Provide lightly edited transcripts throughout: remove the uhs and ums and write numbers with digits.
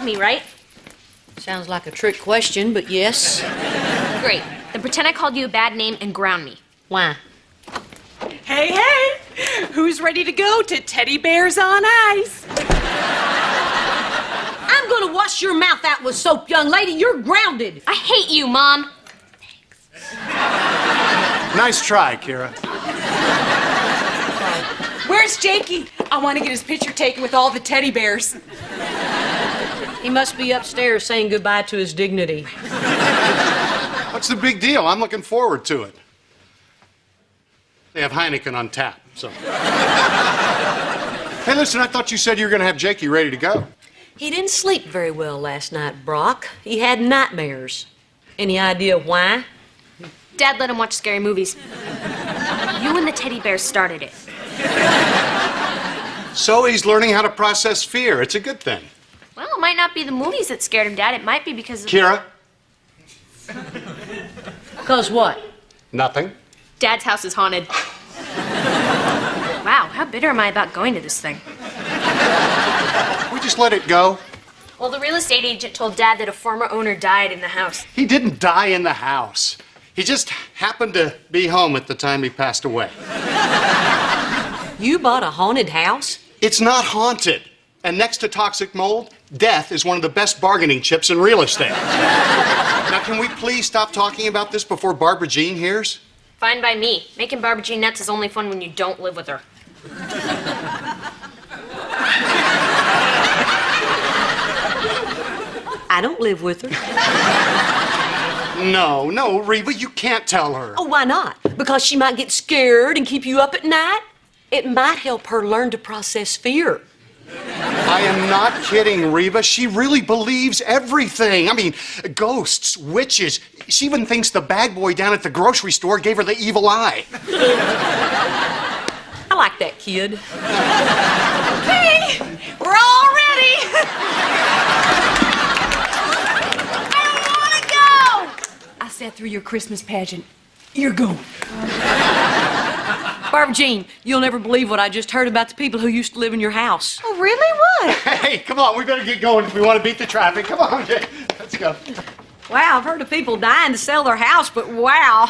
me, right? Sounds like a trick question, but yes. Great. Then pretend I called you a bad name and ground me. Why? Hey, hey! Who's ready to go to Teddy Bears on Ice? I'm gonna wash your mouth out with soap, young lady. You're grounded. I hate you, Mom. Nice try, Kira. Where's Jakey? I want to get his picture taken with all the teddy bears. He must be upstairs saying goodbye to his dignity. What's the big deal? I'm looking forward to it. They have Heineken on tap, so. Hey, listen, I thought you said you were going to have Jakey ready to go. He didn't sleep very well last night, Brock. He had nightmares. Any idea why? Dad let him watch scary movies. You and the teddy bears started it. So he's learning how to process fear. It's a good thing. Well, it might not be the movies that scared him, Dad. It might be because of... Kira? Cause what? Nothing. Dad's house is haunted. Wow, how bitter am I about going to this thing? We just let it go. Well, the real estate agent told Dad that a former owner died in the house. He didn't die in the house. He just happened to be home at the time he passed away. You bought a haunted house? It's not haunted. And next to toxic mold, death is one of the best bargaining chips in real estate. Now, can we please stop talking about this before Barbara Jean hears? Fine by me. Making Barbara Jean nuts is only fun when you don't live with her. I don't live with her. No, Reva, you can't tell her. Oh, why not? Because she might get scared and keep you up at night? It might help her learn to process fear. I am not kidding, Reva. She really believes everything. I mean, ghosts, witches. She even thinks the bag boy down at the grocery store gave her the evil eye. I like that kid. Okay, we're all ready. I want to go. I sat through your Christmas pageant. You're going. Barbara Jean, you'll never believe what I just heard about the people who used to live in your house. Oh, really? What? Hey, come on, we better get going if we want to beat the traffic. Come on, Jay. Let's go. Wow, I've heard of people dying to sell their house, but wow.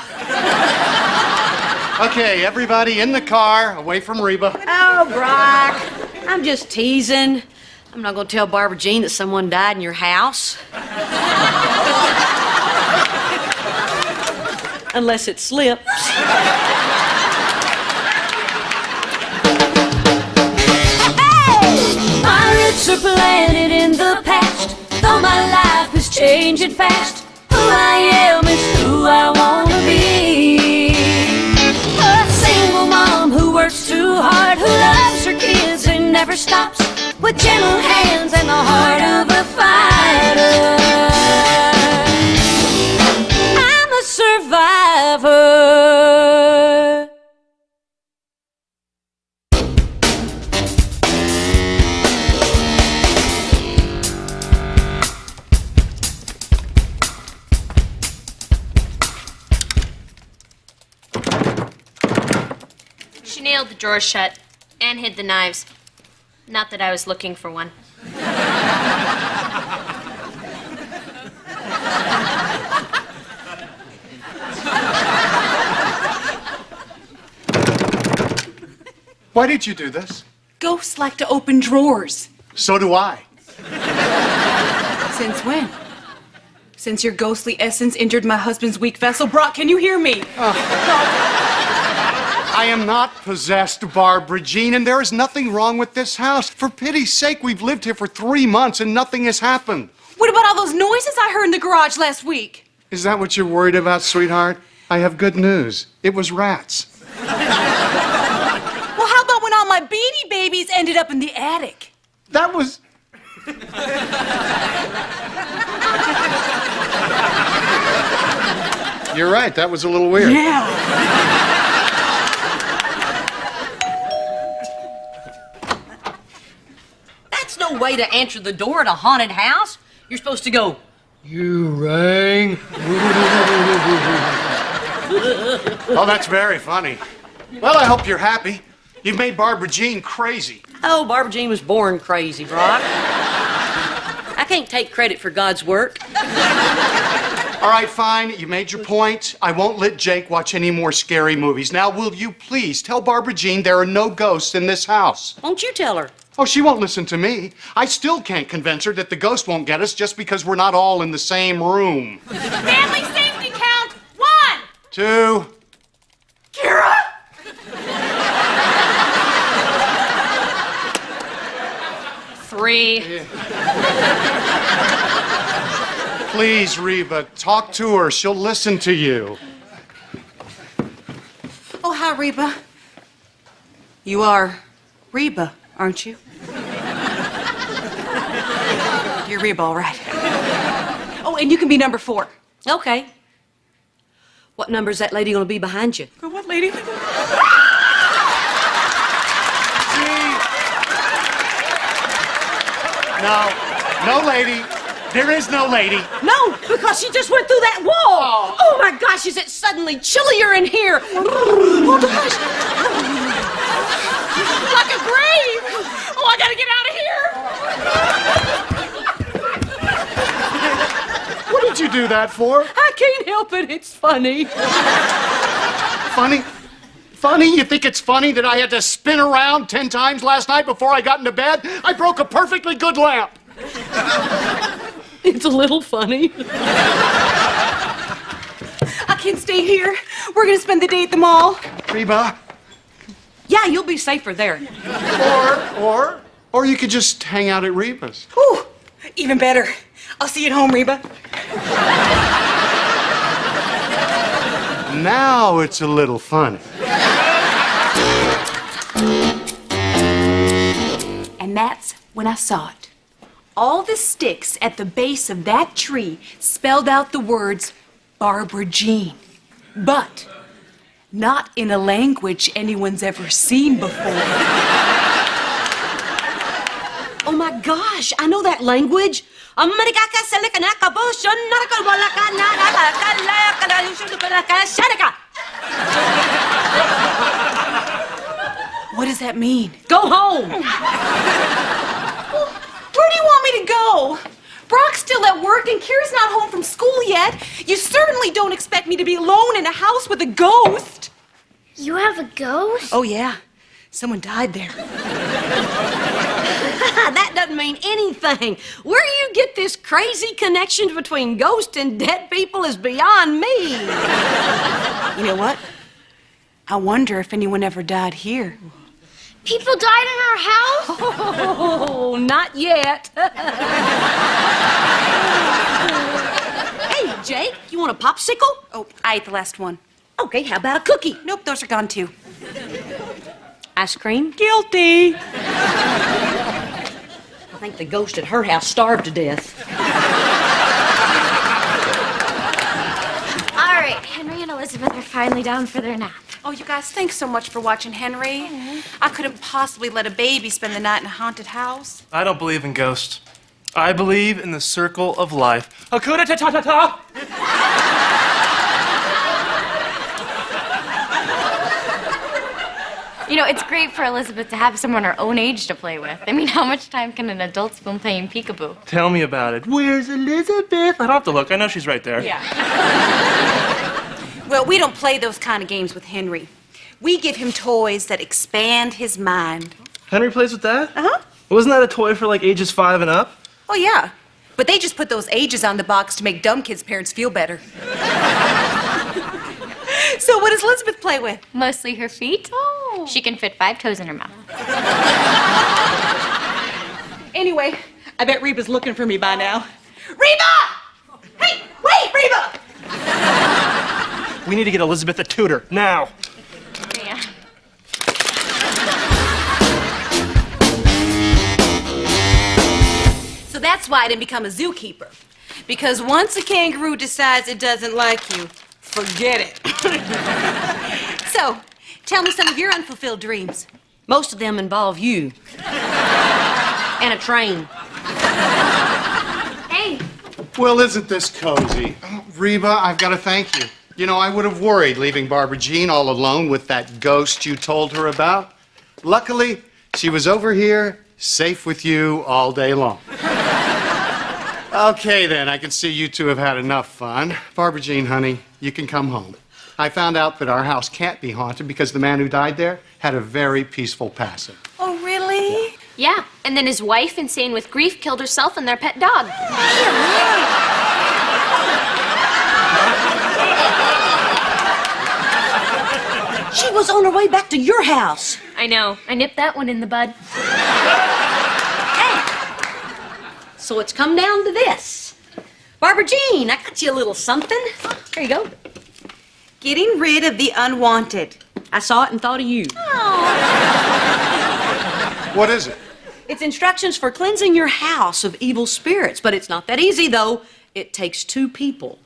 Okay, everybody in the car, away from Reba. Oh, Brock, I'm just teasing. I'm not going to tell Barbara Jean that someone died in your house. Unless it slips. Pirates are planted in the past, though my life is changing fast. Who I am is who I wanna be. A single mom who works too hard, who loves her kids and never stops, with gentle hands and the heart of a fighter. I'm a survivor. She nailed the drawer shut and hid the knives. Not that I was looking for one. Why did you do this? Ghosts like to open drawers. So do I. Since when? Since your ghostly essence injured my husband's weak vessel. Brock, can you hear me? I am not possessed, Barbara Jean, and there is nothing wrong with this house. For pity's sake, we've lived here for 3 months and nothing has happened. What about all those noises I heard in the garage last week? Is that what you're worried about, sweetheart? I have good news. It was rats. Well, how about when all my Beanie Babies ended up in the attic? That was... You're right, that was a little weird. Yeah. That's no way to answer the door at a haunted house. You're supposed to go, "You rang." Oh, that's very funny. Well, I hope you're happy. You've made Barbara Jean crazy. Oh, Barbara Jean was born crazy, Brock. I can't take credit for God's work. All right, fine. You made your point. I won't let Jake watch any more scary movies. Now, will you please tell Barbara Jean there are no ghosts in this house? Won't you tell her? Oh, she won't listen to me. I still can't convince her that the ghost won't get us just because we're not all in the same room. Family safety count. 1. 2. Kira! Three. Please, Reba, talk to her. She'll listen to you. Oh, hi, Reba. You are Reba, aren't you? You're Reba, all right. Oh, and you can be number 4. Okay. What number's that lady gonna be behind you? Oh, what lady? No, lady. There is no lady. No, because she just went through that wall. Oh my gosh, is it suddenly chillier in here? Oh gosh. Like a grave! Oh, I gotta get out of here! What did you do that for? I can't help it, it's funny. Funny? Funny? You think it's funny that I had to spin around 10 times last night before I got into bed? I broke a perfectly good lamp. It's a little funny. I can't stay here. We're gonna spend the day at the mall. Reba? Yeah, you'll be safer there. Or you could just hang out at Reba's. Whew, even better. I'll see you at home, Reba. Now it's a little funny. And that's when I saw it. All the sticks at the base of that tree spelled out the words Barbara Jean. But not in a language anyone's ever seen before. Oh my gosh, I know that language. What does that mean? Go home. Where do you want me to go? Brock's still at work and Kira's not home from school yet. You certainly don't expect me to be alone in a house with a ghost. You have a ghost? Oh, yeah. Someone died there. That doesn't mean anything. Where you get this crazy connection between ghosts and dead people is beyond me. You know what? I wonder if anyone ever died here. People died in our house? Oh, not yet. Hey, Jake, you want a popsicle? Oh, I ate the last one. Okay, how about a cookie? Nope, those are gone too. Ice cream? Guilty. I think the ghost at her house starved to death. All right, Henry and Elizabeth are finally down for their nap. Oh, you guys, thanks so much for watching Henry. I couldn't possibly let a baby spend the night in a haunted house. I don't believe in ghosts. I believe in the circle of life. Hakuna ta-ta-ta-ta! You know, it's great for Elizabeth to have someone her own age to play with. I mean, how much time can an adult spend playing peekaboo? Tell me about it. Where's Elizabeth? I don't have to look. I know she's right there. Yeah. Well, we don't play those kind of games with Henry. We give him toys that expand his mind. Henry plays with that? Uh-huh. Wasn't that a toy for like ages 5 and up? Oh, yeah. But they just put those ages on the box to make dumb kids' parents feel better. So what does Elizabeth play with? Mostly her feet. Oh. She can fit 5 toes in her mouth. Anyway, I bet Reba's looking for me by now. Reba! Hey, wait, Reba! We need to get Elizabeth a tutor, now. Yeah. So that's why I didn't become a zookeeper. Because once a kangaroo decides it doesn't like you, forget it. So, tell me some of your unfulfilled dreams. Most of them involve you. And a train. Hey, Well, isn't this cozy? Oh, Reba, I've got to thank you. You know, I would have worried leaving Barbara Jean all alone with that ghost you told her about. Luckily, she was over here, safe with you all day long. Okay, then. I can see you two have had enough fun. Barbara Jean, honey, you can come home. I found out that our house can't be haunted because the man who died there had a very peaceful passing. Oh, really? Yeah, and then his wife, insane with grief, killed herself and their pet dog. She was on her way back to your house. I know. I nipped that one in the bud. So it's come down to this. Barbara Jean, I got you a little something. Here you go. Getting rid of the unwanted. I saw it and thought of you. What is it? It's instructions for cleansing your house of evil spirits, but it's not that easy, though. It takes 2 people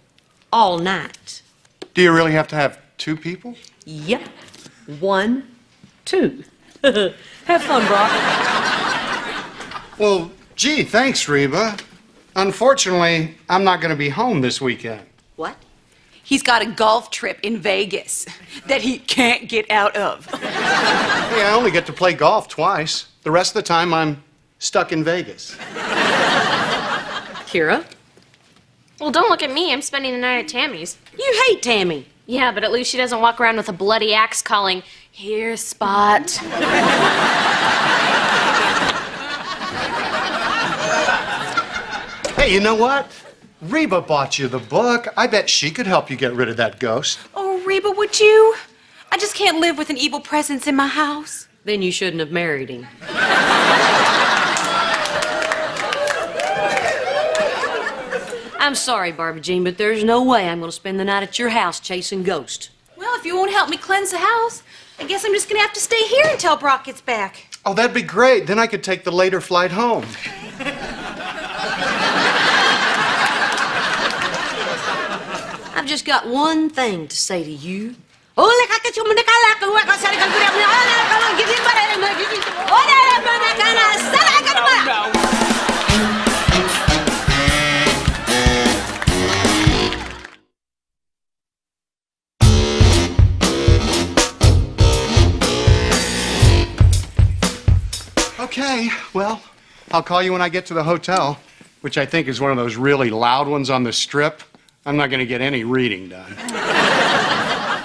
all night. Do you really have to have 2 people? Yep. 1, 2. Have fun, Brock. Well, gee, thanks, Reba. Unfortunately, I'm not going to be home this weekend. What? He's got a golf trip in Vegas that he can't get out of. Hey, I only get to play golf twice. The rest of the time, I'm stuck in Vegas. Kira? Well, don't look at me. I'm spending the night at Tammy's. You hate Tammy. Yeah, but at least she doesn't walk around with a bloody axe calling, "Here, Spot." Hey, you know what? Reba bought you the book. I bet she could help you get rid of that ghost. Oh, Reba, would you? I just can't live with an evil presence in my house. Then you shouldn't have married him. I'm sorry, Barbara Jean, but there's no way I'm going to spend the night at your house chasing ghosts. Well, if you won't help me cleanse the house, I guess I'm just gonna have to stay here until Brock gets back. Oh, that'd be great. Then I could take the later flight home. I've just got one thing to say to you. Okay, well, I'll call you when I get to the hotel, which I think is one of those really loud ones on the strip. I'm not going to get any reading done.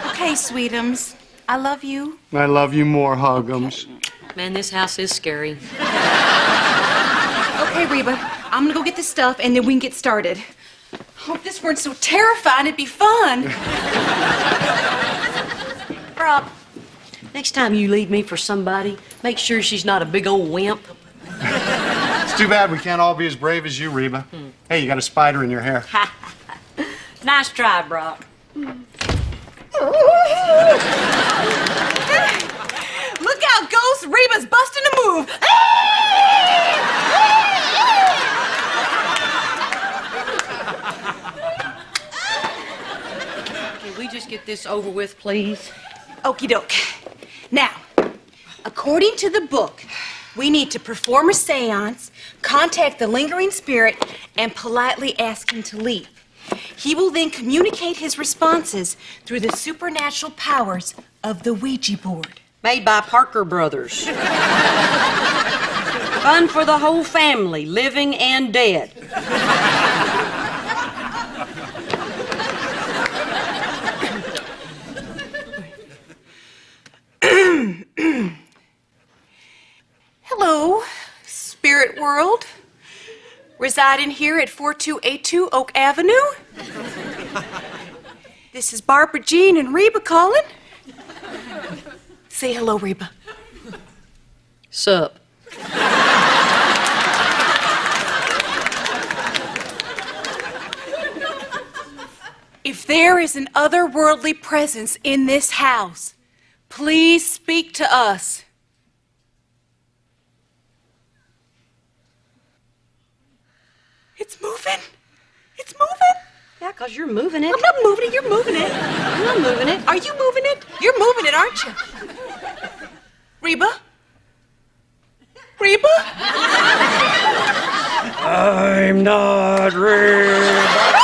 Okay, sweetums. I love you. I love you more, Huggums. Man, this house is scary. Okay, Reba, I'm gonna go get this stuff and then we can get started. Oh, if this weren't so terrifying, it'd be fun. Brock, next time you leave me for somebody, make sure she's not a big old wimp. It's too bad we can't all be as brave as you, Reba. Hey, you got a spider in your hair. Nice try, Brock. Look out, Ghost! Reba's busting a move. Can we just get this over with, please? Okie doke. Now, according to the book, we need to perform a seance, contact the lingering spirit, and politely ask him to leave. He will then communicate his responses through the supernatural powers of the Ouija board. Made by Parker Brothers. Fun for the whole family, living and dead. Hello, spirit world. Residing here at 4282 Oak Avenue. This is Barbara Jean and Reba calling. Say hello, Reba. Sup? If there is an otherworldly presence in this house, please speak to us. It's moving. It's moving. Yeah, 'cause you're moving it. I'm not moving it. You're moving it. I'm not moving it. Are you moving it? You're moving it, aren't you? Reba? Reba? I'm not Reba.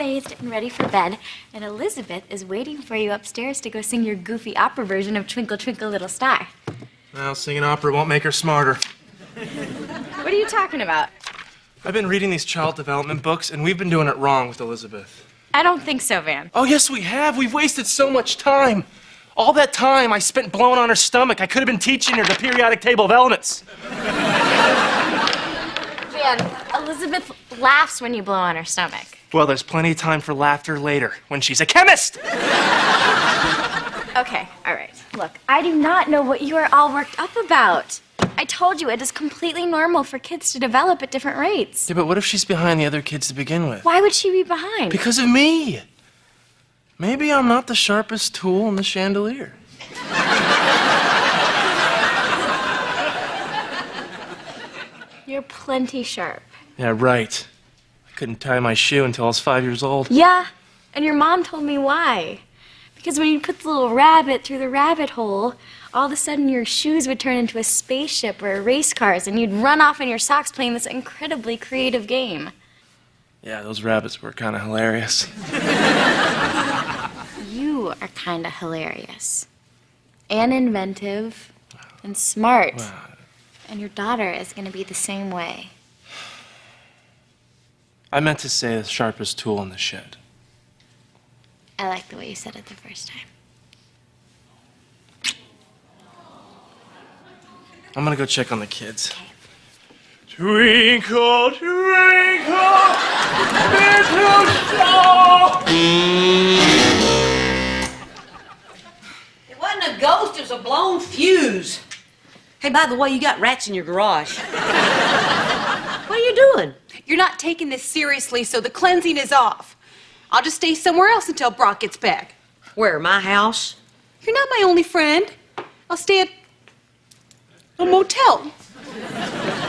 bathed and ready for bed, and Elizabeth is waiting for you upstairs to go sing your goofy opera version of Twinkle, Twinkle, Little Star. Well, singing opera won't make her smarter. What are you talking about? I've been reading these child development books, and we've been doing it wrong with Elizabeth. I don't think so, Van. Oh, yes, we have. We've wasted so much time. All that time I spent blowing on her stomach. I could have been teaching her the periodic table of elements. Van, Elizabeth laughs when you blow on her stomach. Well, there's plenty of time for laughter later, when she's a chemist. Okay, all right. Look, I do not know what you are all worked up about. I told you it is completely normal for kids to develop at different rates. Yeah, but what if she's behind the other kids to begin with? Why would she be behind? Because of me. Maybe I'm not the sharpest tool in the chandelier. You're plenty sharp. Yeah, right. I couldn't tie my shoe until I was 5 years old. Yeah, and your mom told me why. Because when you put the little rabbit through the rabbit hole, all of a sudden your shoes would turn into a spaceship or a race cars, and you'd run off in your socks playing this incredibly creative game. Yeah, those rabbits were kind of hilarious. You are kind of hilarious. And inventive. And smart. Wow. And your daughter is going to be the same way. I meant to say the sharpest tool in the shed. I like the way you said it the first time. I'm gonna go check on the kids. Twinkle, twinkle, little star. It wasn't a ghost, it was a blown fuse. Hey, by the way, you got rats in your garage. What are you doing? You're not taking this seriously, so the cleansing is off. I'll just stay somewhere else until Brock gets back. Where, my house? You're not my only friend. I'll stay at a motel.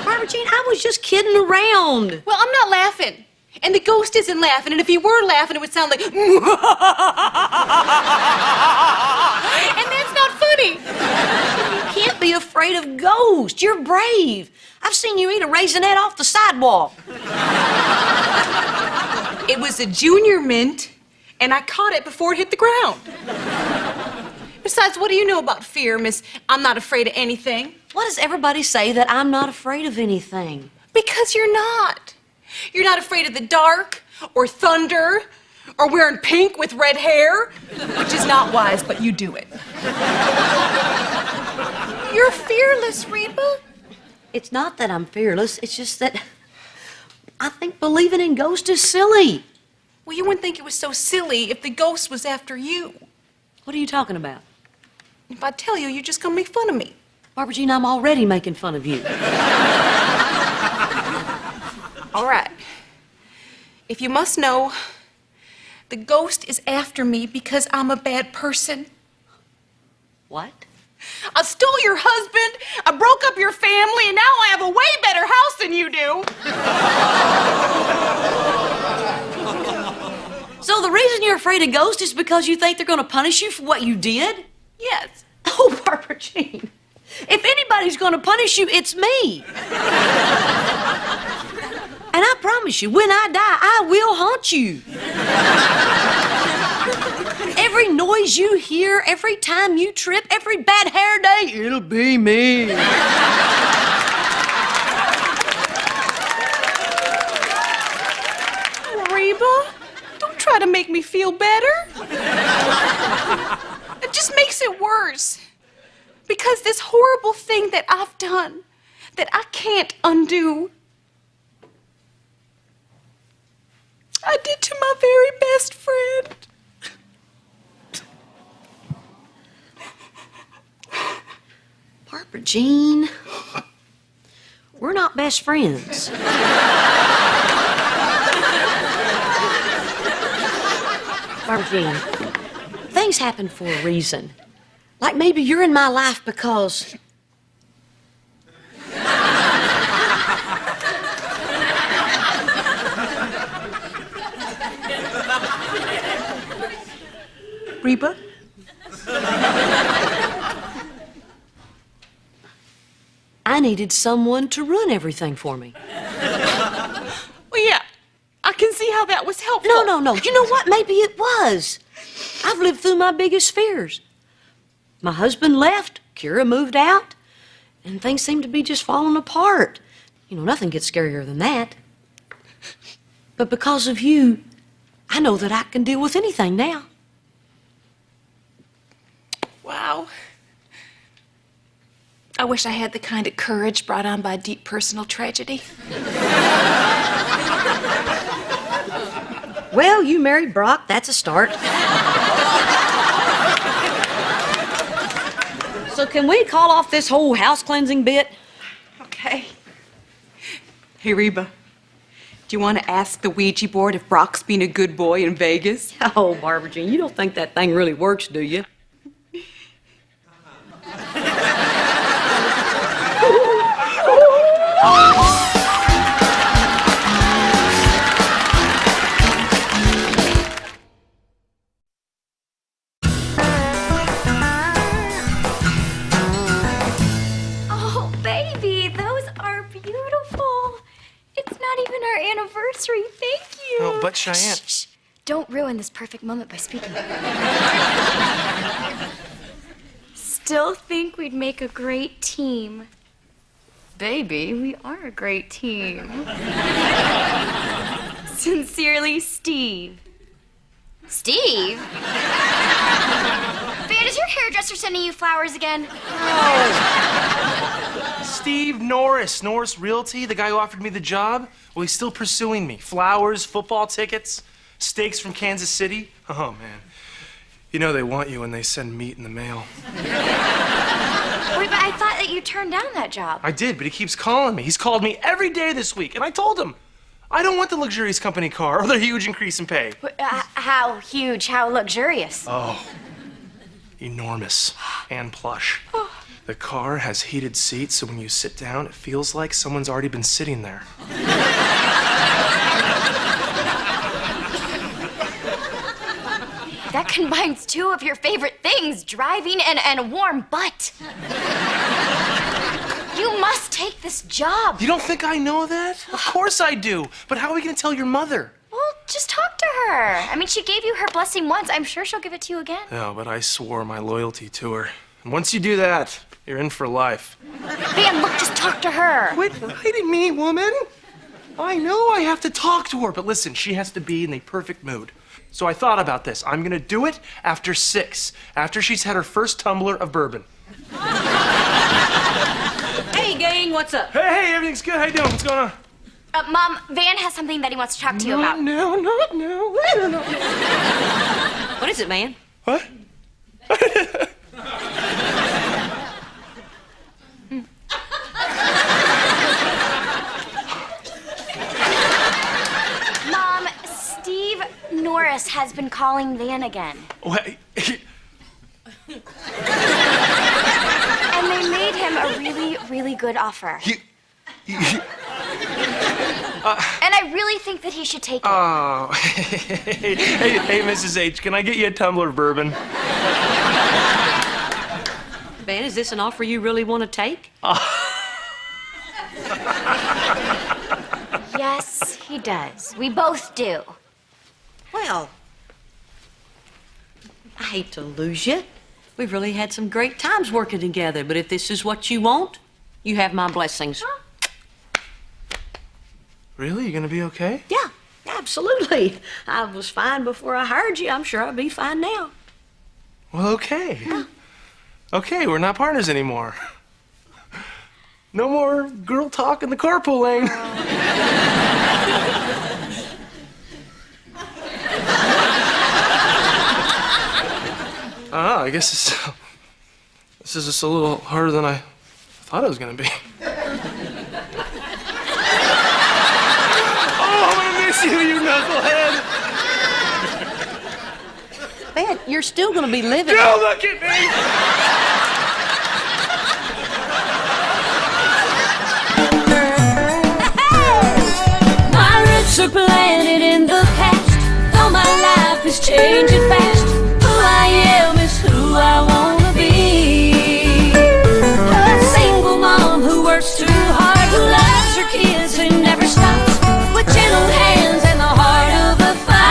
Barbara Jean, I was just kidding around. Well, I'm not laughing. And the ghost isn't laughing. And if he were laughing, it would sound like... And that's not funny. You can't be afraid of ghosts. You're brave. I've seen you eat a raisinette off the sidewalk. It was a junior mint, and I caught it before it hit the ground. Besides, what do you know about fear, Miss I'm not afraid of anything? Why does everybody say that I'm not afraid of anything? Because you're not. You're not afraid of the dark, or thunder, or wearing pink with red hair, which is not wise, but you do it. You're fearless, Reba. It's not that I'm fearless, it's just that I think believing in ghosts is silly. Well, you wouldn't think it was so silly if the ghost was after you. What are you talking about? If I tell you, you're just gonna make fun of me. Barbara Jean, I'm already making fun of you. All right. If you must know, the ghost is after me because I'm a bad person. What? I stole your husband, I broke up your family, and now I have a way better house than you do. So the reason you're afraid of ghosts is because you think they're going to punish you for what you did? Yes. Oh, Barbara Jean. If anybody's going to punish you, it's me. And I promise you, when I die, I will haunt you. Every noise you hear, every time you trip, every bad hair day, it'll be me. Reba, don't try to make me feel better. It just makes it worse. Because this horrible thing that I've done, that I can't undo, I did to my very best friend. Barbara Jean, we're not best friends. Barbara Jean, things happen for a reason. Like maybe you're in my life because... Reba? I needed someone to run everything for me. Well, yeah, I can see how that was helpful. No. You know what? Maybe it was. I've lived through my biggest fears. My husband left, Kira moved out, and things seem to be just falling apart. You know, nothing gets scarier than that. But because of you, I know that I can deal with anything now. Wow. I wish I had the kind of courage brought on by deep personal tragedy. Well, you married Brock. That's a start. So can we call off this whole house cleansing bit? Okay. Hey, Reba, do you want to ask the Ouija board if Brock's being a good boy in Vegas? Oh, Barbara Jean, you don't think that thing really works, do you? Oh, baby, those are beautiful. It's not even our anniversary. Thank you. No, but Cheyenne. Shh. Don't ruin this perfect moment by speaking. Still think we'd make a great team. Baby, we are a great team. Sincerely, Steve. Steve? Van, is your hairdresser sending you flowers again? Steve Norris, Norris Realty, the guy who offered me the job. Well, he's still pursuing me. Flowers, football tickets, steaks from Kansas City. Oh, man. You know they want you when they send meat in the mail. Wait, but I thought that you turned down that job. I did, but he keeps calling me. He's called me every day this week, and I told him, I don't want the luxurious company car or the huge increase in pay. How huge, how luxurious. Oh, enormous and plush. The car has heated seats, so when you sit down, it feels like someone's already been sitting there. That combines two of your favorite things, driving and a warm butt. You must take this job. You don't think I know that? Of course I do. But how are we going to tell your mother? Well, just talk to her. I mean, she gave you her blessing once. I'm sure she'll give it to you again. No, but I swore my loyalty to her. And once you do that, you're in for life. Van, look, just talk to her. Quit writing me, woman. I know I have to talk to her, but listen, she has to be in the perfect mood. So I thought about this. I'm gonna do it after 6, after she's had her first tumbler of bourbon. Hey, gang, what's up? Hey, everything's good. How you doing? What's going on? Mom, Van has something that he wants to talk to you about. No, not now. Later, no. What is it, man? What? Mom, Steve Norris has been calling Van again. Wait. And they made him a really, really good offer. And I really think that he should take it. Oh. hey, Mrs. H, can I get you a tumbler of bourbon? Van, is this an offer you really want to take? Yes, he does. We both do. Well, I hate to lose you. We've really had some great times working together, but if this is what you want, you have my blessings. Really? You gonna be okay? Yeah, absolutely. I was fine before I hired you. I'm sure I'll be fine now. Well, okay. Okay, we're not partners anymore. No more girl talk in the carpool lane. I guess this is just a little harder than I thought it was gonna be. Oh, I'm gonna miss you, you knucklehead! Man, you're still gonna be living. Don't look at me! My roots are planted in the past, though my life is changing fast. Who I am is who I wanna be. A single mom who works too hard, who loves her kids and never stops, with gentle hands and the heart of a fire.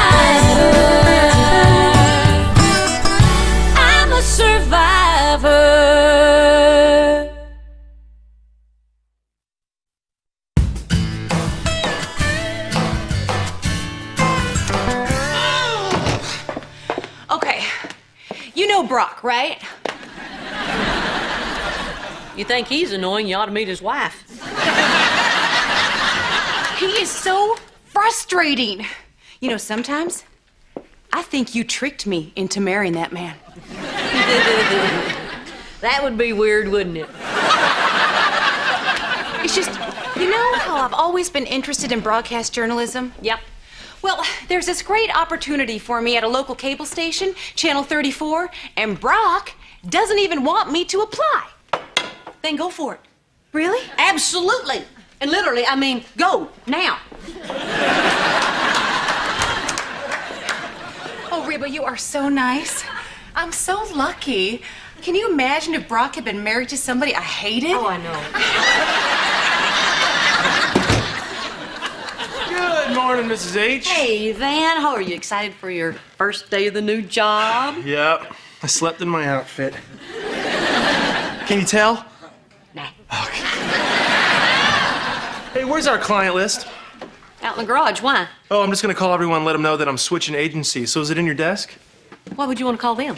Okay. You know Brock, right? You think he's annoying, you ought to meet his wife. He is so frustrating. You know, sometimes I think you tricked me into marrying that man. That would be weird, wouldn't it? It's just, you know how I've always been interested in broadcast journalism? Yep. Well, there's this great opportunity for me at a local cable station, Channel 34, and Brock doesn't even want me to apply. Then go for it. Really? Absolutely. And literally, I mean, go now. Oh, Reba, you are so nice. I'm so lucky. Can you imagine if Brock had been married to somebody I hated? Oh, I know. Good morning, Mrs. H. Hey, Van, how are you? Excited for your first day of the new job? Yep. I slept in my outfit. Can you tell? Nah. Okay. Hey, where's our client list? Out in the garage, why? Oh, I'm just gonna call everyone and let them know that I'm switching agencies. So is it in your desk? Why would you want to call them?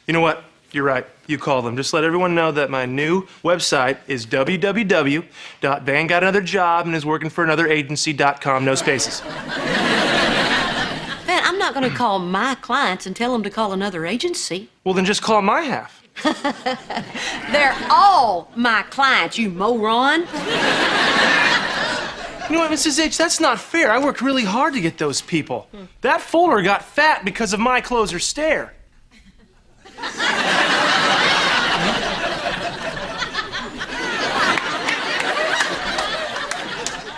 You know what? You're right. You call them. Just let everyone know that my new website is www.vangotanotherjob and is working for another agency.com, no spaces. Van, I'm not going to call my clients and tell them to call another agency. Well, then just call my half. They're all my clients, you moron. You know what, Mrs. H, that's not fair. I worked really hard to get those people. That Fuller got fat because of my closer stare.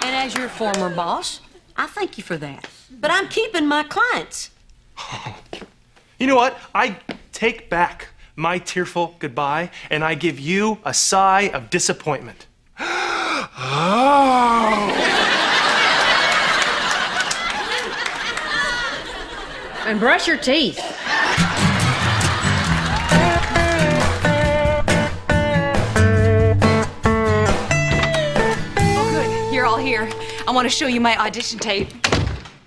And as your former boss, I thank you for that. But I'm keeping my clients. You know what? I take back my tearful goodbye, and I give you a sigh of disappointment. And brush your teeth. Oh, good. You're all here. I want to show you my audition tape.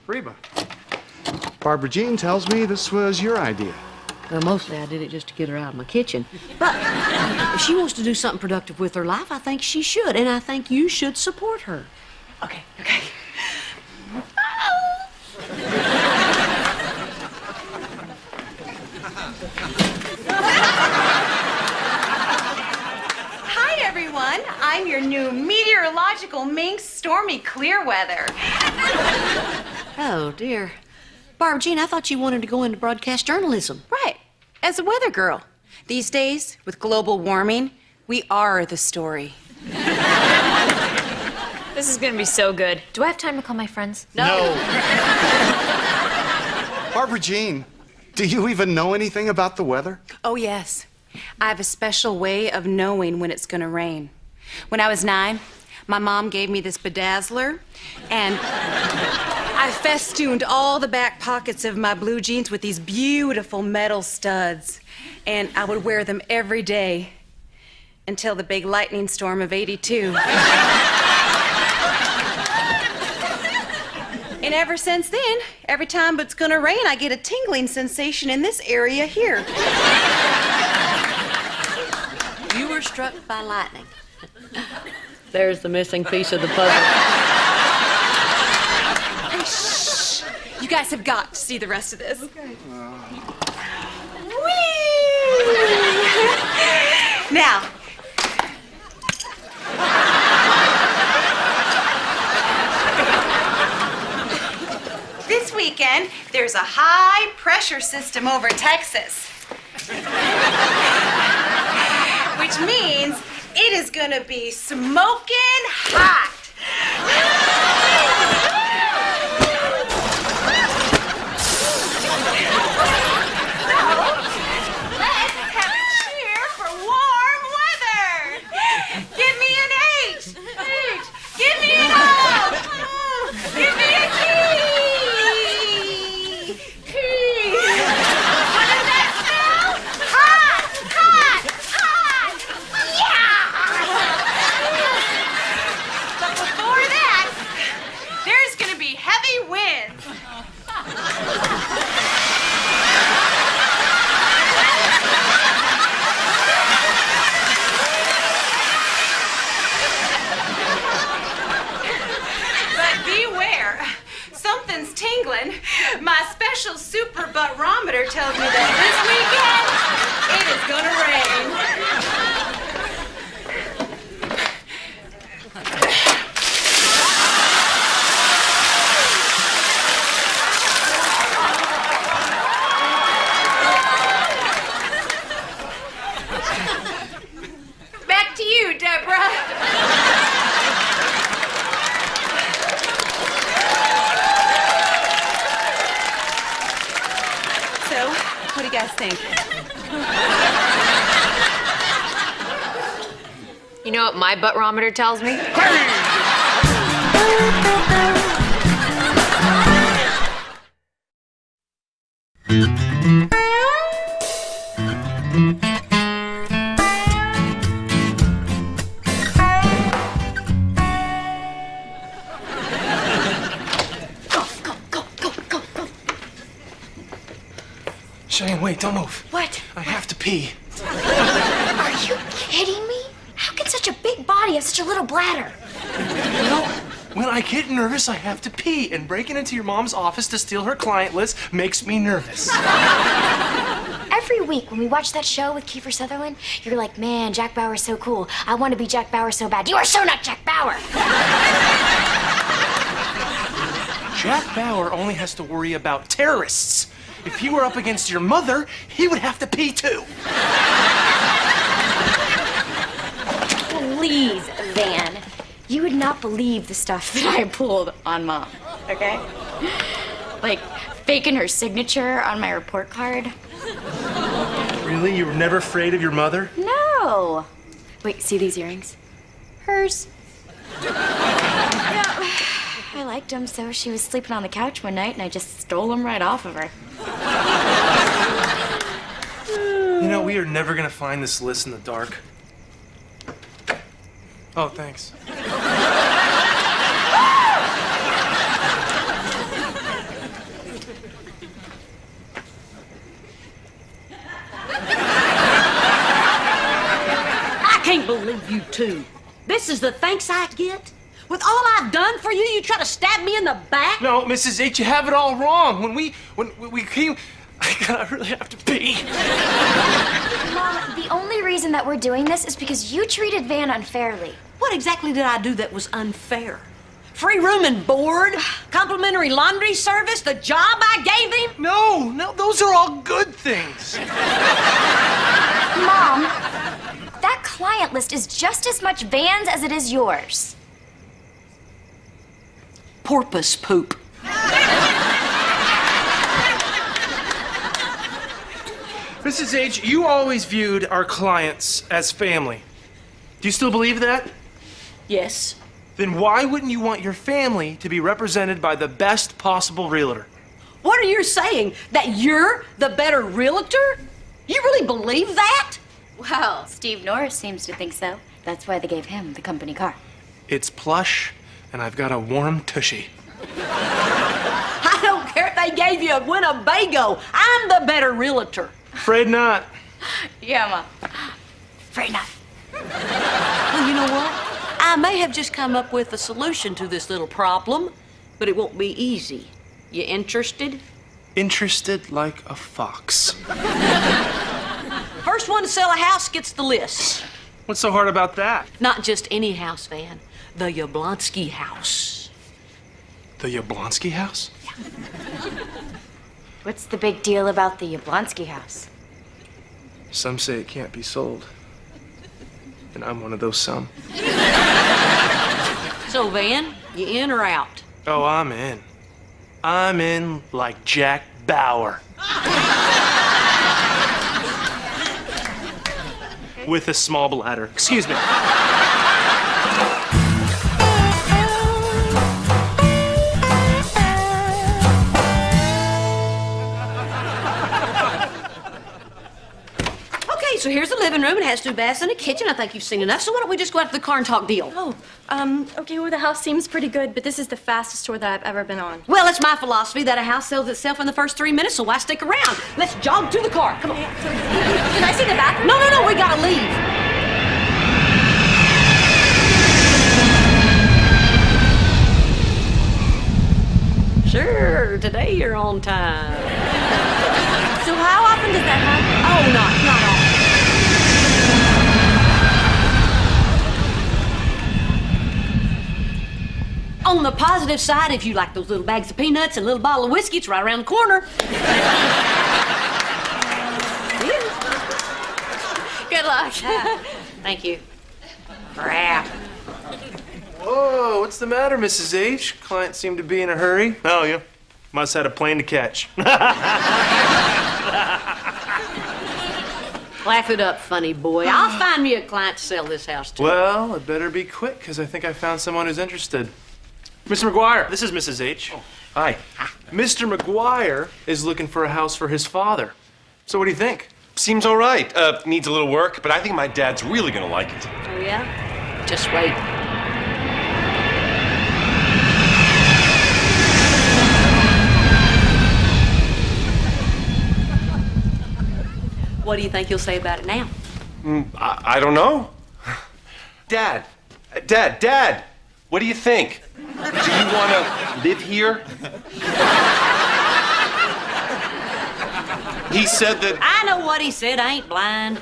Reba, Barbara Jean tells me this was your idea. Well, mostly I did it just to get her out of my kitchen. But if she wants to do something productive with her life, I think she should. And I think you should support her. Okay, okay. Hi, everyone. I'm your new meteorological minx, Stormy Clearweather. Oh, dear. Barbara Jean, I thought you wanted to go into broadcast journalism. Right, as a weather girl. These days, with global warming, we are the story. This is gonna be so good. Do I have time to call my friends? No. Barbara Jean, do you even know anything about the weather? Oh, yes. I have a special way of knowing when it's gonna rain. When I was 9, my mom gave me this bedazzler, and I festooned all the back pockets of my blue jeans with these beautiful metal studs. And I would wear them every day until the big lightning storm of '82. And ever since then, every time it's gonna rain, I get a tingling sensation in this area here. You were struck by lightning. There's the missing piece of the puzzle. Hey, shh. You guys have got to see the rest of this. Okay. Whee! Now, this weekend, there's a high pressure system over Texas. Which means it is gonna be smoking hot. Let's have a cheer for warm weather. Give me an H. Give me an O. Give me a T. What does that smell? Hot, hot, hot. Yeah. barometer tells me that this weekend it is gonna rain. Back to you, Deborah. So, what do you guys think? You know what my butt-rometer tells me? Cheyenne, wait, don't move. What? I have to pee. Are you kidding me? How can such a big body have such a little bladder? When I get nervous, I have to pee, and breaking into your mom's office to steal her client list makes me nervous. Every week when we watch that show with Kiefer Sutherland, you're like, man, Jack Bauer's so cool. I want to be Jack Bauer so bad. You are so not Jack Bauer. Jack Bauer only has to worry about terrorists. If he were up against your mother, he would have to pee too. Please, Van. You would not believe the stuff that I pulled on Mom, okay? Like faking her signature on my report card. Really? You were never afraid of your mother? No. Wait, see these earrings? Hers. Yeah, I liked them, so she was sleeping on the couch one night, and I just stole them right off of her. You know, we are never gonna find this list in the dark. Oh, thanks. I can't believe you two. This is the thanks I get? With all I've done for you, you try to stab me in the back? No, Mrs. H, you have it all wrong. When we came, I really have to pee. Mom, the only reason that we're doing this is because you treated Van unfairly. What exactly did I do that was unfair? Free room and board, complimentary laundry service, the job I gave him? No, those are all good things. Mom, that client list is just as much Van's as it is yours. Porpoise poop. Mrs. H, you always viewed our clients as family. Do you still believe that? Yes. Then why wouldn't you want your family to be represented by the best possible realtor? What are you saying? That you're the better realtor? You really believe that? Well, Steve Norris seems to think so. That's why they gave him the company car. It's plush, and I've got a warm tushy. I don't care if they gave you a Winnebago. I'm the better realtor. Afraid not. Yeah, Mom. Afraid not. Well, you know what? I may have just come up with a solution to this little problem, but it won't be easy. You interested? Interested like a fox. First one to sell a house gets the list. What's so hard about that? Not just any house, Van. The Yablonsky house. The Yablonsky house? What's the big deal about the Yablonsky house? Some say it can't be sold. And I'm one of those some. So, Van, you in or out? Oh, I'm in. I'm in like Jack Bauer. With a small bladder. Excuse me. Okay, so here's the living room. It has 2 baths and a kitchen. I think you've seen enough. So why don't we just go out to the car and talk deal? Okay, well, the house seems pretty good, but this is the fastest tour that I've ever been on. Well, it's my philosophy that a house sells itself in the first 3 minutes, so why stick around? Let's jog to the car. Come on. Can I see the bathroom? No, we gotta leave. Sure, today you're on time. So often does that happen? Oh, not often. On the positive side, if you like those little bags of peanuts and a little bottle of whiskey, it's right around the corner. Good luck. Thank you. Crap. Whoa, what's the matter, Mrs. H? Client seemed to be in a hurry. Oh, yeah. Must have had a plane to catch. Laugh it up, funny boy. I'll find me a client to sell this house to. Well, it better be quick, because I think I found someone who's interested. Mr. McGuire, this is Mrs. H. Oh, hi. Mr. McGuire is looking for a house for his father. So what do you think? Seems all right. Needs a little work, but I think my dad's really gonna like it. Oh, yeah? Just wait. What do you think he'll say about it now? I don't know. Dad, what do you think? Do you want to live here? He said that... I know what he said. I ain't blind.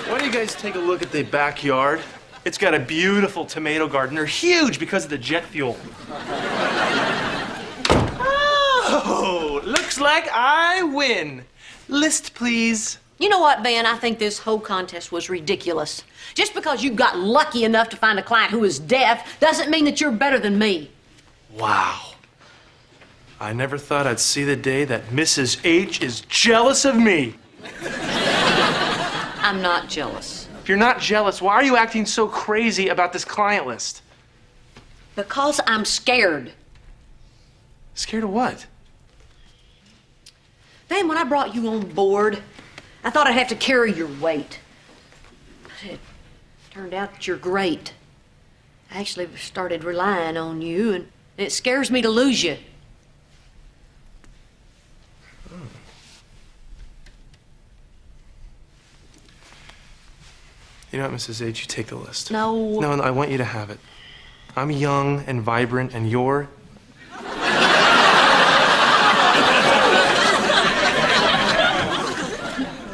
Why don't you guys take a look at the backyard? It's got a beautiful tomato garden. They're huge because of the jet fuel. Oh, looks like I win. List, please. You know what, Ben? I think this whole contest was ridiculous. Just because you got lucky enough to find a client who is deaf doesn't mean that you're better than me. Wow. I never thought I'd see the day that Mrs. H is jealous of me. I'm not jealous. If you're not jealous, why are you acting so crazy about this client list? Because I'm scared. Scared of what? Ben, when I brought you on board, I thought I'd have to carry your weight. But it turned out that you're great. I actually started relying on you, and it scares me to lose you. You know what, Mrs. H, you take the list. No. No, I want you to have it. I'm young and vibrant, and you're...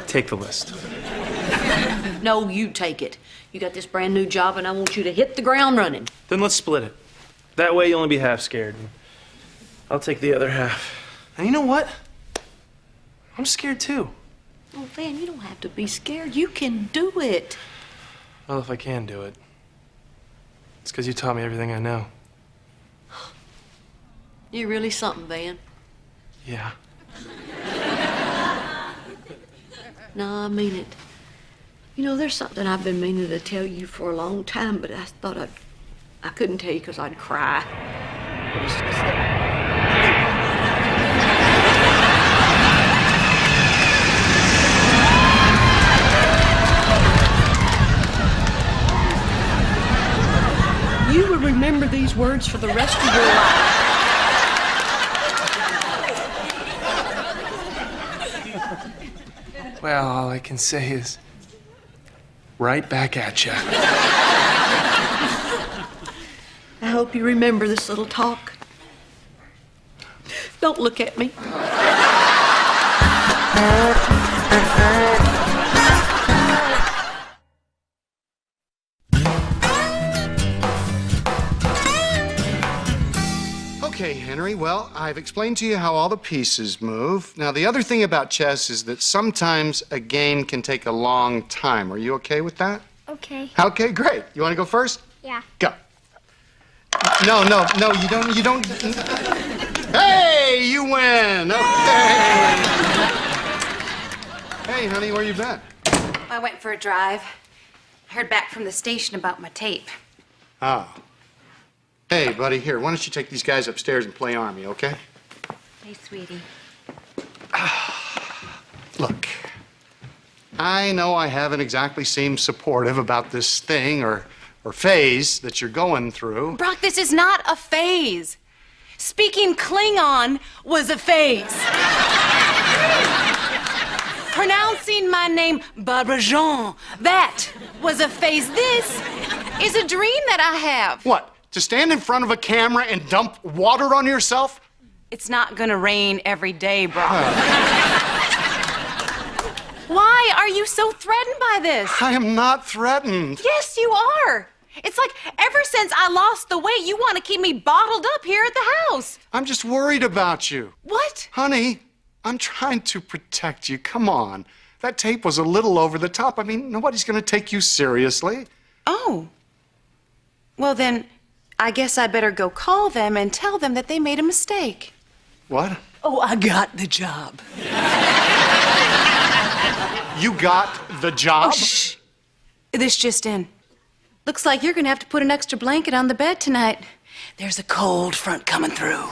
Take the list. No, you take it. You got this brand new job, and I want you to hit the ground running. Then let's split it. That way you'll only be half scared. I'll take the other half. And you know what? I'm scared too. Oh, Van, you don't have to be scared. You can do it. Well, if I can do it, it's because you taught me everything I know. You're really something, Van. Yeah. No, I mean it. You know, there's something I've been meaning to tell you for a long time, but I thought I couldn't tell you because I'd cry. But it's just that... You will remember these words for the rest of your life. Well, all I can say is, right back at ya. I hope you remember this little talk. Don't look at me. Okay, Henry, well, I've explained to you how all the pieces move. Now, the other thing about chess is that sometimes a game can take a long time. Are you okay with that? Okay. Okay, great. You want to go first? Yeah. Go. No, you don't. Hey, you win. Okay. Hey, honey, where you been? I went for a drive. I heard back from the station about my tape. Oh. Hey, buddy, here, why don't you take these guys upstairs and play Army, okay? Hey, sweetie. Look, I know I haven't exactly seemed supportive about this thing or phase that you're going through. Brock, this is not a phase. Speaking Klingon was a phase. Pronouncing my name Barbara Jean, that was a phase. This is a dream that I have. What? To stand in front of a camera and dump water on yourself? It's not gonna rain every day, bro. Why are you so threatened by this? I am not threatened. Yes, you are. It's like ever since I lost the weight, you want to keep me bottled up here at the house. I'm just worried about you. What? Honey, I'm trying to protect you. Come on. That tape was a little over the top. I mean, nobody's going to take you seriously. Oh. Well, then, I guess I better go call them and tell them that they made a mistake. What? Oh, I got the job. You got the job? Oh, shh. This just in. Looks like you're gonna have to put an extra blanket on the bed tonight. There's a cold front coming through.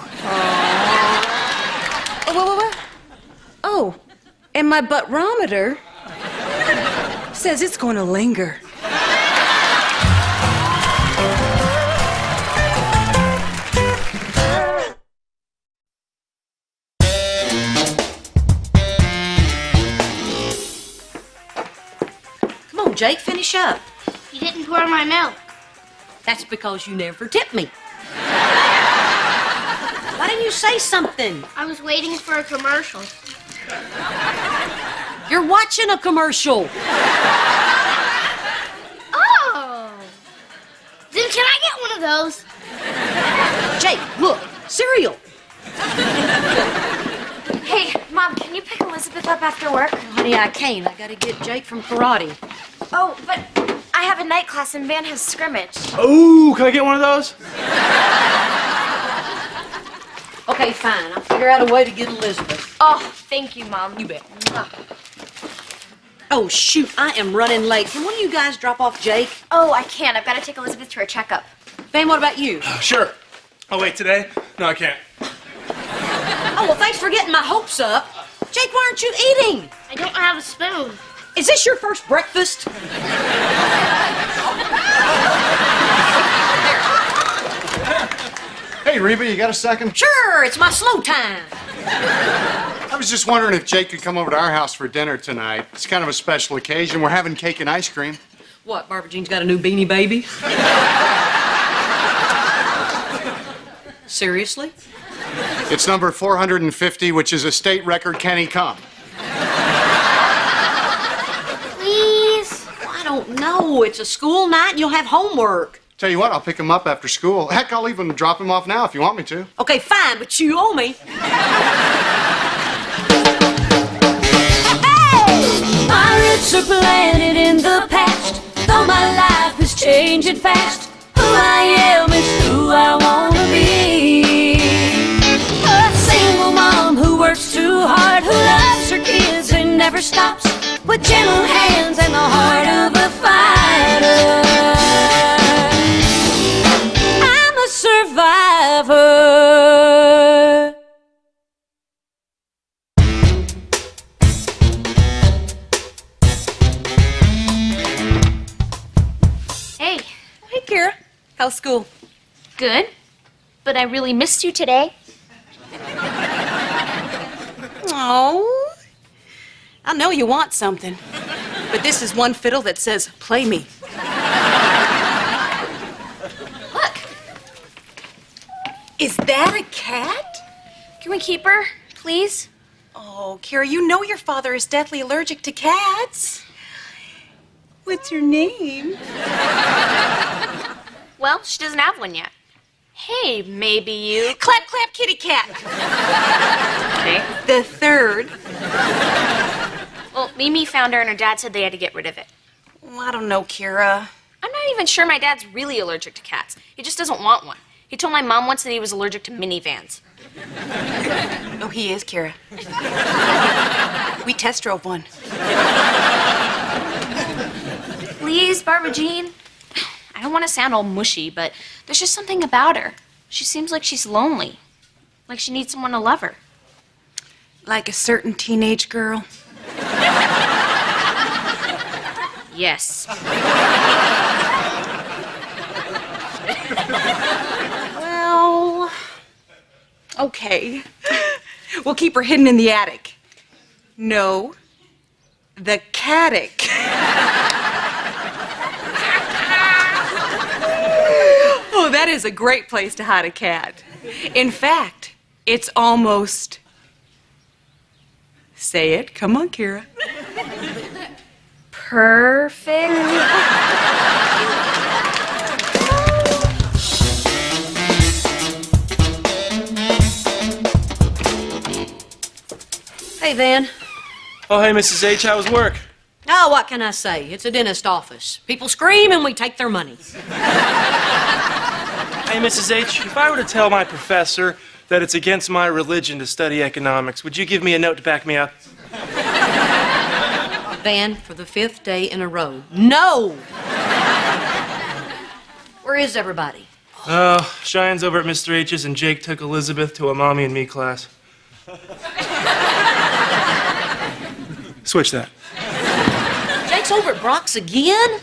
Oh, what? Oh, and my butt-rometer says it's gonna linger. Come on, Jake, finish up. You didn't pour my milk. That's because you never tipped me. Why didn't you say something? I was waiting for a commercial. You're watching a commercial. Oh! Then can I get one of those? Jake, look, cereal. Hey, Mom, can you pick Elizabeth up after work? Honey, I can't. I gotta get Jake from karate. Oh, but I have a night class and Van has scrimmage. Ooh, can I get one of those? Okay, fine. I'll figure out a way to get Elizabeth. Oh, thank you, Mom. You bet. Oh, shoot, I am running late. Can one of you guys drop off Jake? Oh, I can't. I've got to take Elizabeth to her checkup. Van, what about you? Sure. Oh, wait, today? No, I can't. Oh, well, thanks for getting my hopes up. Jake, why aren't you eating? I don't have a spoon. Is this your first breakfast? Hey, Reba, you got a second? Sure, it's my slow time. I was just wondering if Jake could come over to our house for dinner tonight. It's kind of a special occasion. We're having cake and ice cream. What, Barbara Jean's got a new Beanie Baby? Seriously? It's number 450, which is a state record. Can he come? Please? I don't know. It's a school night and you'll have homework. Tell you what, I'll pick him up after school. Heck, I'll even drop him off now if you want me to. Okay, fine, but you owe me. My roots are planted in the past, though my life is changing fast. Who I am is who I wanna be. A single mom who works too hard, who loves her kids and never stops, with gentle hands and the heart of a fighter. I'm a survivor. Hey, Hey, Kira. How's school? good. But I really missed you today. Oh, I know you want something, but this is one fiddle that says, play me. Look, Is that a cat? can we keep her, please? Oh, Kira, you know your father is deathly allergic to cats. What's your name? Well, she doesn't have one yet. Hey, maybe you... Clap, clap, kitty cat. Okay. The third. Well, Mimi found her and her dad said they had to get rid of it. Well, I don't know, Kira. I'm not even sure my dad's really allergic to cats. He just doesn't want one. He told my mom once that he was allergic to minivans. Oh, he is, Kira. We test drove one. Please, Barbara Jean. I don't want to sound all mushy, but there's just something about her. She seems like she's lonely. Like she needs someone to love her. Like a certain teenage girl. Yes. Well, okay. We'll keep her hidden in the attic. No, the cattic. Oh, that is a great place to hide a cat. In fact, It's almost. Say it. Come on, Kira. Perfect. Hey, Van. Oh, hey, Mrs. H, how was work? Oh, what can I say? It's a dentist office. People scream and we take their money. Hey, Mrs. H, if I were to tell my professor that it's against my religion to study economics, would you give me a note to back me up? Van, for the 5th day in a row. No! Where is everybody? Oh, Cheyenne's over at Mr. H's and Jake took Elizabeth to a mommy and me class. Switch that. Jake's over at Brock's again?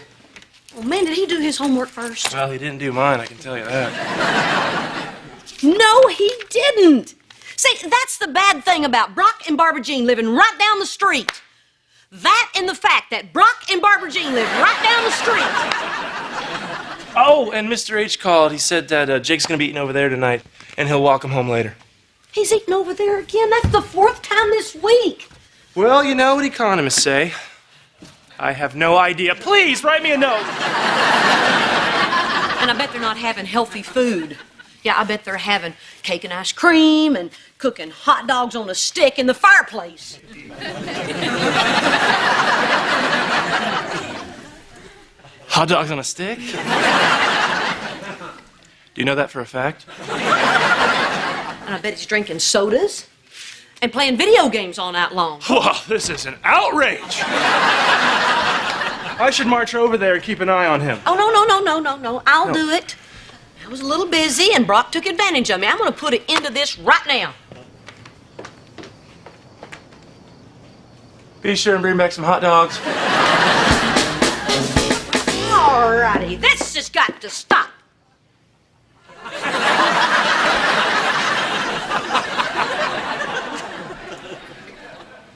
Oh, man, did he do his homework first? Well, he didn't do mine, I can tell you that. No, he didn't. See, that's the bad thing about Brock and Barbara Jean living right down the street. That and the fact that Brock and Barbara Jean live right down the street. Oh, and Mr. H called. He said that Jake's gonna be eating over there tonight, and he'll walk him home later. He's eating over there again. That's the 4th time this week. Well, you know what economists say. I have no idea. Please, write me a note. And I bet they're not having healthy food. Yeah, I bet they're having cake and ice cream and cooking hot dogs on a stick in the fireplace. Hot dogs on a stick? Do you know that for a fact? And I bet he's drinking sodas and playing video games all night long. Whoa, this is an outrage. I should march over there and keep an eye on him. Oh, no. I'll do it. I was a little busy and Brock took advantage of me. I'm going to put an end to this right now. Be sure and bring back some hot dogs. All righty, this has got to stop.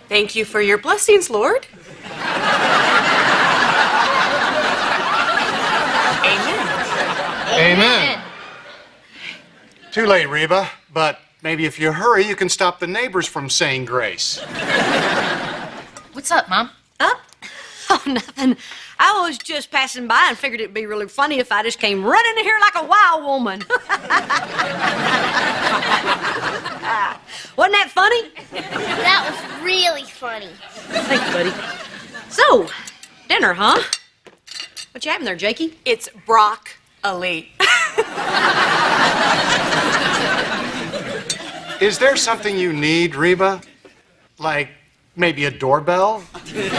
Thank you for your blessings, Lord. Amen. Too late, Reba, but maybe if you hurry, you can stop the neighbors from saying grace. What's up, Mom? Up? Oh, nothing. I was just passing by and figured it'd be really funny if I just came running in here like a wild woman. Wasn't that funny? That was really funny. Thanks, buddy. So, dinner, huh? What you having there, Jakey? It's Brock Ali. Is there something you need, Reba? Like maybe a doorbell? She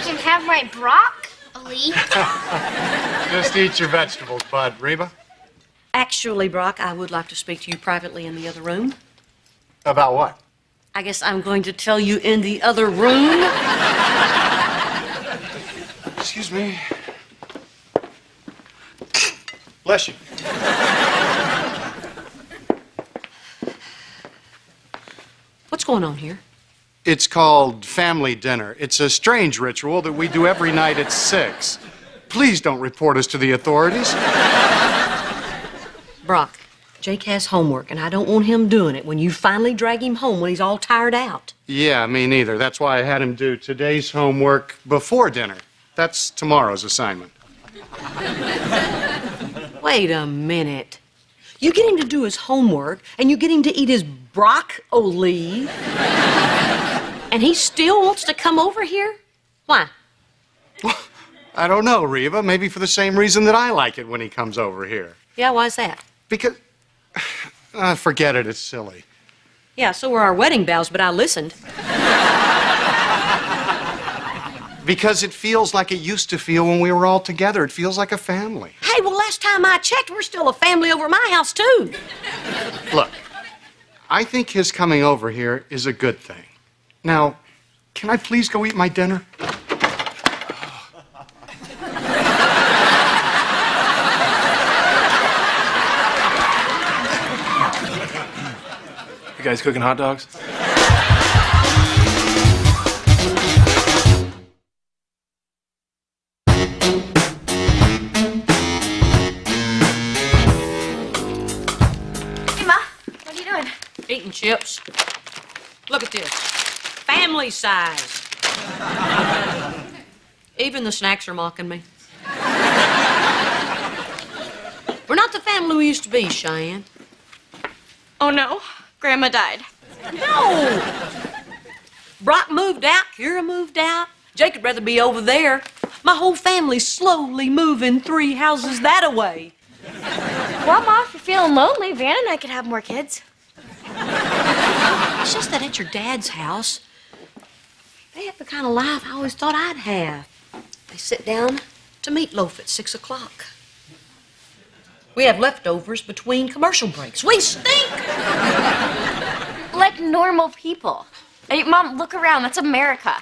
can have my broccoli. Just eat your vegetables, bud. Reba? Actually, Brock, I would like to speak to you privately in the other room. About what? I guess I'm going to tell you in the other room. Excuse me. Bless you. What's going on here? It's called family dinner. It's a strange ritual that we do every night at 6. Please don't report us to the authorities. Brock, Jake has homework, and I don't want him doing it when you finally drag him home when he's all tired out. Yeah, me neither. That's why I had him do today's homework before dinner. That's tomorrow's assignment. Wait a minute. You get him to do his homework, and you get him to eat his broccoli, and he still wants to come over here? Why? I don't know, Reba. Maybe for the same reason that I like it when he comes over here. Yeah, why's that? Because... forget it. It's silly. Yeah, so were our wedding vows, but I listened. Because it feels like it used to feel when we were all together. It feels like a family. Hey, well, last time I checked, we're still a family over at my house, too. Look, I think his coming over here is a good thing. Now, can I please go eat my dinner? You guys cooking hot dogs? Hey, Ma. What are you doing? Chips. Look at this. Family size. Even the snacks are mocking me. We're not the family we used to be, Cheyenne. Oh no, Grandma died. No! Brock moved out, Kira moved out. Jake would rather be over there. My whole family's slowly moving 3 houses that away. Well, Ma, if you're feeling lonely, Van and I could have more kids. It's just that at your dad's house, they have the kind of life I always thought I'd have. They sit down to meatloaf at 6 o'clock. We have leftovers between commercial breaks. We stink! Like normal people. Hey, Mom, look around. That's America.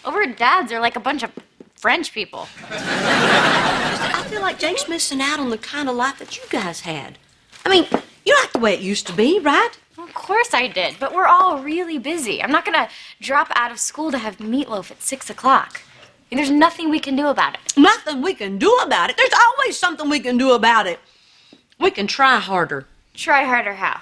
Over at Dad's, they're like a bunch of French people. I feel like Jake's missing out on the kind of life that you guys had. I mean, you like the way it used to be, right? Well, of course I did, but we're all really busy. I'm not gonna drop out of school to have meatloaf at 6 o'clock. And there's nothing we can do about it. Nothing we can do about it. There's always something we can do about it. We can try harder. Try harder how?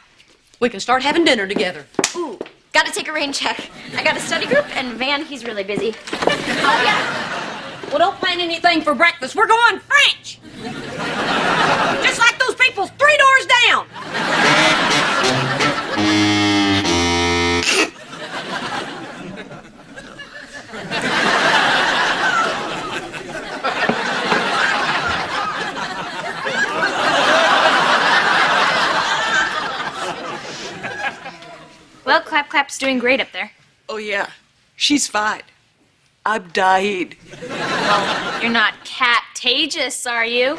We can start having dinner together. Ooh, gotta take a rain check. I got a study group, and Van, he's really busy. Oh, yeah. Well, don't plan anything for breakfast. We're going French. Just like those people 3 doors down. Well, Clap Clap's doing great up there. Oh, yeah. She's fine. I'm dying. You're not cat-tagious, are you?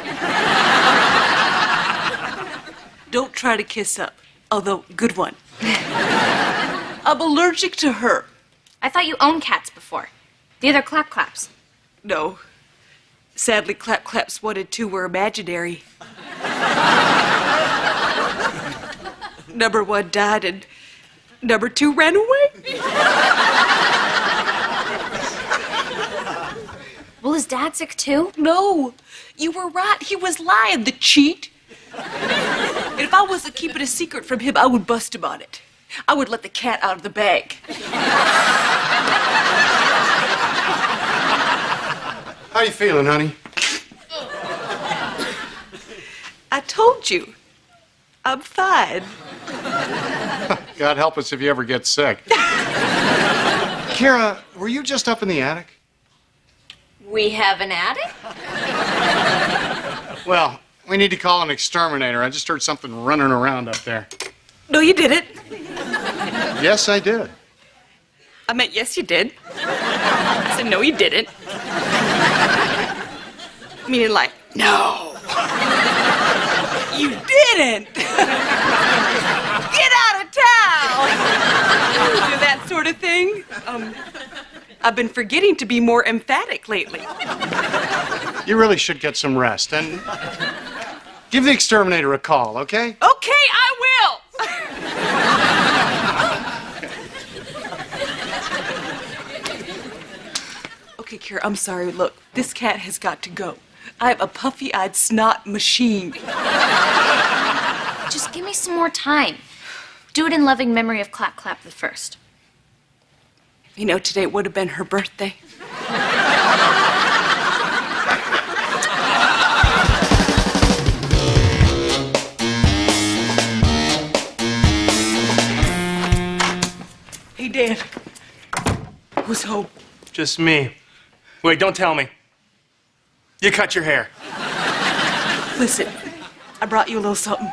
Don't try to kiss up, although good one. I'm allergic to her. I thought you owned cats before. The other Clap Claps. No. Sadly, Clap Clap's 1 and 2 were imaginary. Number 1 died and number 2 ran away. Well, is Dad sick too? No, you were right. He was lying, the cheat. And if I wasn't keeping a secret from him, I would bust him on it. I would let the cat out of the bag. How you feeling, honey? I told you. I'm fine. God help us if you ever get sick. Kira, were you just up in the attic? We have an attic? Well, we need to call an exterminator. I just heard something running around up there. No, you didn't. Yes, I did. I meant, yes, you did. I said, no, you didn't. Meaning like, no. You didn't. Get out of town. You know, that sort of thing. I've been forgetting to be more emphatic lately. You really should get some rest and give the exterminator a call, okay? Okay, I will. Okay, Kira, I'm sorry. Look, this cat has got to go. I'm a puffy-eyed snot machine. Just give me some more time. Do it in loving memory of Clap Clap the First. You know, today would have been her birthday. Hey, Dan. Who's home? Just me. Wait, don't tell me. You cut your hair. Listen, I brought you a little something.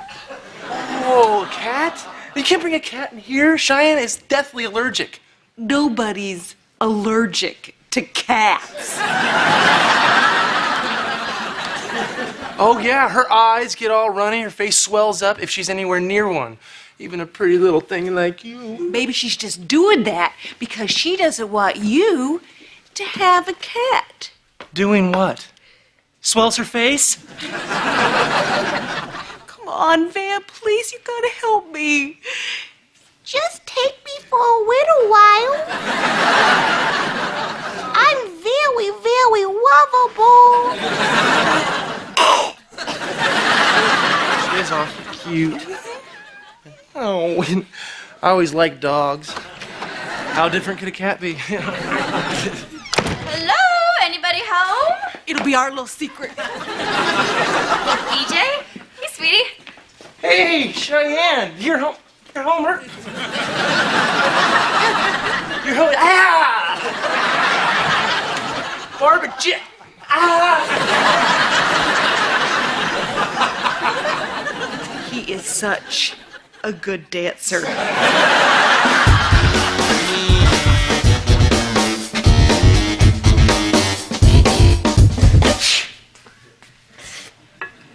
Whoa, a cat? You can't bring a cat in here. Cheyenne is deathly allergic. Nobody's allergic to cats. Oh, yeah, her eyes get all runny, her face swells up if she's anywhere near one. Even a pretty little thing like you. Maybe she's just doing that because she doesn't want you to have a cat. Doing what? Swells her face? Come on, Van, please, you gotta help me. Just take me for a little while. I'm very, very lovable. She is awfully cute. Oh, I always liked dogs. How different could a cat be? Hello? Anybody home? It'll be our little secret. EJ? Hey, sweetie. Hey, Cheyenne, you're home. You're Homer. You're home. Ah! Barbara. Ah! He is such a good dancer.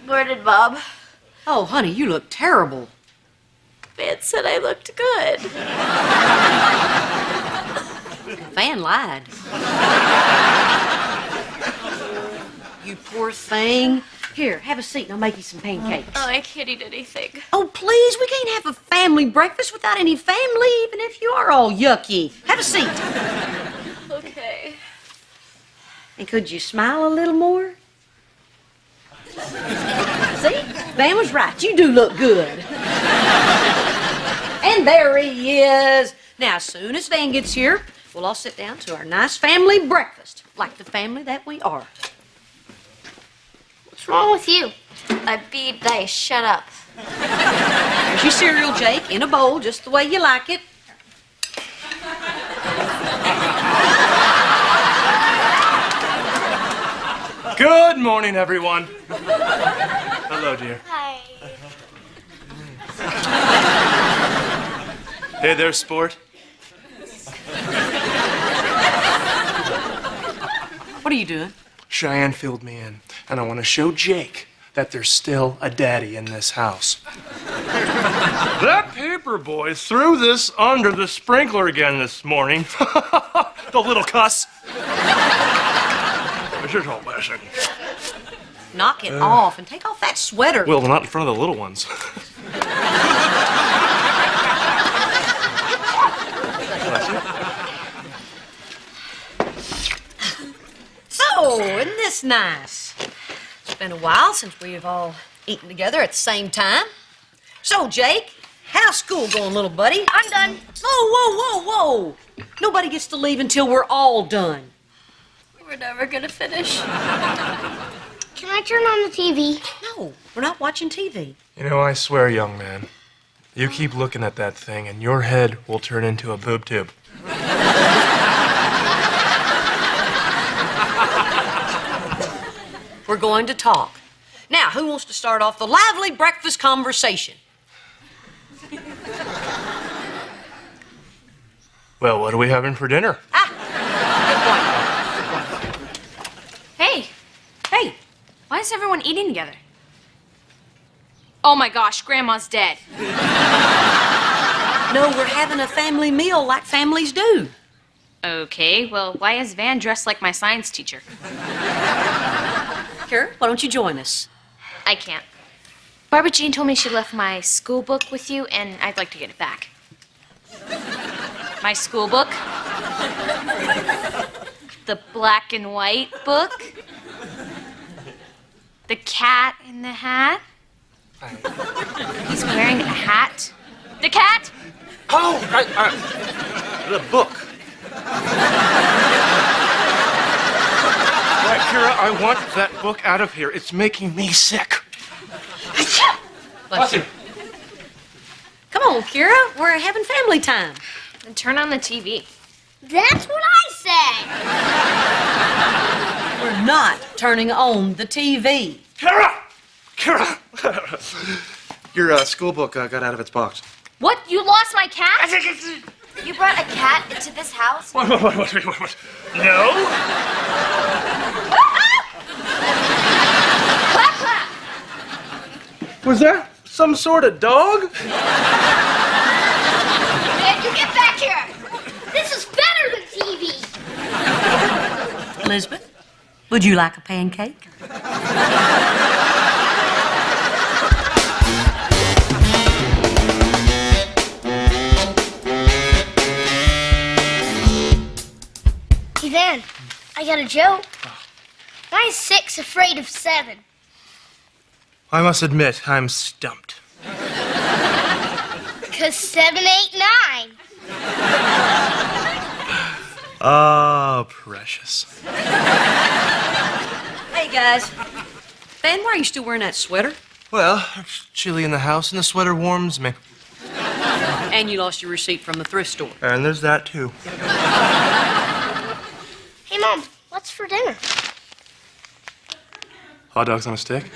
Where did Bob? Oh, honey, you look terrible. Van said I looked good. Van lied. You poor thing. Here, have a seat and I'll make you some pancakes. Oh, I can't eat anything. Oh, please, we can't have a family breakfast without any family, even if you are all yucky. Have a seat. Okay. And could you smile a little more? See? Van was right. You do look good. And there he is. Now, as soon as Van gets here, we'll all sit down to our nice family breakfast, like the family that we are. What's wrong with you? I beat they. Shut up. There's your cereal, Jake, in a bowl, just the way you like it. Good morning, everyone. Hello, dear. Hi. Hey there, sport. What are you doing? Cheyenne filled me in, and I want to show Jake that there's still a daddy in this house. That paper boy threw this under the sprinkler again this morning. The little cuss. It's just all blessing. Knock it off and take off that sweater. Well, not in front of the little ones. So, isn't this nice? It's been a while since we've all eaten together at the same time. So, Jake, how's school going, little buddy? I'm done. Whoa, whoa, whoa, whoa. Nobody gets to leave until we're all done. We're never gonna finish. Can I turn on the TV? No, we're not watching TV. You know, I swear, young man, you keep looking at that thing and your head will turn into a boob tube. We're going to talk. Now, who wants to start off the lively breakfast conversation? Well, what are we having for dinner? Hey, Hey, why is everyone eating together? Oh my gosh, Grandma's dead. no, we're having a family meal like families do. Okay, well, why is Van dressed like my science teacher? Kara, why don't you join us? I can't. Barbara Jean told me she left my school book with you, and I'd like to get it back. My school book? The black and white book? The cat in the hat? He's wearing a hat. The cat? Oh, the book. Right, Kira, I want that book out of here. It's making me sick. Bless you. Come on, Kira. We're having family time. Then turn on the TV. That's what I said. We're not turning on the TV. Kira! Kira! Your school book got out of its box. What? You lost my cat? You brought a cat into this house? What? No? Clap, clap! Was that some sort of dog? Man, you get back here. This is better than TV. Elizabeth, would you like a pancake? Hey, Van, I got a joke. Why is 6 afraid of 7? I must admit, I'm stumped. 'Cause 7, 8, 9. Oh, precious. Hey, guys. Ben, why are you still wearing that sweater? Well, it's chilly in the house, and the sweater warms me. And you lost your receipt from the thrift store. And there's that, too. Hey, Mom, what's for dinner? Hot dogs on a stick?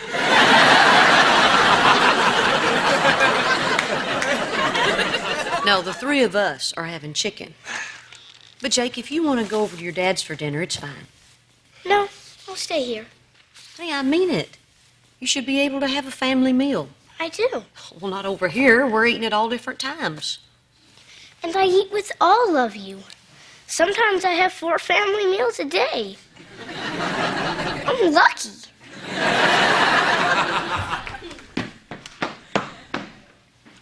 No, the three of us are having chicken. But, Jake, if you want to go over to your dad's for dinner, it's fine. No, I'll stay here. Hey, I mean it. You should be able to have a family meal. I do. Well, not over here. We're eating at all different times. And I eat with all of you. Sometimes I have 4 family meals a day. I'm lucky.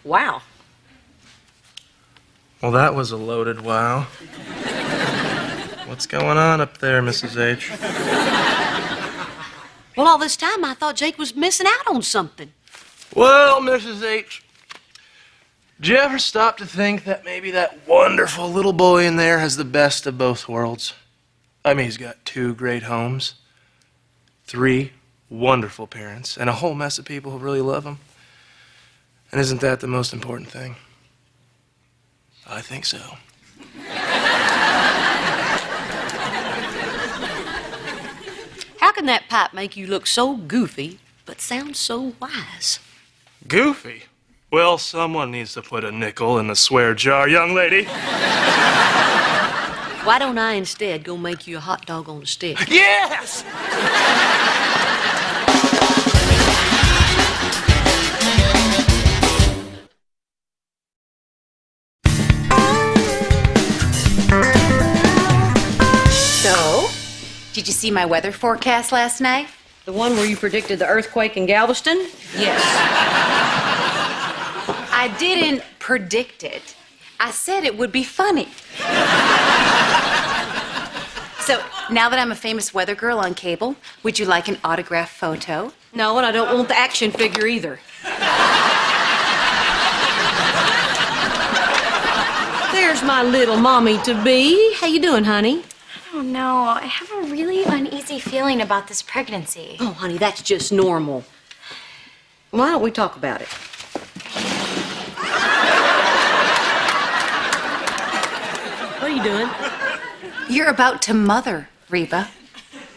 Wow. Well, that was a loaded wow. What's going on up there, Mrs. H? Well, all this time I thought Jake was missing out on something. Well, Mrs. H, did you ever stop to think that maybe that wonderful little boy in there has the best of both worlds? I mean, he's got 2 great homes, 3 wonderful parents, and a whole mess of people who really love him. And isn't that the most important thing? I think so. How can that pipe make you look so goofy, but sound so wise? Goofy? Well, someone needs to put a nickel in the swear jar, young lady. Why don't I instead go make you a hot dog on a stick? Yes! So, did you see my weather forecast last night? The one where you predicted the earthquake in Galveston? Yes. I didn't predict it. I said it would be funny. So, now that I'm a famous weather girl on cable, would you like an autographed photo? No, and I don't want the action figure either. There's my little mommy-to-be. How you doing, honey? I don't know. I have a really uneasy feeling about this pregnancy. Oh, honey, that's just normal. Why don't we talk about it? What are you doing? You're about to mother, Reba.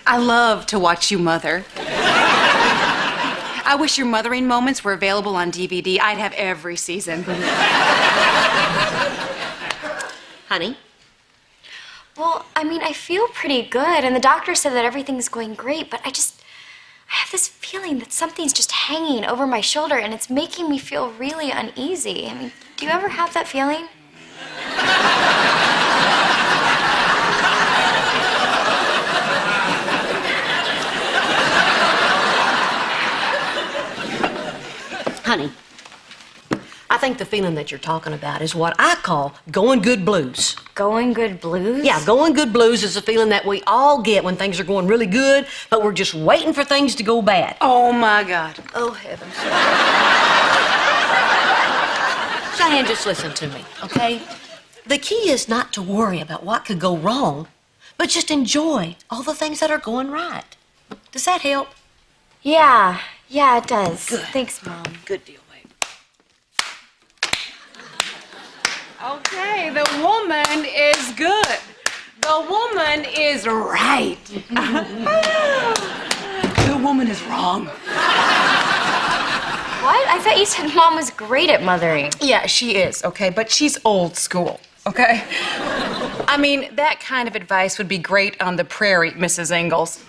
I love to watch you mother. I wish your mothering moments were available on DVD. I'd have every season. Honey? Well, I mean, I feel pretty good, and the doctor said that everything's going great, but I have this feeling that something's just hanging over my shoulder, and it's making me feel really uneasy. I mean, do you ever have that feeling? Honey, I think the feeling that you're talking about is what I call going good blues. Going good blues? Yeah, going good blues is a feeling that we all get when things are going really good, but we're just waiting for things to go bad. Oh, my God. Oh, heavens. Cheyenne, just listen to me, okay? The key is not to worry about what could go wrong, but just enjoy all the things that are going right. Does that help? Yeah, it does. Good. Thanks, Mom. Good deal, babe. Okay, the woman is good. The woman is right. The woman is wrong. What? I thought you said Mom was great at mothering. Yeah, she is, okay, but she's old school, okay? I mean, that kind of advice would be great on the prairie, Mrs. Ingalls.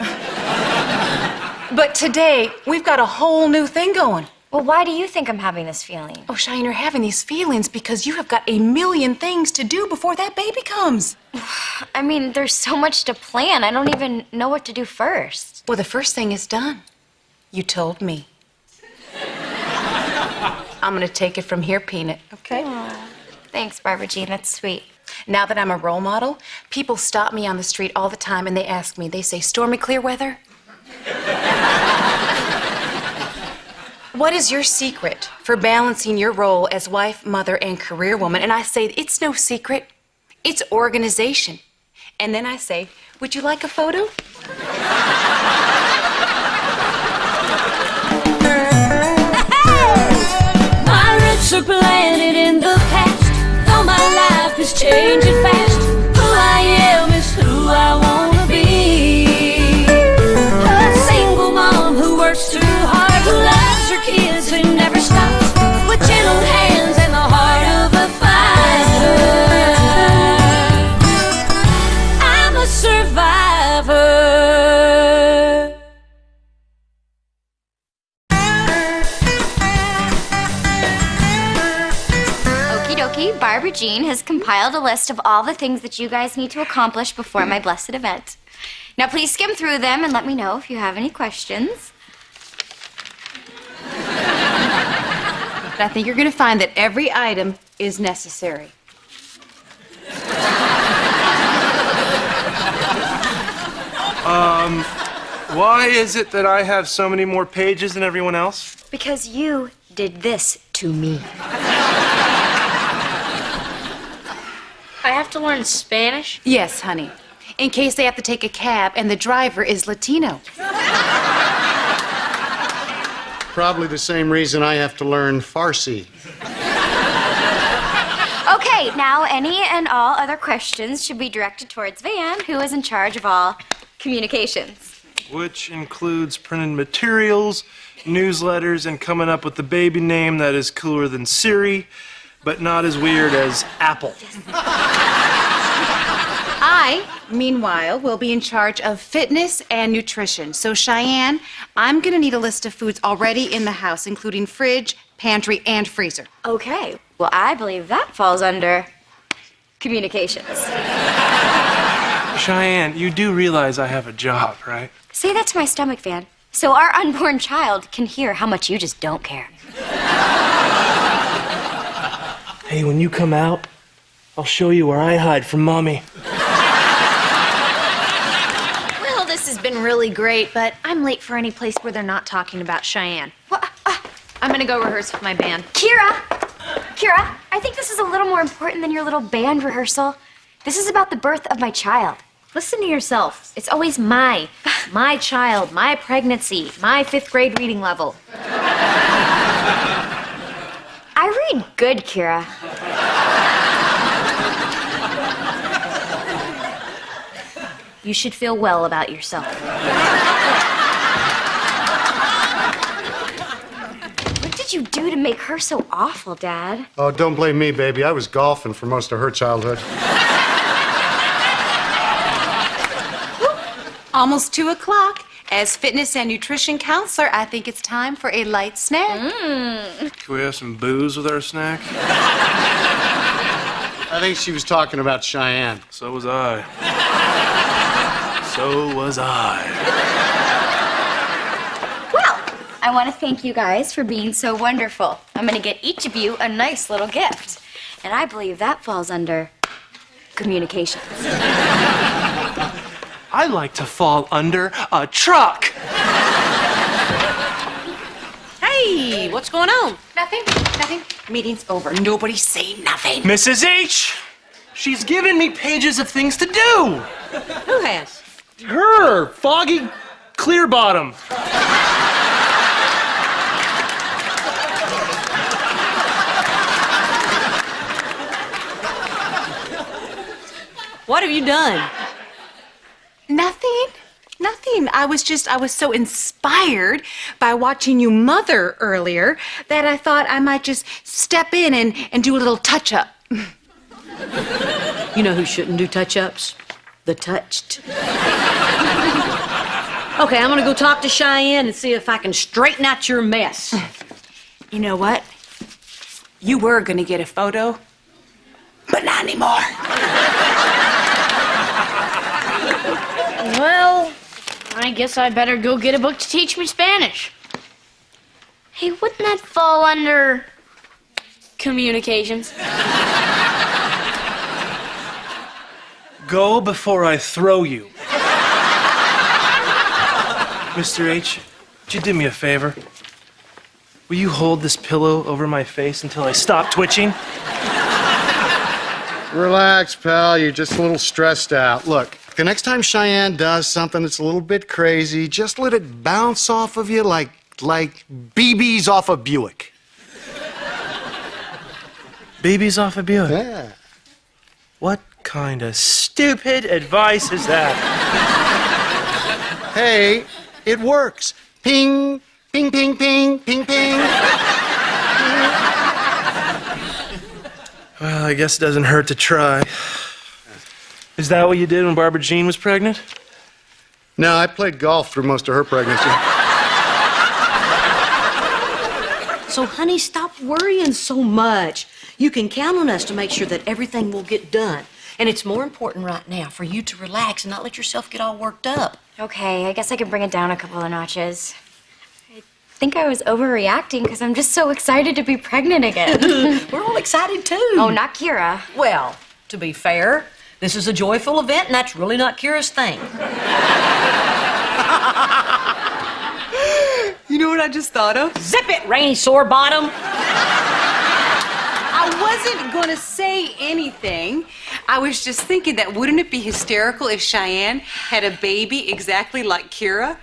But today, we've got a whole new thing going. Well, why do you think I'm having this feeling? Oh, Cheyenne, you're having these feelings because you have got a million things to do before that baby comes. I mean, there's so much to plan. I don't even know what to do first. Well, the first thing is done. You told me. I'm gonna take it from here, Peanut, okay? Aww. Thanks, Barbara Jean. That's sweet. Now that I'm a role model, people stop me on the street all the time and they ask me, they say, Stormy Clearweather? What is your secret for balancing your role as wife, mother, and career woman? And I say, it's no secret. It's organization. And then I say, would you like a photo? My roots are planted in the past, though my life is changing fast. Who I am is who I wanna be. A single mom who works too hard, who loves her kids and never stops, with gentle hands and the heart of a fighter. I'm a survivor. Okie dokie, Barbara Jean has compiled a list of all the things that you guys need to accomplish before my blessed event. Now please skim through them and let me know if you have any questions. But I think you're going to find that every item is necessary. Why is it that I have so many more pages than everyone else? Because you did this to me. I have to learn Spanish? Yes, honey. In case they have to take a cab and the driver is Latino. Probably the same reason I have to learn Farsi. Okay, now any and all other questions should be directed towards Van, who is in charge of all communications. Which includes printed materials, newsletters, and coming up with the baby name that is cooler than Siri, but not as weird as Apple. I, meanwhile, will be in charge of fitness and nutrition. So, Cheyenne, I'm going to need a list of foods already in the house, including fridge, pantry, and freezer. Okay, well, I believe that falls under communications. Cheyenne, you do realize I have a job, right? Say that to my stomach, Van, so our unborn child can hear how much you just don't care. Hey, when you come out, I'll show you where I hide from Mommy. Well, this has been really great, but I'm late for any place where they're not talking about Cheyenne. I'm gonna go rehearse with my band. Kira, I think this is a little more important than your little band rehearsal. This is about the birth of my child. Listen to yourself. It's always my child, my pregnancy, my 5th grade reading level. I read good, Kira. You should feel well about yourself. What did you do to make her so awful, Dad? Oh, don't blame me, baby. I was golfing for most of her childhood. Almost 2 o'clock. As fitness and nutrition counselor, I think it's time for a light snack. Can we have some booze with our snack? I think she was talking about Cheyenne. So was I. So was I. Well, I want to thank you guys for being so wonderful. I'm going to get each of you a nice little gift. And I believe that falls under communications. I like to fall under a truck. Hey, what's going on? Nothing. Meeting's over. Nobody say nothing. Mrs. H, she's given me pages of things to do. Who has? Her, Foggy Clearbottom. What have you done? Nothing. I was so inspired by watching you mother earlier that I thought I might just step in and do a little touch-up. You know who shouldn't do touch-ups? The touched. Okay, I'm gonna go talk to Cheyenne and see if I can straighten out your mess. You know what? You were gonna get a photo, but not anymore. Well, I guess I better go get a book to teach me Spanish. Hey, wouldn't that fall under communications? Go before I throw you. Mr. H, would you do me a favor? will you hold this pillow over my face until I stop twitching? Relax, pal. You're just a little stressed out. Look, the next time Cheyenne does something that's a little bit crazy, just let it bounce off of you like BBs off a Buick. Babies off a Buick? Yeah. What kind of stupid advice is that? Hey, it works. Ping, ping, ping, ping, ping, ping. Well, I guess it doesn't hurt to try. Is that what you did when Barbara Jean was pregnant? No, I played golf through most of her pregnancy. So, honey, stop worrying so much. You can count on us to make sure that everything will get done. And it's more important right now for you to relax and not let yourself get all worked up. Okay, I guess I could bring it down a couple of notches. I think I was overreacting because I'm just so excited to be pregnant again. We're all excited, too. Oh, not Kira. Well, to be fair, this is a joyful event, and that's really not Kira's thing. You know what I just thought of? Zip it, Rainy Sore Bottom. I wasn't going to say anything. I was just thinking that wouldn't it be hysterical if Cheyenne had a baby exactly like Kira?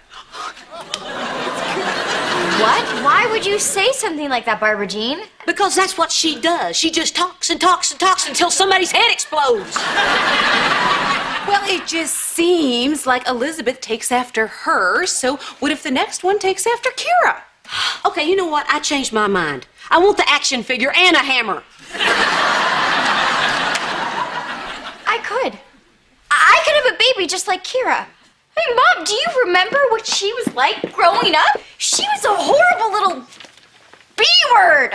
What? Why would you say something like that, Barbara Jean? Because that's what she does. She just talks and talks and talks until somebody's head explodes. Well, it just seems like Elizabeth takes after her, so what if the next one takes after Kira? Okay, you know what? I changed my mind. I want the action figure and a hammer. I could have a baby just like Kira. Hey, Mom, do you remember what she was like growing up? She was a horrible little B-word.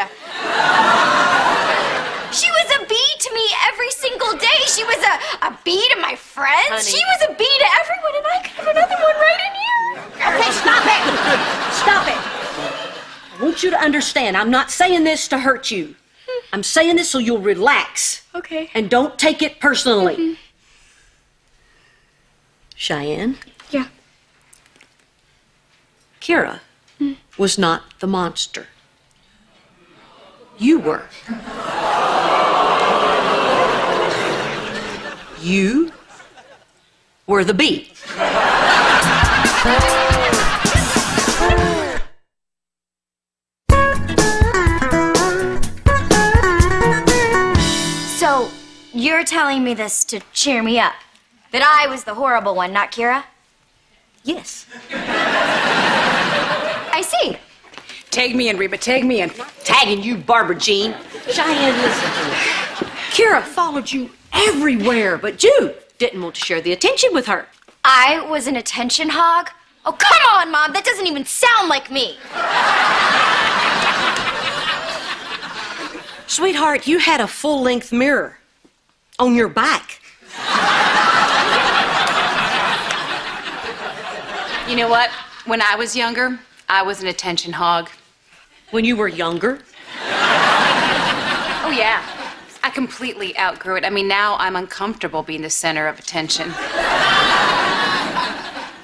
She was a B to me every single day. She was a B to my friends. Honey. She was a B to everyone, and I could have another one right in here. Okay, stop it. Stop it. I want you to understand, I'm not saying this to hurt you. I'm saying this so you'll relax. Okay. And don't take it personally. Cheyenne? Yeah. Kira was not the monster. You were. You were the bee. So, you're telling me this to cheer me up? That I was the horrible one, not Kira? Yes. I see. Tag me in, Reba, tag me in. Tagging you, Barbara Jean. Cheyenne, listen to me. Kira followed you everywhere, but you didn't want to share the attention with her. I was an attention hog? Oh, come on, Mom. That doesn't even sound like me. Sweetheart, you had a full-length mirror on your back. You know what? When I was younger, I was an attention hog. When you were younger? Oh, yeah. I completely outgrew it. I mean, now I'm uncomfortable being the center of attention.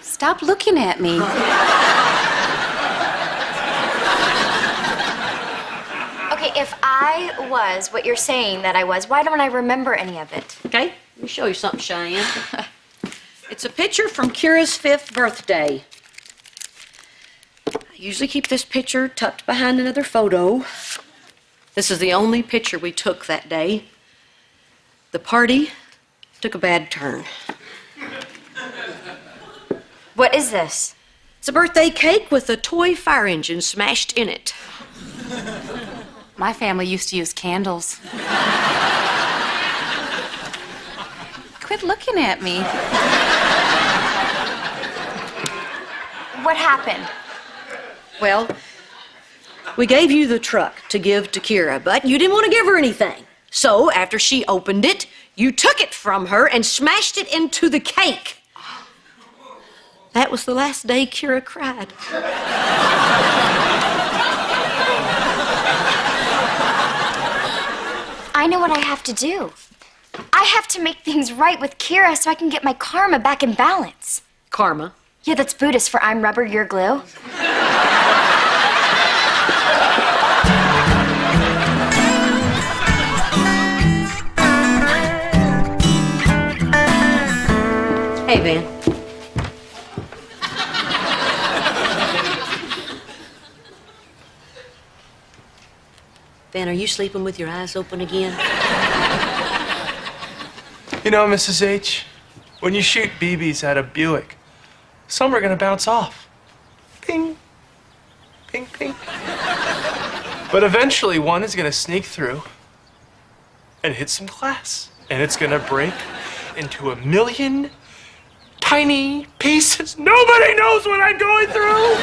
Stop looking at me. Okay, if I was what you're saying that I was, why don't I remember any of it? Okay, let me show you something, Cheyenne. It's a picture from Kira's 5th birthday. I usually keep this picture tucked behind another photo. This is the only picture we took that day. The party took a bad turn. What is this? It's a birthday cake with a toy fire engine smashed in it. My family used to use candles. Quit looking at me. What happened? Well, we gave you the truck to give to Kira, but you didn't want to give her anything. So, after she opened it, you took it from her and smashed it into the cake. That was the last day Kira cried. I know what I have to do. I have to make things right with Kira so I can get my karma back in balance. Karma? Yeah, that's Buddhist for I'm rubber, you're glue. Hey, Van. Van, are you sleeping with your eyes open again? You know, Mrs. H, when you shoot BBs at a Buick, some are gonna bounce off. Ping, ping, ping. But eventually one is gonna sneak through and hit some glass. And it's gonna break into a million tiny pieces. Nobody knows what I'm going through!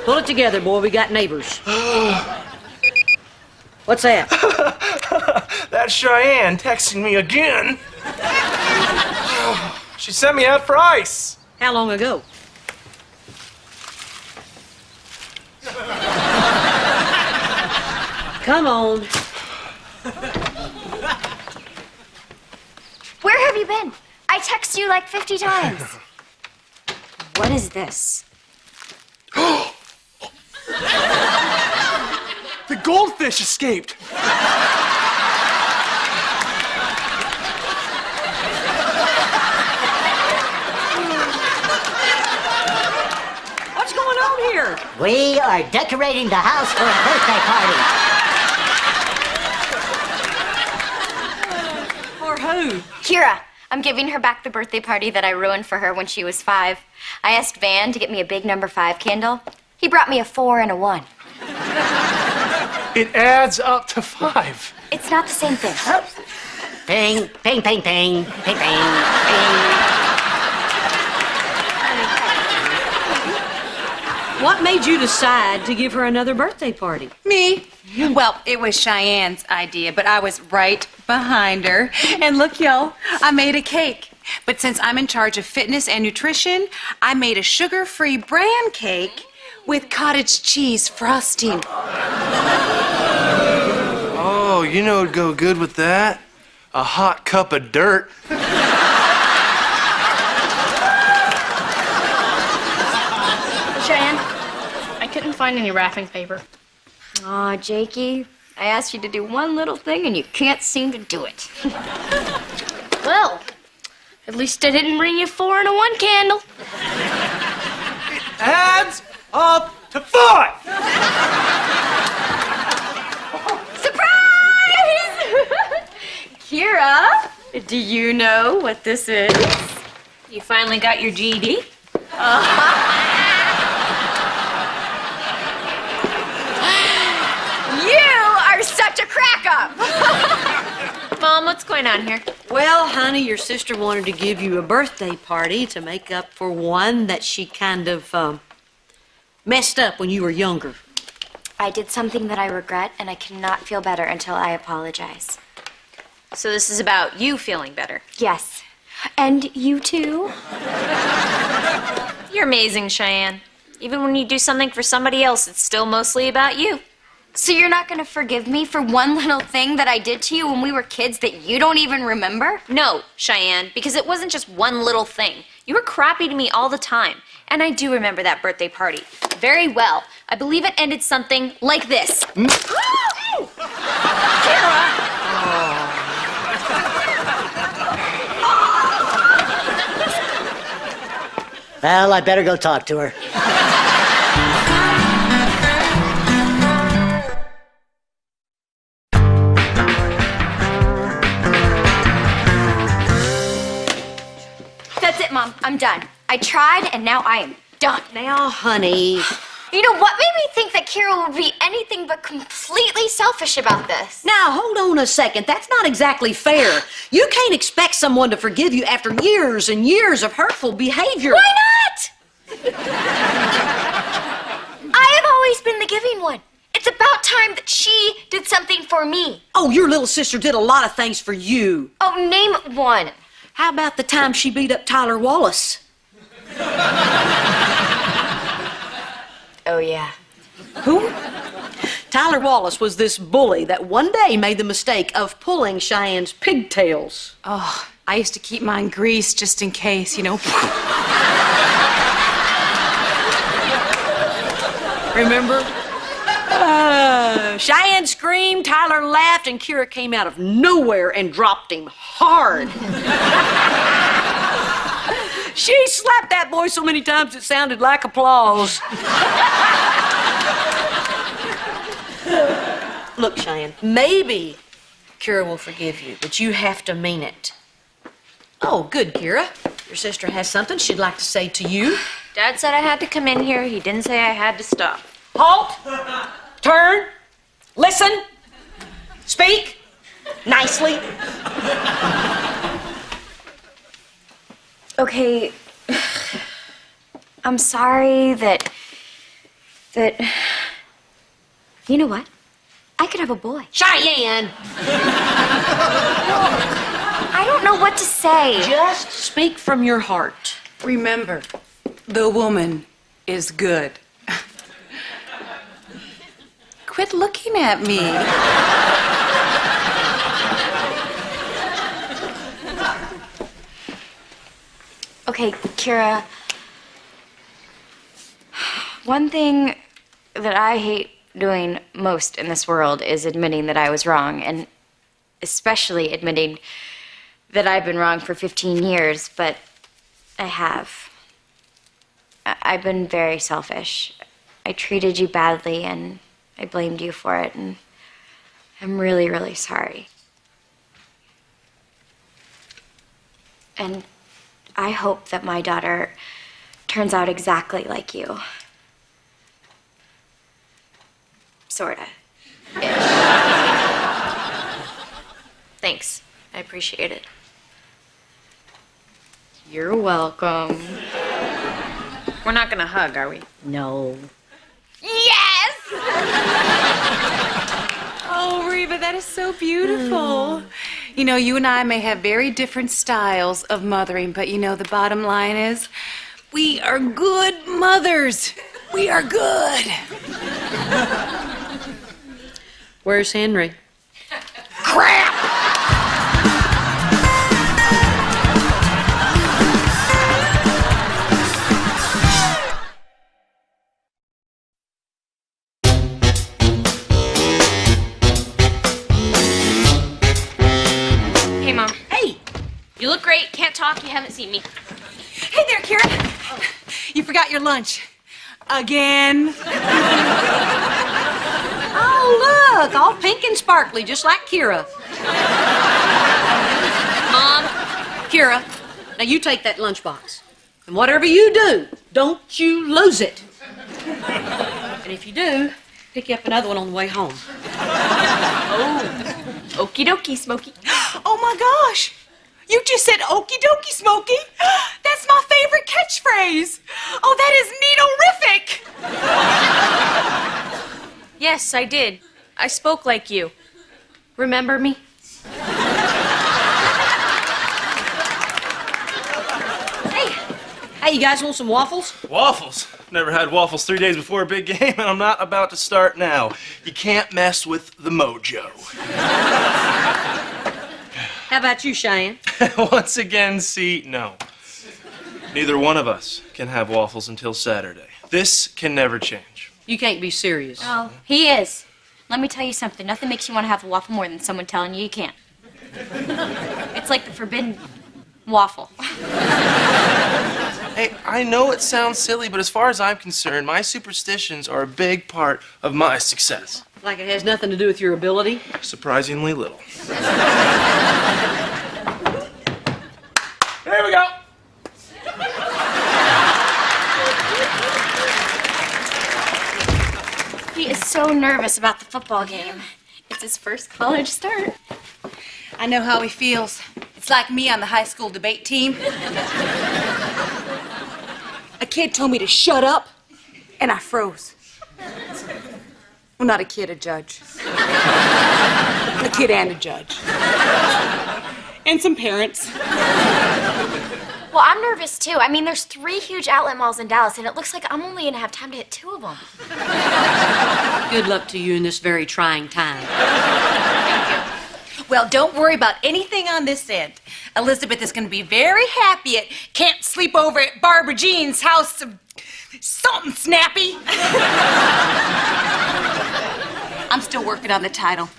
Pull it together, boy. We got neighbors. What's that? That's Cheyenne texting me again. She sent me out for ice. How long ago? Come on. Where have you been? I text you like 50 times. What is this? The goldfish escaped. What's going on here? We are decorating the house for a birthday party. For who? Kira. I'm giving her back the birthday party that I ruined for her when she was 5. I asked Van to get me a big number 5 candle. He brought me a 4 and a 1. It adds up to 5. It's not the same thing. Ping, ping, ping, ping, ping, ping, What made you decide to give her another birthday party? Me? Well, it was Cheyenne's idea, but I was right behind her. And look, y'all, I made a cake. But since I'm in charge of fitness and nutrition, I made a sugar-free bran cake with cottage cheese frosting. Oh, you know what'd go good with that? A hot cup of dirt. Cheyenne, I couldn't find any wrapping paper. Aw, Jakey, I asked you to do one little thing and you can't seem to do it. Well, at least I didn't bring you 4 and a 1 candle. Adds up to 5. Surprise! Kira, do you know what this is? You finally got your GED? You are such a crack-up! Mom, what's going on here? Well, honey, your sister wanted to give you a birthday party to make up for one that she kind of, messed up when you were younger. I did something that I regret, and I cannot feel better until I apologize. So this is about you feeling better. Yes. And you too? You're amazing, Cheyenne. Even when you do something for somebody else, it's still mostly about you. So you're not gonna forgive me for one little thing that I did to you when we were kids that you don't even remember? No, Cheyenne, because it wasn't just one little thing. You were crappy to me all the time. And I do remember that birthday party very well. I believe it ended something like this. Well, I better go talk to her. That's it, Mom. I'm done. I tried, and now I am done. Now, honey. You know, what made me think that Kira would be anything but completely selfish about this? Now, hold on a second. That's not exactly fair. You can't expect someone to forgive you after years and years of hurtful behavior. Why not? I have always been the giving one. It's about time that she did something for me. Oh, your little sister did a lot of things for you. Oh, name one. How about the time she beat up Tyler Wallace? Oh, yeah. Who? Tyler Wallace was this bully that one day made the mistake of pulling Cheyenne's pigtails. Oh, I used to keep mine greased just in case, you know. Remember? Cheyenne screamed, Tyler laughed, and Kira came out of nowhere and dropped him hard. She slapped that boy so many times it sounded like applause. Look, Cheyenne, maybe Kira will forgive you, but you have to mean it. Oh, good, Kira. Your sister has something she'd like to say to you. Dad said I had to come in here. He didn't say I had to stop. Halt! Turn! Listen! Speak! Nicely! Okay, I'm sorry that, you know what? I could have a boy. Cheyenne! I don't know what to say. Just speak from your heart. Remember, the woman is good. Quit looking at me. Okay, Kira, one thing that I hate doing most in this world is admitting that I was wrong, and especially admitting that I've been wrong for 15 years, but I have. I've been very selfish. I treated you badly, and I blamed you for it, and I'm really, really sorry. And I hope that my daughter turns out exactly like you. Sorta. Thanks. I appreciate it. You're welcome. We're not gonna hug, are we? No. Yes! Oh, Reba, that is so beautiful. You know, you and I may have very different styles of mothering, but you know, the bottom line is we are good mothers. We are good. Where's Henry? Crap! Hey, Mom. Hey! You look great. Can't talk. You haven't seen me. Hey there, Kira. You forgot your lunch. Again. Oh, look, all pink and sparkly, just like Kira. Mom. Kira, now you take that lunchbox. And whatever you do, don't you lose it. And if you do, pick you up another one on the way home. Oh. Okie dokie, Smokey. Oh my gosh. You just said okie dokie, Smokey. That's my favorite catchphrase. Oh, that is neato-rific. Yes, I did. I spoke like you. Remember me? Hey, you guys want some waffles? Waffles? Never had waffles 3 days before a big game, and I'm not about to start now. You can't mess with the mojo. How about you, Cheyenne? Once again, see, no. Neither one of us can have waffles until Saturday. This can never change. You can't be serious. Oh, he is. Let me tell you something. Nothing makes you want to have a waffle more than someone telling you you can't. It's like the forbidden waffle. Hey, I know it sounds silly, but as far as I'm concerned, my superstitions are a big part of my success. Like it has nothing to do with your ability? Surprisingly little. There we go. He is so nervous about the football game. It's his first college start. I know how he feels. It's like me on the high school debate team. A kid told me to shut up, and I froze. Well, not a kid, a judge. A kid and a judge. And some parents. Well, I'm nervous too. I mean, there's 3 huge outlet malls in Dallas, and it looks like I'm only gonna have time to hit 2 of them. Good luck to you in this very trying time. Well, don't worry about anything on this end. Elizabeth is going to be very happy at Can't Sleep Over at Barbara Jean's house of something snappy. I'm still working on the title.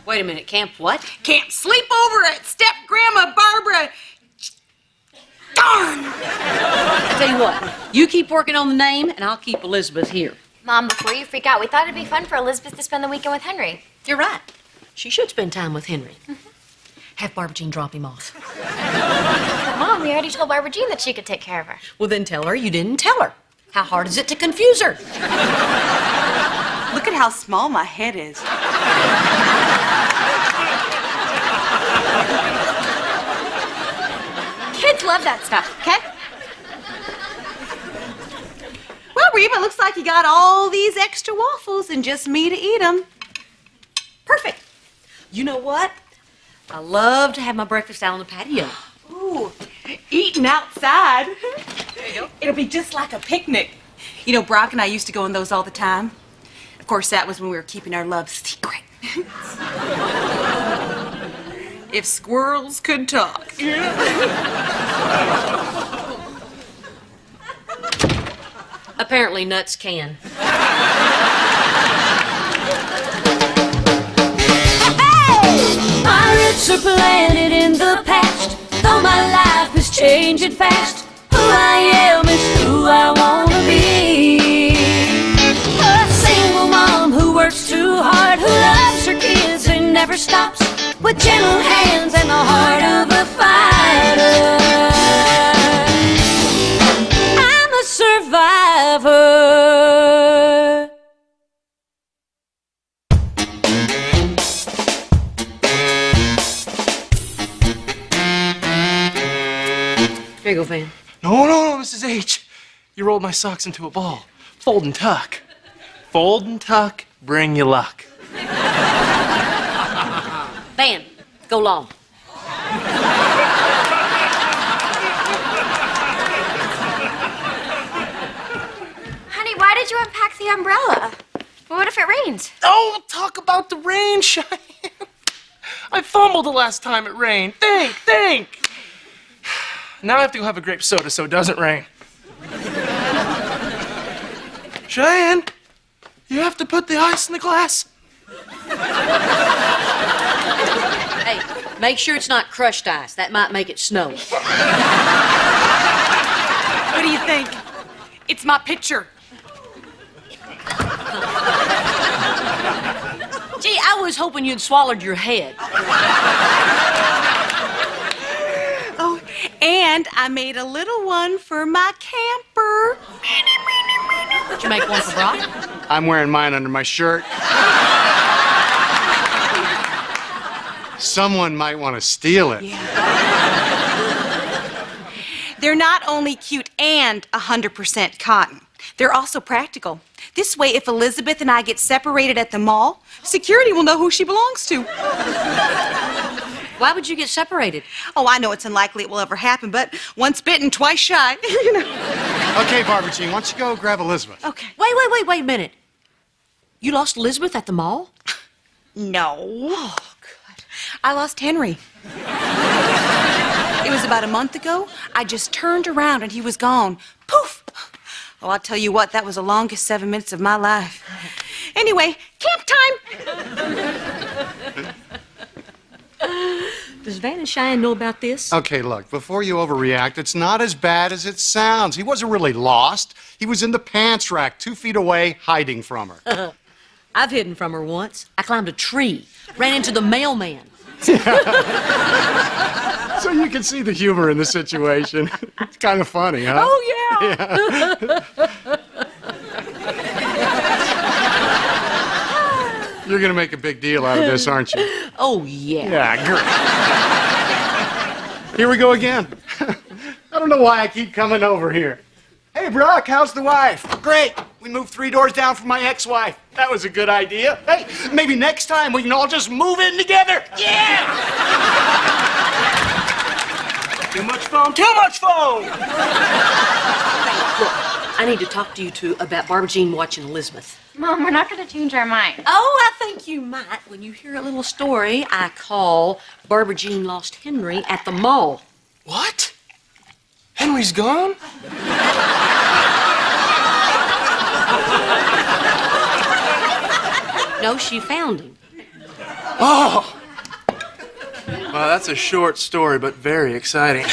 Wait a minute, Camp what? Camp Sleepover at Step Grandma Barbara. Darn! I tell you what, you keep working on the name, and I'll keep Elizabeth here. Mom, before you freak out, we thought it'd be fun for Elizabeth to spend the weekend with Henry. You're right. She should spend time with Henry. Have Barbara Jean drop him off. Mom, we already told Barbara Jean that she could take care of her. Well, then tell her you didn't tell her. How hard is it to confuse her? Look at how small my head is. Kids love that stuff. Okay? Well, Reba, looks like you got all these extra waffles and just me to eat them. Perfect. You know what? I love to have my breakfast out on the patio. Ooh, eating outside. There you go. It'll be just like a picnic. You know, Brock and I used to go on those all the time. Of course, that was when we were keeping our love secret. If squirrels could talk. Apparently, nuts can. My roots are planted in the past, though my life is changing fast. Who I am is who I wanna be. A single mom who works too hard, who loves her kids and never stops, with gentle hands and the heart of a fighter. I'm a survivor. Here you go, Van. No, Mrs. H. You rolled my socks into a ball. Fold and tuck. Fold and tuck, bring you luck. Van, go long. Honey, why did you unpack the umbrella? Well, what if it rains? Oh, talk about the rain, Cheyenne. I fumbled the last time it rained. Think. Now I have to go have a grape soda so it doesn't rain. Cheyenne, you have to put the ice in the glass. Hey, make sure it's not crushed ice. That might make it snow. What do you think? It's my picture. Gee, I was hoping you'd swallowed your head. Oh, and I made a little one for my camper. Did you make one for Brock? I'm wearing mine under my shirt. Someone might want to steal it. They're not only cute and 100% cotton, they're also practical. This way, if Elizabeth and I get separated at the mall, security will know who she belongs to. Why would you get separated? Oh, I know it's unlikely it will ever happen, but once bitten, twice shy. You know. Okay, Barbara Jean, why don't you go grab Elizabeth? Okay. Wait a minute. You lost Elizabeth at the mall? No. Oh, good. I lost Henry. It was about a month ago. I just turned around and he was gone. Poof! Oh, I'll tell you what, that was the longest 7 minutes of my life. Anyway, camp time! Does Van and Cheyenne know about this? Okay, look, before you overreact, it's not as bad as it sounds. He wasn't really lost. He was in the pants rack, 2 feet away, hiding from her. I've hidden from her once. I climbed a tree, ran into the mailman. So you can see the humor in the situation. It's kind of funny, huh? Oh, yeah. You're going to make a big deal out of this, aren't you? Oh, yeah. Yeah, great. Here we go again. I don't know why I keep coming over here. Hey, Brock, how's the wife? Great. We moved 3 doors down from my ex-wife. That was a good idea. Hey, maybe next time we can all just move in together. Yeah! Too much phone, too much phone! Look, I need to talk to you two about Barbara Jean watching Elizabeth. Mom, we're not going to change our mind. Oh, I think you might when you hear a little story I call Barbara Jean Lost Henry at the Mall. What? Henry's gone? Well, 'cause No, she found him. Oh! Well, that's a short story, but very exciting.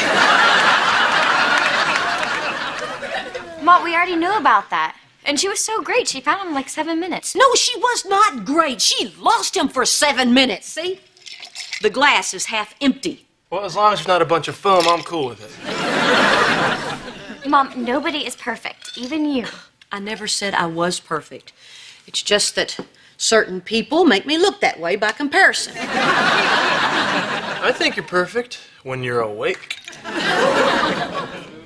Mom, we already knew about that. And she was so great. She found him in like 7 minutes. No, she was not great. She lost him for 7 minutes. See? The glass is half empty. Well, as long as it's not a bunch of foam, I'm cool with it. Mom, nobody is perfect, even you. I never said I was perfect. It's just that certain people make me look that way by comparison. I think you're perfect when you're awake.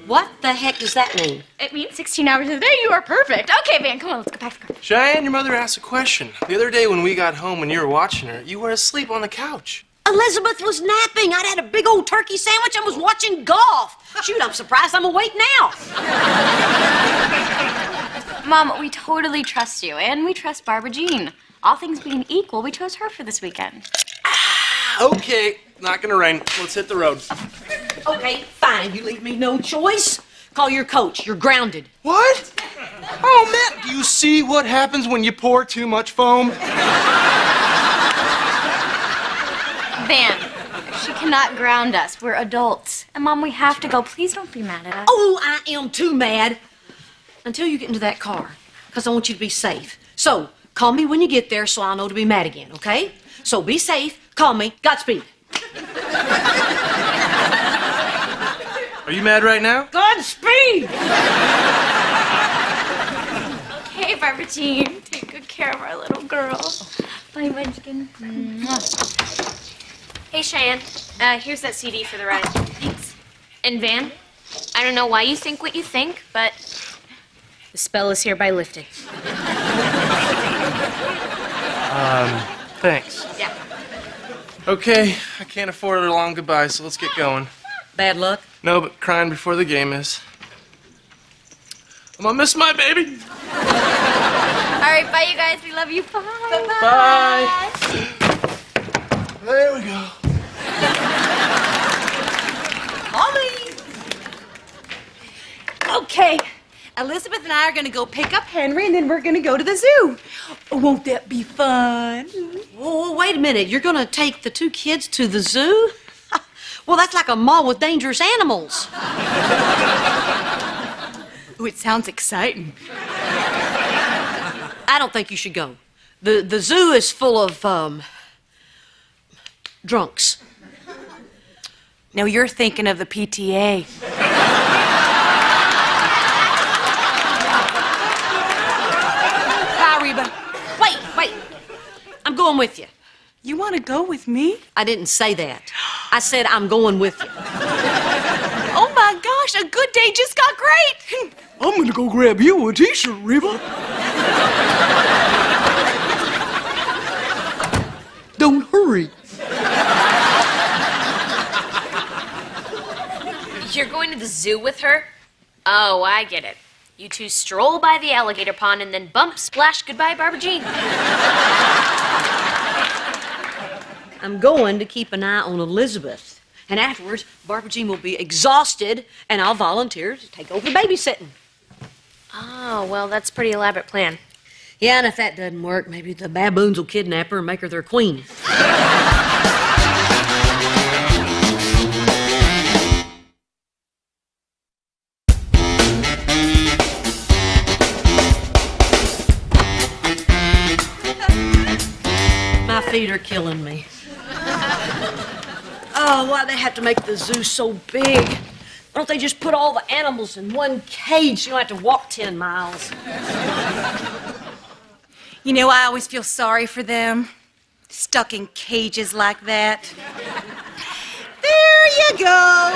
What the heck does that mean? It means 16 hours a day, you are perfect. Okay, Van, come on, let's go back to the car. Cheyenne, your mother asked a question. The other day when we got home and you were watching her, you were asleep on the couch. Elizabeth was napping. I'd had a big old turkey sandwich and was watching golf. Shoot, I'm surprised I'm awake now. Mom, we totally trust you, and we trust Barbara Jean. All things being equal, we chose her for this weekend. Okay, not gonna rain. Let's hit the road. Okay, fine. You leave me no choice. Call your coach. You're grounded. What? Oh, Matt, do you see what happens when you pour too much foam? Van, she cannot ground us. We're adults. And Mom, we have to go. Please don't be mad at us. Oh, I am too mad. Until you get into that car, because I want you to be safe. So, call me when you get there so I'll know to be mad again, okay? So be safe, call me, Godspeed. Are you mad right now? Godspeed! Okay, Barbara Jean, take good care of our little girl. Bye, Munchkin. Hey, Cheyenne. Here's that CD for the ride. Thanks. And Van, I don't know why you think what you think, but the spell is hereby lifted. Thanks. Yeah. Okay, I can't afford a long goodbye, so let's get going. Bad luck? No, but crying before the game is. I'm gonna miss my baby. All right, bye, you guys. We love you. Bye. Bye. There we go. Mommy! Okay, Elizabeth and I are gonna go pick up Henry, and then we're gonna go to the zoo. Won't that be fun? Whoa, wait a minute. You're going to take the 2 kids to the zoo? Well, that's like a mall with dangerous animals. Ooh, it sounds exciting. I don't think you should go. The zoo is full of, drunks. No, you're thinking of the PTA. Bye, Reba. Wait. I'm going with you. You want to go with me? I didn't say that. I said I'm going with you. Oh my gosh, a good day just got great. I'm gonna go grab you a t-shirt, Reba. Don't hurry. You're going to the zoo with her? Oh, I get it. You two stroll by the alligator pond and then bump, splash, goodbye, Barbara Jean. I'm going to keep an eye on Elizabeth. And afterwards, Barbara Jean will be exhausted, and I'll volunteer to take over babysitting. Oh, well, that's a pretty elaborate plan. Yeah, and if that doesn't work, maybe the baboons will kidnap her and make her their queen. My feet are killing me. Oh, why'd they have to make the zoo so big? Why don't they just put all the animals in one cage? You don't have to walk 10 miles. You know, I always feel sorry for them. Stuck in cages like that. There you go.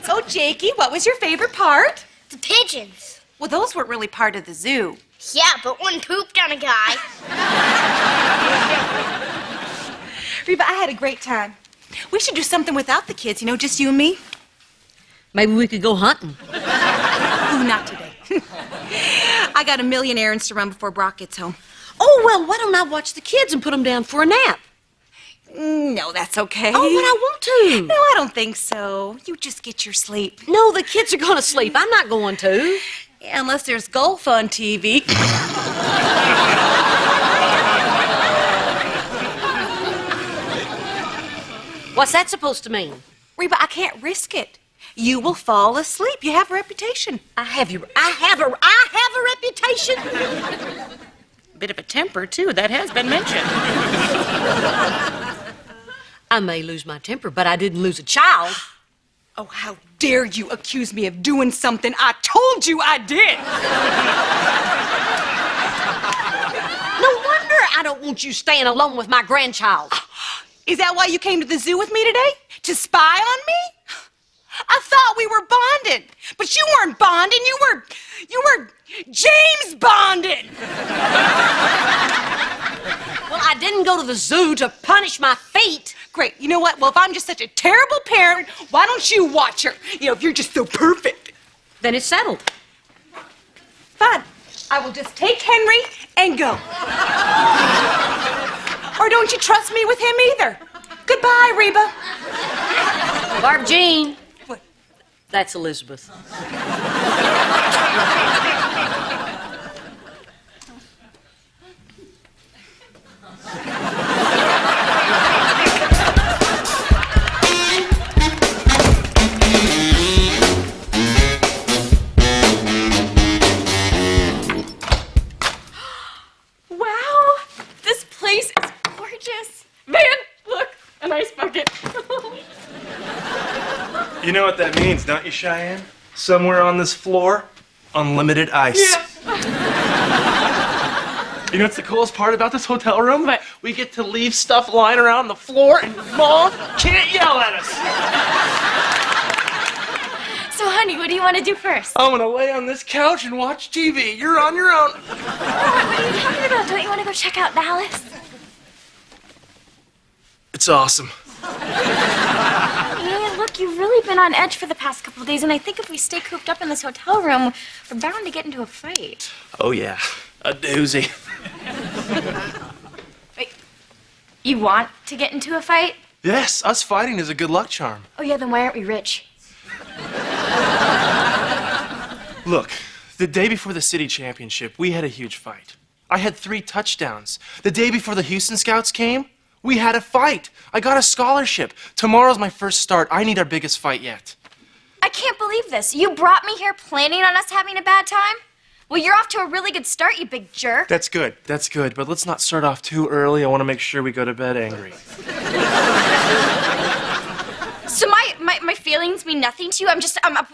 So, Jakey, what was your favorite part? The pigeons. Well, those weren't really part of the zoo. Yeah, but one pooped on a guy. Reba, I had a great time. We should do something without the kids, you know, just you and me. Maybe we could go hunting. Ooh, not today. I got a million errands to run before Brock gets home. Oh, well, why don't I watch the kids and put them down for a nap? No, that's okay. Oh, but I want to. No, I don't think so. You just get your sleep. No, the kids are going to sleep. I'm not going to. Unless there's golf on TV. What's that supposed to mean? Reba, I can't risk it. You will fall asleep. You have a reputation. I have a reputation. Bit of a temper, too. That has been mentioned. I may lose my temper, but I didn't lose a child. Oh, how dare you accuse me of doing something I told you I did! No wonder I don't want you staying alone with my grandchild. Is that why you came to the zoo with me today? To spy on me? I thought we were bonded, but you weren't bonding. You were James bonded. Well, I didn't go to the zoo to punish my feet. Great. You know what? Well, if I'm just such a terrible parent, why don't you watch her? You know, if you're just so perfect. Then it's settled. Fine. I will just take Henry and go. Or don't you trust me with him either? Goodbye, Reba. Barb Jean. What? That's Elizabeth. Wow, this place is gorgeous. Man, look, an ice bucket. You know what that means, don't you, Cheyenne? Somewhere on this floor, unlimited ice. Yeah. You know what's the coolest part about this hotel room? What? We get to leave stuff lying around the floor and Mom can't yell at us. So, honey, what do you want to do first? I'm gonna lay on this couch and watch TV. You're on your own. What are you talking about? Don't you want to go check out Dallas? It's awesome. Yeah, look, you've really been on edge for the past couple of days, and I think if we stay cooped up in this hotel room, we're bound to get into a fight. Oh, yeah. A doozy. Wait, you want to get into a fight? Yes, us fighting is a good luck charm. Oh, yeah, then why aren't we rich? Look, the day before the city championship, we had a huge fight. I had 3 touchdowns. The day before the Houston Scouts came, we had a fight. I got a scholarship. Tomorrow's my first start. I need our biggest fight yet. I can't believe this. You brought me here planning on us having a bad time? Well, you're off to a really good start, you big jerk. That's good. That's good. But let's not start off too early. I want to make sure we go to bed angry. So my feelings mean nothing to you? I'm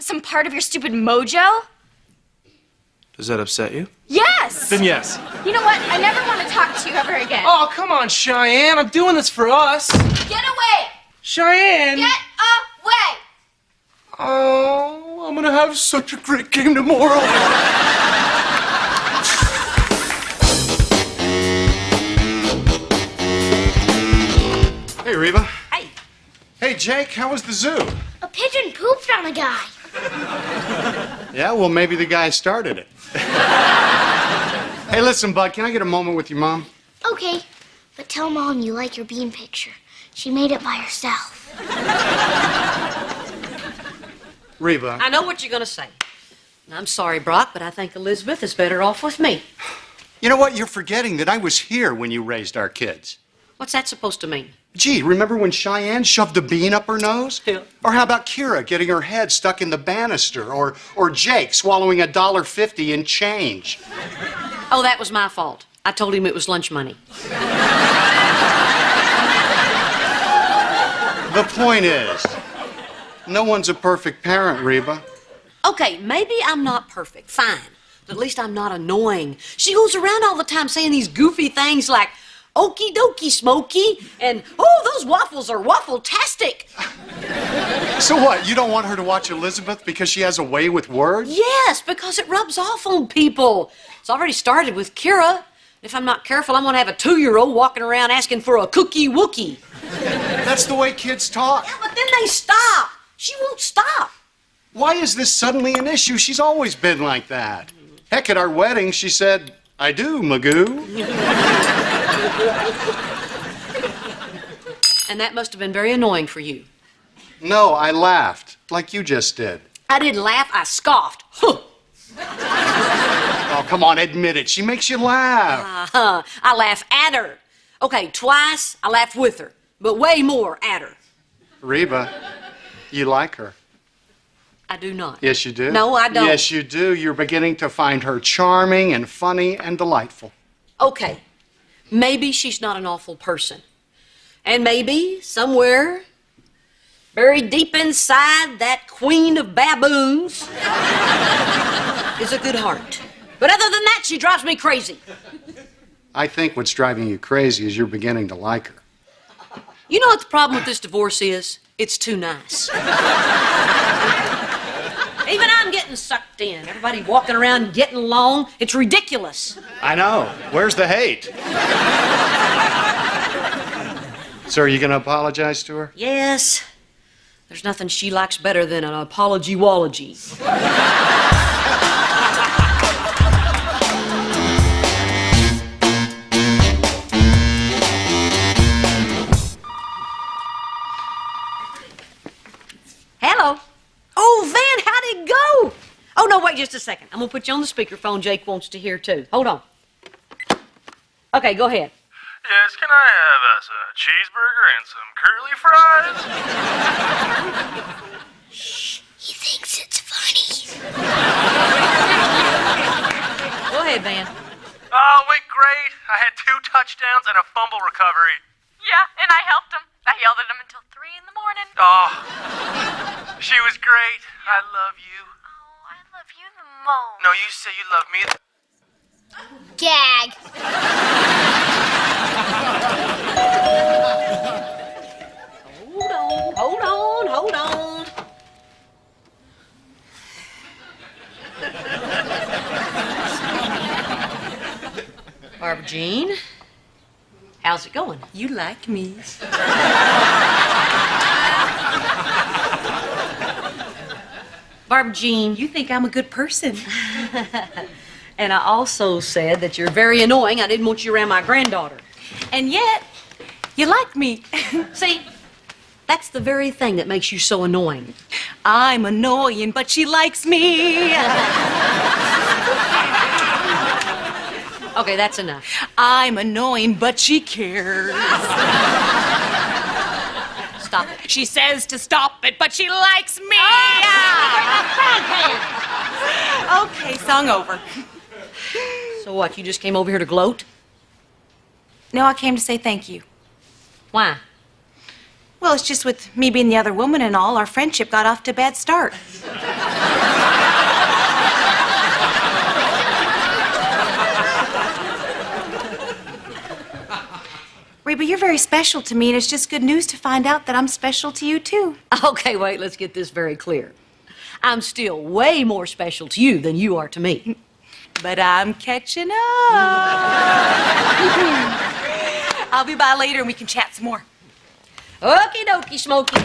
some part of your stupid mojo? Does that upset you? Yes! Then yes. You know what? I never want to talk to you ever again. Oh, come on, Cheyenne. I'm doing this for us. Get away! Cheyenne! Get away! Oh, I'm gonna have such a great game tomorrow. Hey, Reba. Hey. Hey, Jake, how was the zoo? A pigeon pooped on a guy. Yeah, well, maybe the guy started it. Hey, listen, bud, can I get a moment with your mom? Okay, but tell Mom you like your bean picture. She made it by herself. Reba. I know what you're going to say. I'm sorry, Brock, but I think Elizabeth is better off with me. You know what? You're forgetting that I was here when you raised our kids. What's that supposed to mean? Gee, remember when Cheyenne shoved a bean up her nose? Yeah. Or how about Kira getting her head stuck in the banister? Or Jake swallowing $1.50 in change? Oh, that was my fault. I told him it was lunch money. The point is, no one's a perfect parent, Reba. Okay, maybe I'm not perfect. Fine. But at least I'm not annoying. She goes around all the time saying these goofy things like, okie dokie, Smokey, and, oh, those waffles are waffle-tastic. So what, you don't want her to watch Elizabeth because she has a way with words? Yes, because it rubs off on people. It's already started with Kira. If I'm not careful, I'm going to have a 2-year-old walking around asking for a cookie wookie. That's the way kids talk. Yeah, but then they stop. She won't stop. Why is this suddenly an issue? She's always been like that. Heck, at our wedding, she said, I do, Magoo. And that must have been very annoying for you. No, I laughed, like you just did. I didn't laugh, I scoffed. Huh. Oh, come on, admit it. She makes you laugh. I laugh at her. Okay, twice I laughed with her, but way more at her. Reba, you like her. I do not. Yes, you do. No, I don't. Yes, you do. You're beginning to find her charming and funny and delightful. Okay, maybe she's not an awful person. And maybe somewhere, buried deep inside that queen of baboons, is a good heart. But other than that, she drives me crazy. I think what's driving you crazy is you're beginning to like her. You know what the problem with this divorce is? It's too nice. Even I'm getting sucked in. Everybody walking around getting along. It's ridiculous. I know. Where's the hate? So are you going to apologize to her? Yes. There's nothing she likes better than an apology-wology. Hello. Oh, Van, how'd it go? Oh, no, wait just a second. I'm going to put you on the speakerphone. Jake wants to hear, too. Hold on. Okay, go ahead. Yes, can I have a cheeseburger and some curly fries? Shh, he thinks it's funny. Go ahead, Van. Oh, went great. I had 2 touchdowns and a fumble recovery. Yeah, and I helped him. I yelled at him until 3 in the morning. Oh, she was great. I love you. Oh, I love you the most. No, you say you love me. Gag. Hold on. Barbara Jean, how's it going? You like me. Barbara Jean, You think I'm a good person. and I also said that you're very annoying. I didn't want you around my granddaughter. And yet, you like me. See, that's the very thing that makes you so annoying. I'm annoying, but she likes me. Okay, that's enough. I'm annoying, but she cares. Stop it. She says to stop it, but she likes me. Okay, song over. So what, you just came over here to gloat? No, I came to say thank you. Why? Well, it's just with me being the other woman and all, our friendship got off to a bad start. Reba, you're very special to me, and it's just good news to find out that I'm special to you, too. Okay, wait, let's get this very clear. I'm still way more special to you than you are to me. But I'm catching up. I'll be by later and we can chat some more. Okie dokie, Smokey.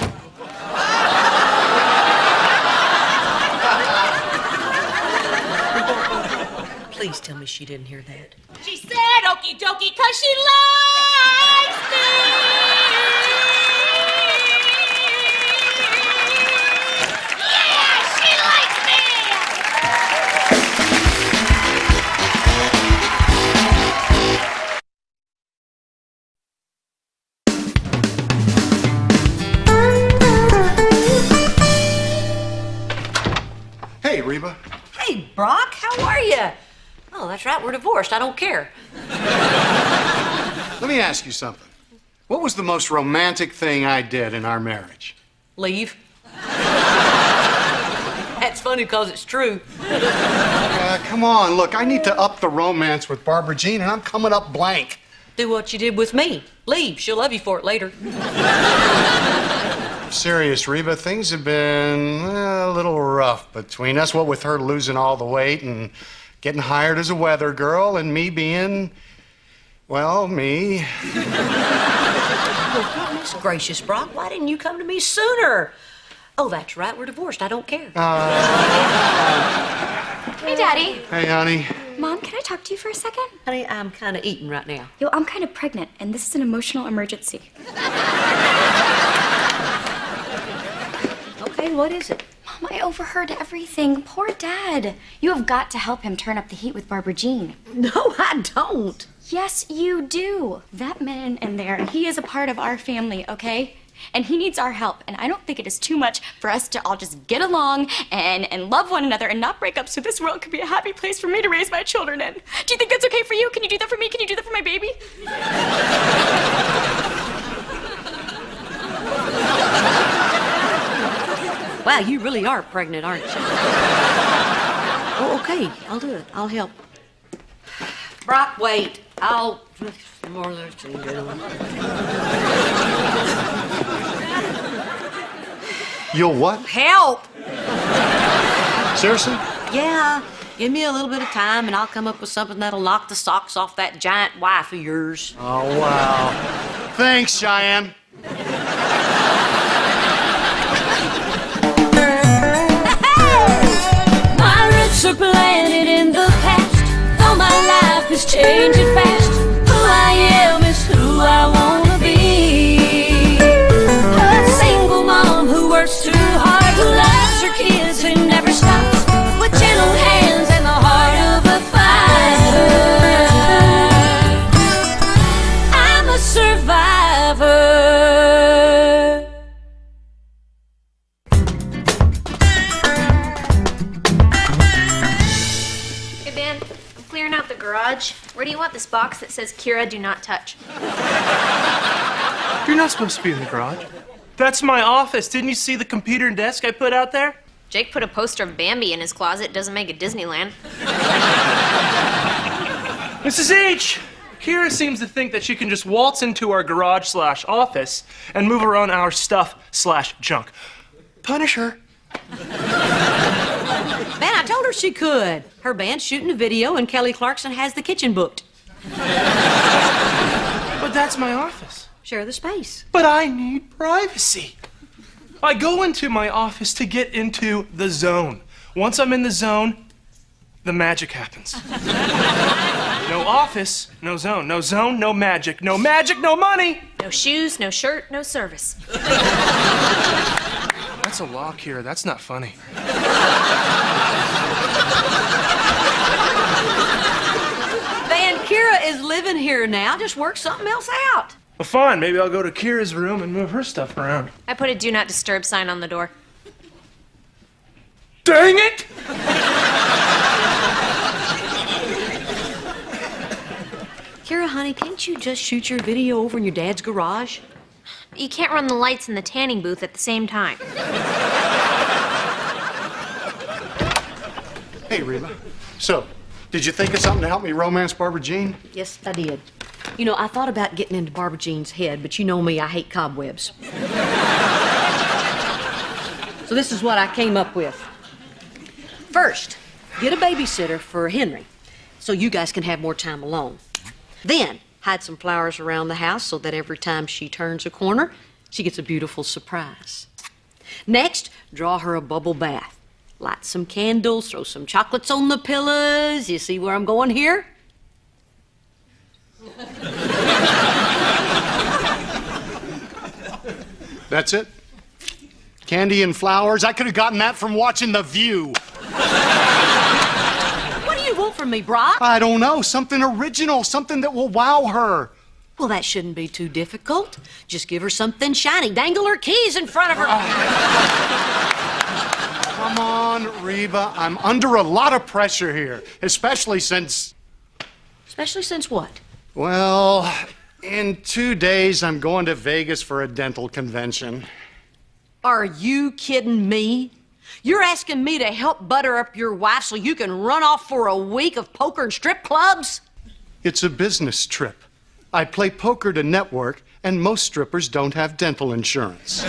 Please tell me she didn't hear that. She said okie dokie 'cause she likes me. Yeah, she likes me. Hey, Reba. Hey, Brock, how are you? Oh, that's right, we're divorced. I don't care. Let me ask you something. What was the most romantic thing I did in our marriage? Leave. That's funny because it's true. Come on, look, I need to up the romance with Barbara Jean, and I'm coming up blank. Do what you did with me. Leave. She'll love you for it later. Serious, Reba, things have been a little rough between us. What with her losing all the weight and getting hired as a weather girl and me being, well, me. Goodness gracious, Brock, why didn't you come to me sooner? Oh, that's right, we're divorced. I don't care. Hey, Daddy. Hey, honey. Mom, can I talk to you for a second? Honey, I'm kind of eating right now. Yo, I'm kind of pregnant, and this is an emotional emergency. Okay, what is it? Mom, Mom, I overheard everything. Poor Dad. You have got to help him turn up the heat with Barbara Jean. No, I don't. Yes, you do. That man in there, he is a part of our family, okay? And he needs our help. And I don't think it is too much for us to all just get along and love one another and not break up so this world can be a happy place for me to raise my children in. Do you think that's okay for you? Can you do that for me? Can you do that for my baby? Wow, you really are pregnant, aren't you? Oh, okay, I'll do it. I'll help. Brock, wait. I'll... More You'll what? help! Seriously? Yeah, give me a little bit of time and I'll come up with something that'll knock the socks off that giant wife of yours. Oh, wow. Thanks, Cheyenne. My roots are planted in the past, though my life is changing fast. Who I am is who I wanna be. A single mom who works too hard, who loves her kids and never stops, with gentle hands and the heart of a fighter. I'm a survivor. Hey, Ben, I'm clearing out the garage. Where do you want this box that says Kira do not touch? You're not supposed to be in the garage. That's my office. Didn't you see the computer and desk I put out there? Jake put a poster of Bambi in his closet. Doesn't make it Disneyland. Mrs. H! Kira seems to think that she can just waltz into our garage/office and move around our stuff/junk. Punish her. Man, I told her she could. Her band's shooting a video and Kelly Clarkson has the kitchen booked. But that's my office. Share the space. But I need privacy. I go into my office to get into the zone. Once I'm in the zone, the magic happens. No office, no zone. No zone, no magic. No magic, no money. No shoes, no shirt, no service. That's a lock here. That's not funny. Van, Kira is living here now. Just work something else out. Well, fine. Maybe I'll go to Kira's room and move her stuff around. I put a do not disturb sign on the door. Dang it! Kira, honey, can't you just shoot your video over in your dad's garage? You can't run the lights in the tanning booth at the same time. Hey, Reba. So, did you think of something to help me romance Barbara Jean? Yes, I did. You know, I thought about getting into Barbara Jean's head, but you know me, I hate cobwebs. So this is what I came up with. First, get a babysitter for Henry, so you guys can have more time alone. Then, hide some flowers around the house so that every time she turns a corner, she gets a beautiful surprise. Next, draw her a bubble bath. Light some candles, throw some chocolates on the pillows. You see where I'm going here? That's it? Candy and flowers? I could have gotten that from watching The View. What do you want from me, Brock? I don't know. Something original. Something that will wow her. Well, that shouldn't be too difficult. Just give her something shiny. Dangle her keys in front of her. Come on, Reba. I'm under a lot of pressure here, especially since... Especially since what? Well, in 2 days, I'm going to Vegas for a dental convention. Are you kidding me? You're asking me to help butter up your wife so you can run off for a week of poker and strip clubs? It's a business trip. I play poker to network, and most strippers don't have dental insurance.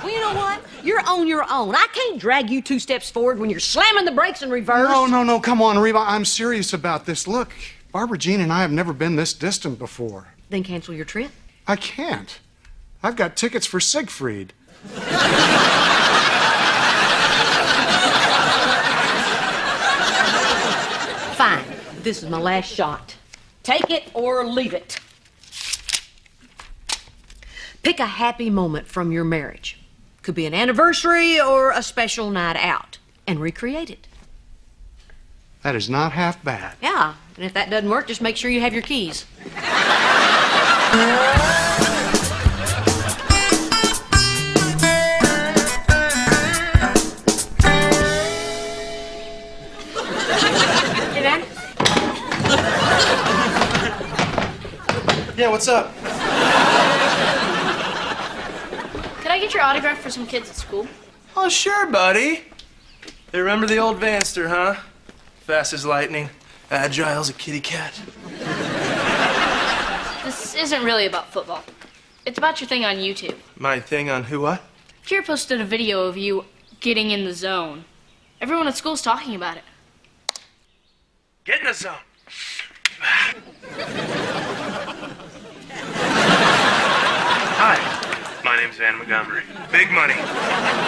Well, you know what? You're on your own. I can't drag you 2 steps forward when you're slamming the brakes in reverse. No, come on, Reba. I'm serious about this. Look, Barbara Jean and I have never been this distant before. Then cancel your trip. I can't. I've got tickets for Siegfried. Fine. This is my last shot. Take it or leave it. Pick a happy moment from your marriage. Could be an anniversary or a special night out, and recreate it. That is not half bad. Yeah, and if that doesn't work, just make sure you have your keys. Hey, Dad. Yeah, what's up? Could I get your autograph for some kids at school? Oh, sure, buddy. Hey, remember the old Vanster, huh? Fast as lightning, agile as a kitty cat. This isn't really about football. It's about your thing on YouTube. My thing on who what? Kira posted a video of you getting in the zone. Everyone at school's talking about it. Get in the zone. Hi, my name's Van Montgomery. Big money.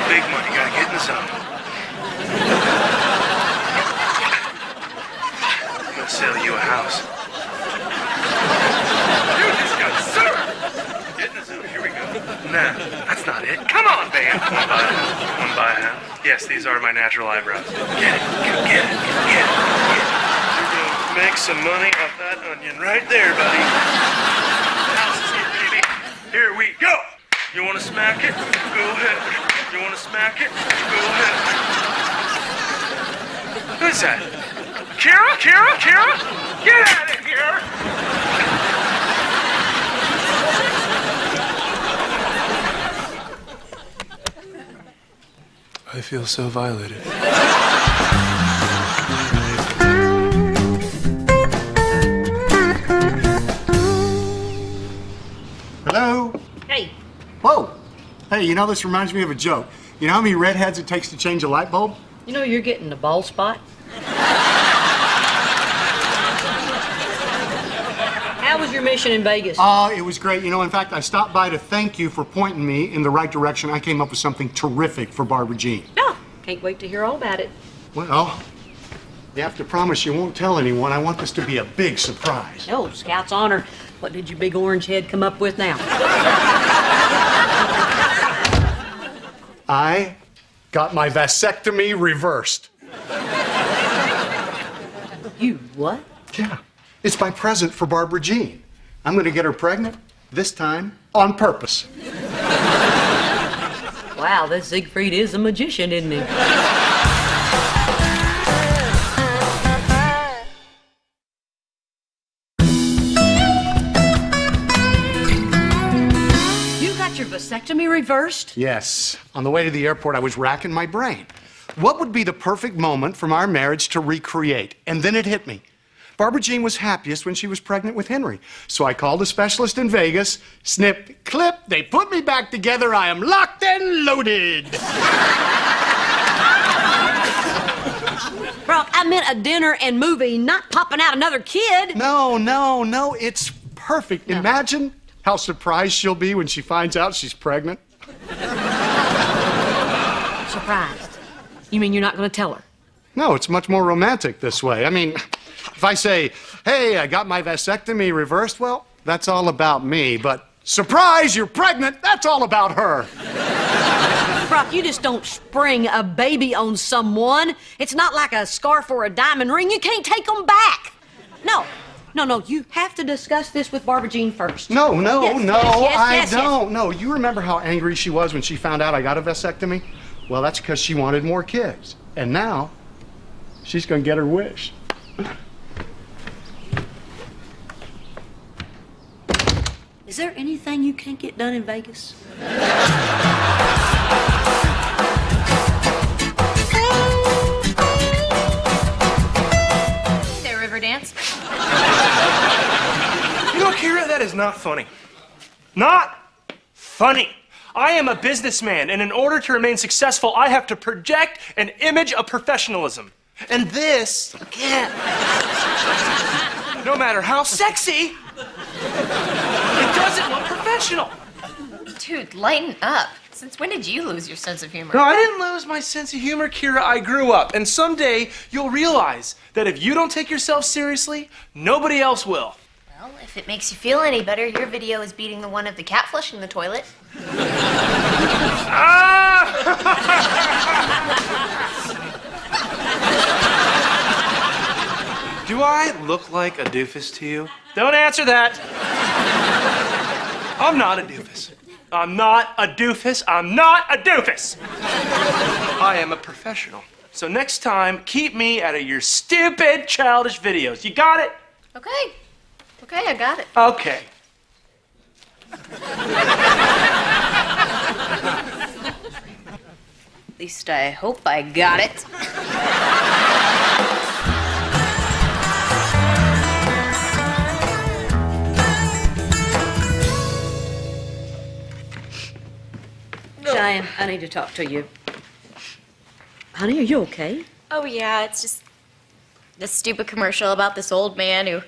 Big money. Gotta get in the zone. I'm gonna sell you a house. You just got served. Get in the zone. Here we go. Nah, that's not it. Come on, Van. One by a house. One by a house. Yes, these are my natural eyebrows. Get it. Get it. Get it. You're gonna make some money off that onion right there, buddy. House is here, baby. Here we go. You want to smack it? Go ahead. You want to smack it? Go ahead. Who's that? Kira? Kira? Kira? Get out of here! I feel so violated. Hello? Hey. Whoa. Hey, you know, this reminds me of a joke. You know how many redheads it takes to change a light bulb? You know you're getting the bald spot? How was your mission in Vegas? It was great. You know, in fact, I stopped by to thank you for pointing me in the right direction. I came up with something terrific for Barbara Jean. Oh, can't wait to hear all about it. Well, you have to promise you won't tell anyone. I want this to be a big surprise. Oh, Scout's honor. What did your big orange head come up with now? I got my vasectomy reversed. You what? Yeah. It's my present for Barbara Jean. I'm going to get her pregnant, this time on purpose. Wow, this Siegfried is a magician, isn't he? You got your vasectomy reversed? Yes. On the way to the airport, I was racking my brain. What would be the perfect moment from our marriage to recreate? And then it hit me. Barbara Jean was happiest when she was pregnant with Henry. So I called a specialist in Vegas. Snip, clip, they put me back together. I am locked and loaded. Bro, I meant a dinner and movie, not popping out another kid. No, it's perfect. No. Imagine how surprised she'll be when she finds out she's pregnant. Surprised? You mean you're not going to tell her? No, it's much more romantic this way. I mean, if I say, hey, I got my vasectomy reversed, well, that's all about me. But surprise, you're pregnant, that's all about her. Brock, you just don't spring a baby on someone. It's not like a scarf or a diamond ring. You can't take them back. No, you have to discuss this with Barbara Jean first. No, yes, I don't. No, you remember how angry she was when she found out I got a vasectomy? Well, that's because she wanted more kids. And now, she's going to get her wish. Is there anything you can't get done in Vegas? There, Riverdance. You know, Kira, that is not funny. Not funny. I am a businessman, and in order to remain successful, I have to project an image of professionalism. And this can't. No matter how sexy, it doesn't look professional. Dude, lighten up. Since when did you lose your sense of humor? No, I didn't lose my sense of humor, Kira. I grew up. And someday you'll realize that if you don't take yourself seriously, nobody else will. Well, if it makes you feel any better, your video is beating the one of the cat flushing the toilet. Do I look like a doofus to you? Don't answer that. I'm not a doofus. I'm not a doofus. I'm not a doofus. I am a professional. So next time, keep me out of your stupid, childish videos. You got it? Okay. Okay, I got it. Okay. At least I hope I got it. Cheyenne, I need to talk to you. Honey, are you okay? Oh, yeah, it's just this stupid commercial about this old man who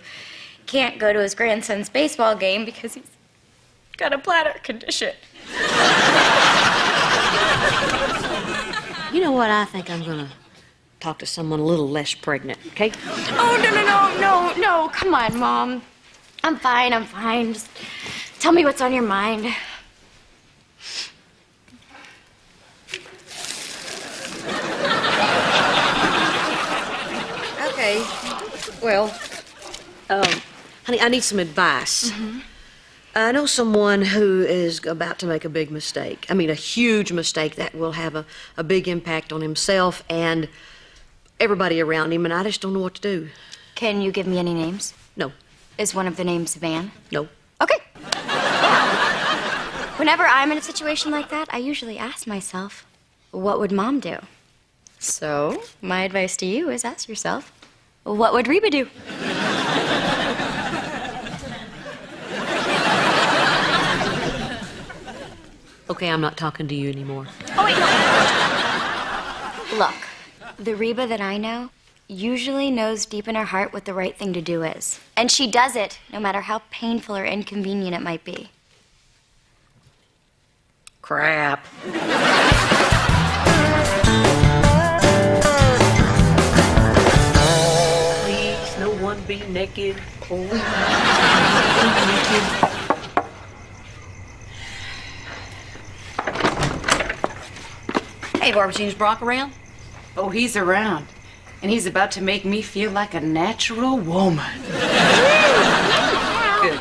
can't go to his grandson's baseball game because he's got a bladder condition. You know what? I think I'm gonna talk to someone a little less pregnant, okay? Oh, no. Come on, Mom. I'm fine. Just tell me what's on your mind. Okay. Well, honey, I need some advice. I know someone who is about to make a big mistake. I mean, a huge mistake that will have a big impact on himself and everybody around him, and I just don't know what to do. Can you give me any names? No. Is one of the names Van? No. Okay. Whenever I'm in a situation like that, I usually ask myself, what would Mom do? So, my advice to you is ask yourself, what would Reba do? Okay, I'm not talking to you anymore. Oh, wait, no. Look, the Reba that I know usually knows deep in her heart what the right thing to do is. And she does it, no matter how painful or inconvenient it might be. Crap. Please, no one be naked. Oh, naked. Hey, Barbara Jean, is Brock around? Oh, he's around. And he's about to make me feel like a natural woman. Good.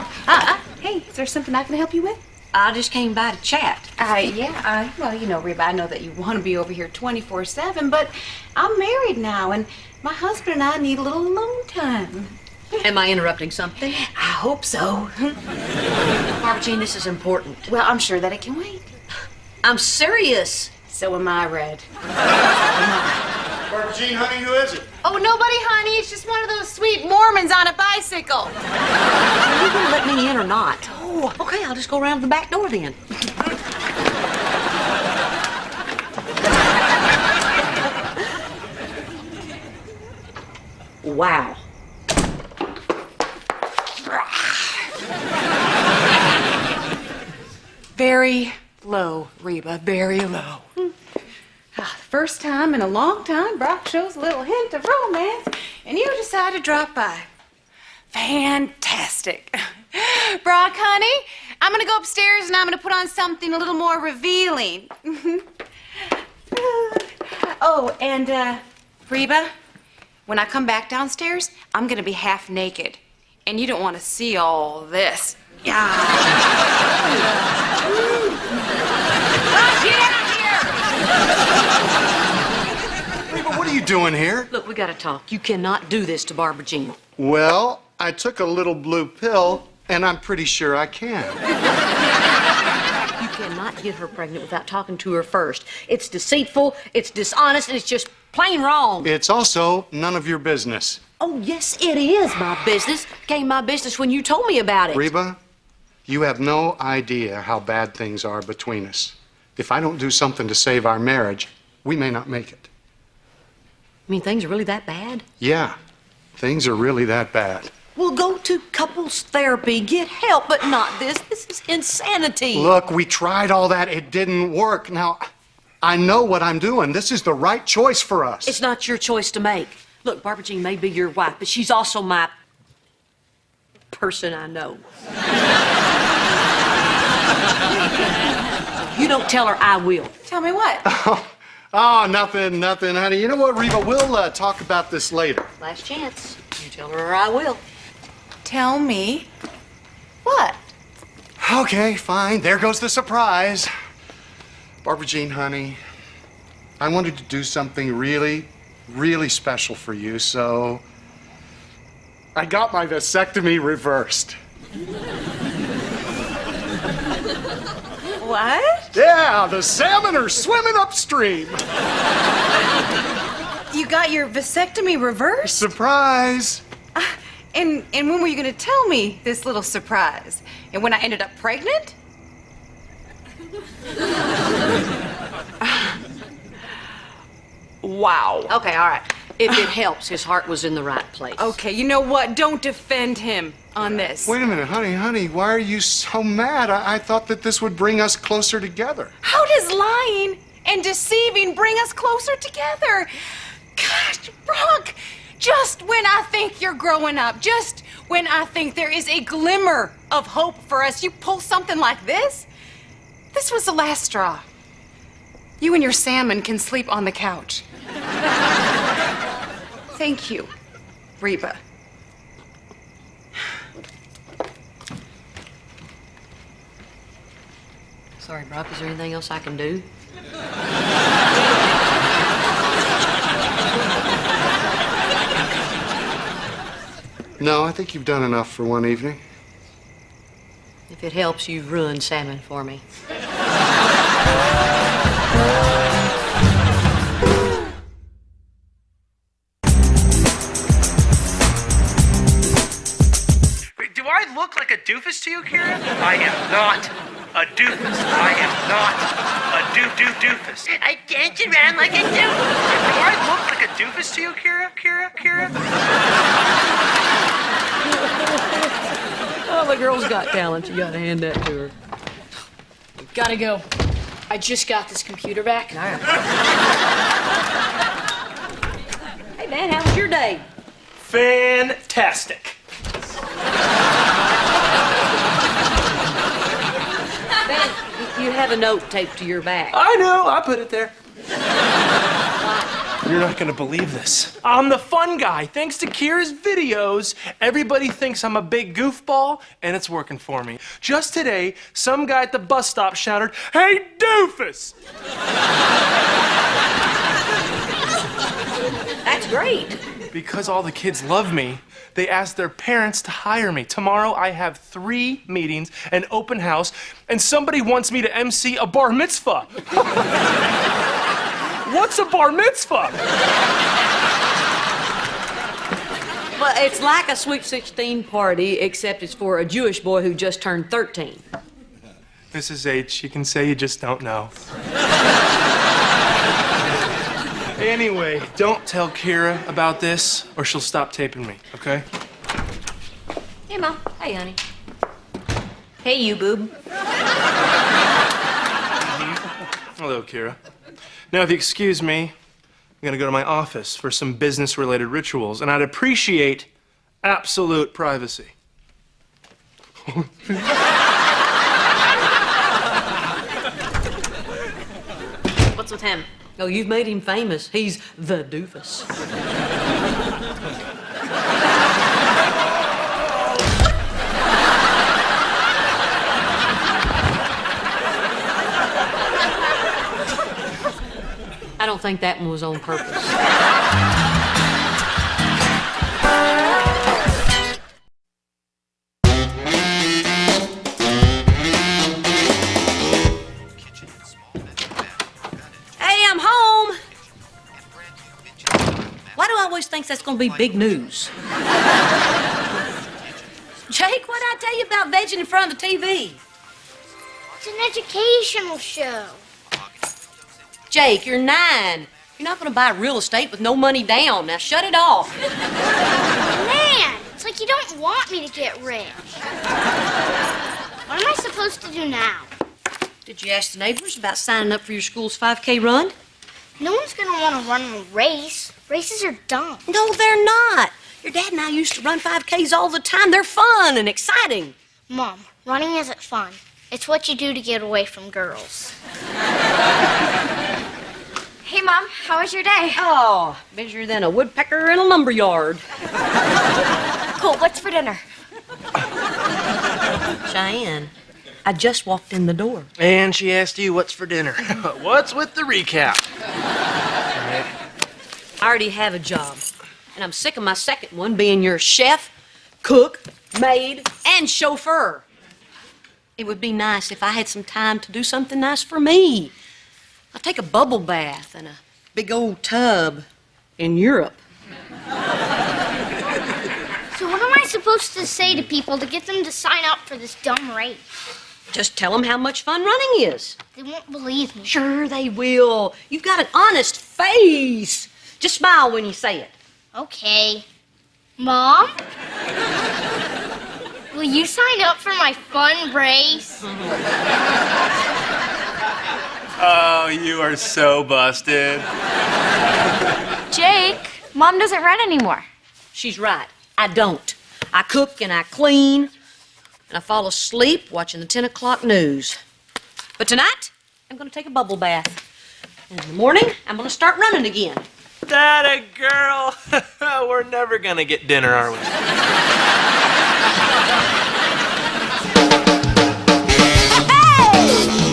Hey, is there something I can help you with? I just came by to chat. Well, you know, Reba, I know that you want to be over here 24/7, but I'm married now, and my husband and I need a little alone time. Am I interrupting something? I hope so. Barbara Jean, this is important. Well, I'm sure that it can wait. I'm serious. So am I, Red. Barbara Jean, honey, who is it? Oh, nobody, honey. It's just one of those sweet Mormons on a bicycle. Are you gonna let me in or not? Oh, okay, I'll just go around the back door then. Wow. Very low, Reba, very low. First time in a long time, Brock shows a little hint of romance, and you decide to drop by. Fantastic. Brock, honey, I'm gonna go upstairs and I'm gonna put on something a little more revealing. Oh, and Reba, when I come back downstairs, I'm gonna be half naked, and you don't want to see all this. Yeah. Get out here! Reba, what are you doing here? Look, we gotta talk. You cannot do this to Barbara Jean. Well, I took a little blue pill, and I'm pretty sure I can. You cannot get her pregnant without talking to her first. It's deceitful, it's dishonest, and it's just plain wrong. It's also none of your business. Oh, yes, it is my business. It became my business when you told me about it. Reba, you have no idea how bad things are between us. If I don't do something to save our marriage, we may not make it. You mean things are really that bad? Yeah, things are really that bad. Well, go to couples therapy, get help, but not this. This is insanity. Look, we tried all that. It didn't work. Now, I know what I'm doing. This is the right choice for us. It's not your choice to make. Look, Barbara Jean may be your wife, but she's also my person I know. You don't tell her, I will. Tell me what? Oh, nothing, honey. You know what, Reba? We'll talk about this later. Last chance. You tell her, or I will. Tell me what? Okay, fine. There goes the surprise. Barbara Jean, honey, I wanted to do something really, really special for you, so I got my vasectomy reversed. What? Yeah, the salmon are swimming upstream. You got your vasectomy reversed? Surprise. And when were you going to tell me this little surprise? And when I ended up pregnant? Wow. Okay, all right. If it helps, his heart was in the right place. Okay, you know what? Don't defend him on this. Wait a minute, honey, why are you so mad? I thought that this would bring us closer together. How does lying and deceiving bring us closer together? Gosh, Brock, just when I think you're growing up, just when I think there is a glimmer of hope for us, you pull something like this? This was the last straw. You and your salmon can sleep on the couch. Thank you, Reba. Sorry, Brock, is there anything else I can do? No, I think you've done enough for one evening. If it helps, you've ruined salmon for me. Do I look like a doofus to you, Kira? I am not a doofus. I am not a doofus. I dance around like a doofus. Do I look like a doofus to you, Kira? Oh, the girl's got talent. You gotta hand that to her. Gotta go. I just got this computer back. Hey, man, how was your day? Fantastic. Ben, you have a note taped to your back. I know, I put it there. You're not gonna believe this. I'm the fun guy. Thanks to Kira's videos, everybody thinks I'm a big goofball, and it's working for me. Just today, some guy at the bus stop shouted, "Hey, doofus!" That's great. Because all the kids love me, they asked their parents to hire me. Tomorrow I have 3 meetings, an open house, and somebody wants me to MC a bar mitzvah. What's a bar mitzvah? Well, it's like a Sweet 16 party, except it's for a Jewish boy who just turned 13. Mrs. H, you can say you just don't know. Anyway, don't tell Kira about this, or she'll stop taping me, okay? Hey, Mom. Hey, honey. Hey, you boob. Hello, Kira. Now, if you excuse me, I'm gonna go to my office for some business-related rituals, and I'd appreciate absolute privacy. What's with him? Oh, you've made him famous. He's the doofus. I don't think that one was on purpose. Hey, I'm home. Why do I always think that's going to be big news? Jake, what did I tell you about vegging in front of the TV? It's an educational show. Jake, you're 9. You're not going to buy real estate with no money down. Now shut it off. Man, it's like you don't want me to get rich. What am I supposed to do now? Did you ask the neighbors about signing up for your school's 5K run? No one's gonna want to run a race. Races are dumb. No, they're not. Your dad and I used to run 5Ks all the time. They're fun and exciting. Mom, running isn't fun. It's what you do to get away from girls. Hey, Mom, how was your day? Oh, busier than a woodpecker in a lumberyard. Cool, what's for dinner? Cheyenne, I just walked in the door. And she asked you what's for dinner. What's with the recap? I already have a job, and I'm sick of my second one being your chef, cook, maid, and chauffeur. It would be nice if I had some time to do something nice for me. I'll take a bubble bath and a big old tub in Europe. So what am I supposed to say to people to get them to sign up for this dumb race? Just tell them how much fun running is. They won't believe me. Sure they will. You've got an honest face. Just smile when you say it. Okay. Mom? Will you sign up for my fun race? Oh, you are so busted. Jake, Mom doesn't run anymore. She's right. I don't. I cook and I clean, and I fall asleep watching the 10 o'clock news. But tonight, I'm going to take a bubble bath. And in the morning, I'm going to start running again. That a girl. We're never gonna get dinner, are we?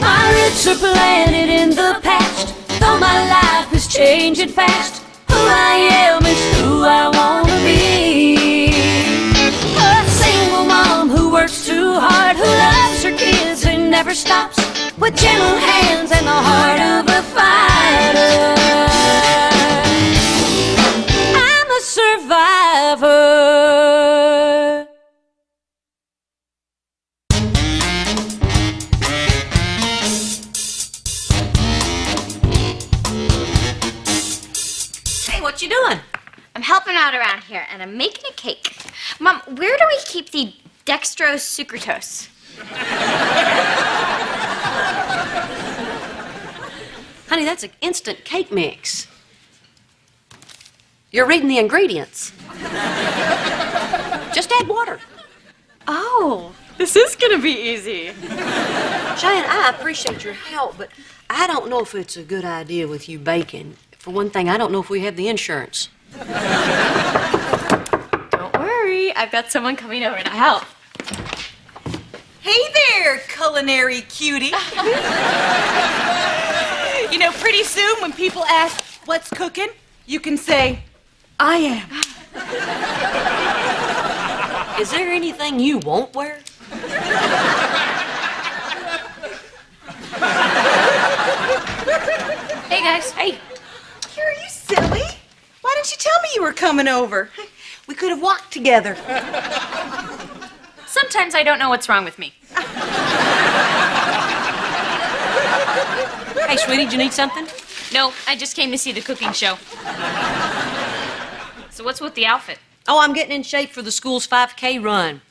My roots are planted in the past, though my life is changing fast. Who I am is who I wanna be. A single mom who works too hard, who loves her kids and never stops, with gentle hands and the heart of a fighter. I'm a survivor. Hey, what you doing? I'm helping out around here, and I'm making a cake. Mom, where do we keep the dextrose sucralose? Honey, that's an instant cake mix. You're reading the ingredients. Just add water. Oh, this is gonna be easy. Cheyenne, I appreciate your help, but I don't know if it's a good idea with you baking. For one thing, I don't know if we have the insurance. Don't worry, I've got someone coming over to help. Hey there, culinary cutie. You know, pretty soon when people ask, what's cooking? You can say, I am. Is there anything you won't wear? Hey, guys. Hey. Are you silly? Why didn't you tell me you were coming over? We could have walked together. Sometimes I don't know what's wrong with me. Hey, sweetie, do you need something? No, I just came to see the cooking show. So what's with the outfit? Oh, I'm getting in shape for the school's 5K run.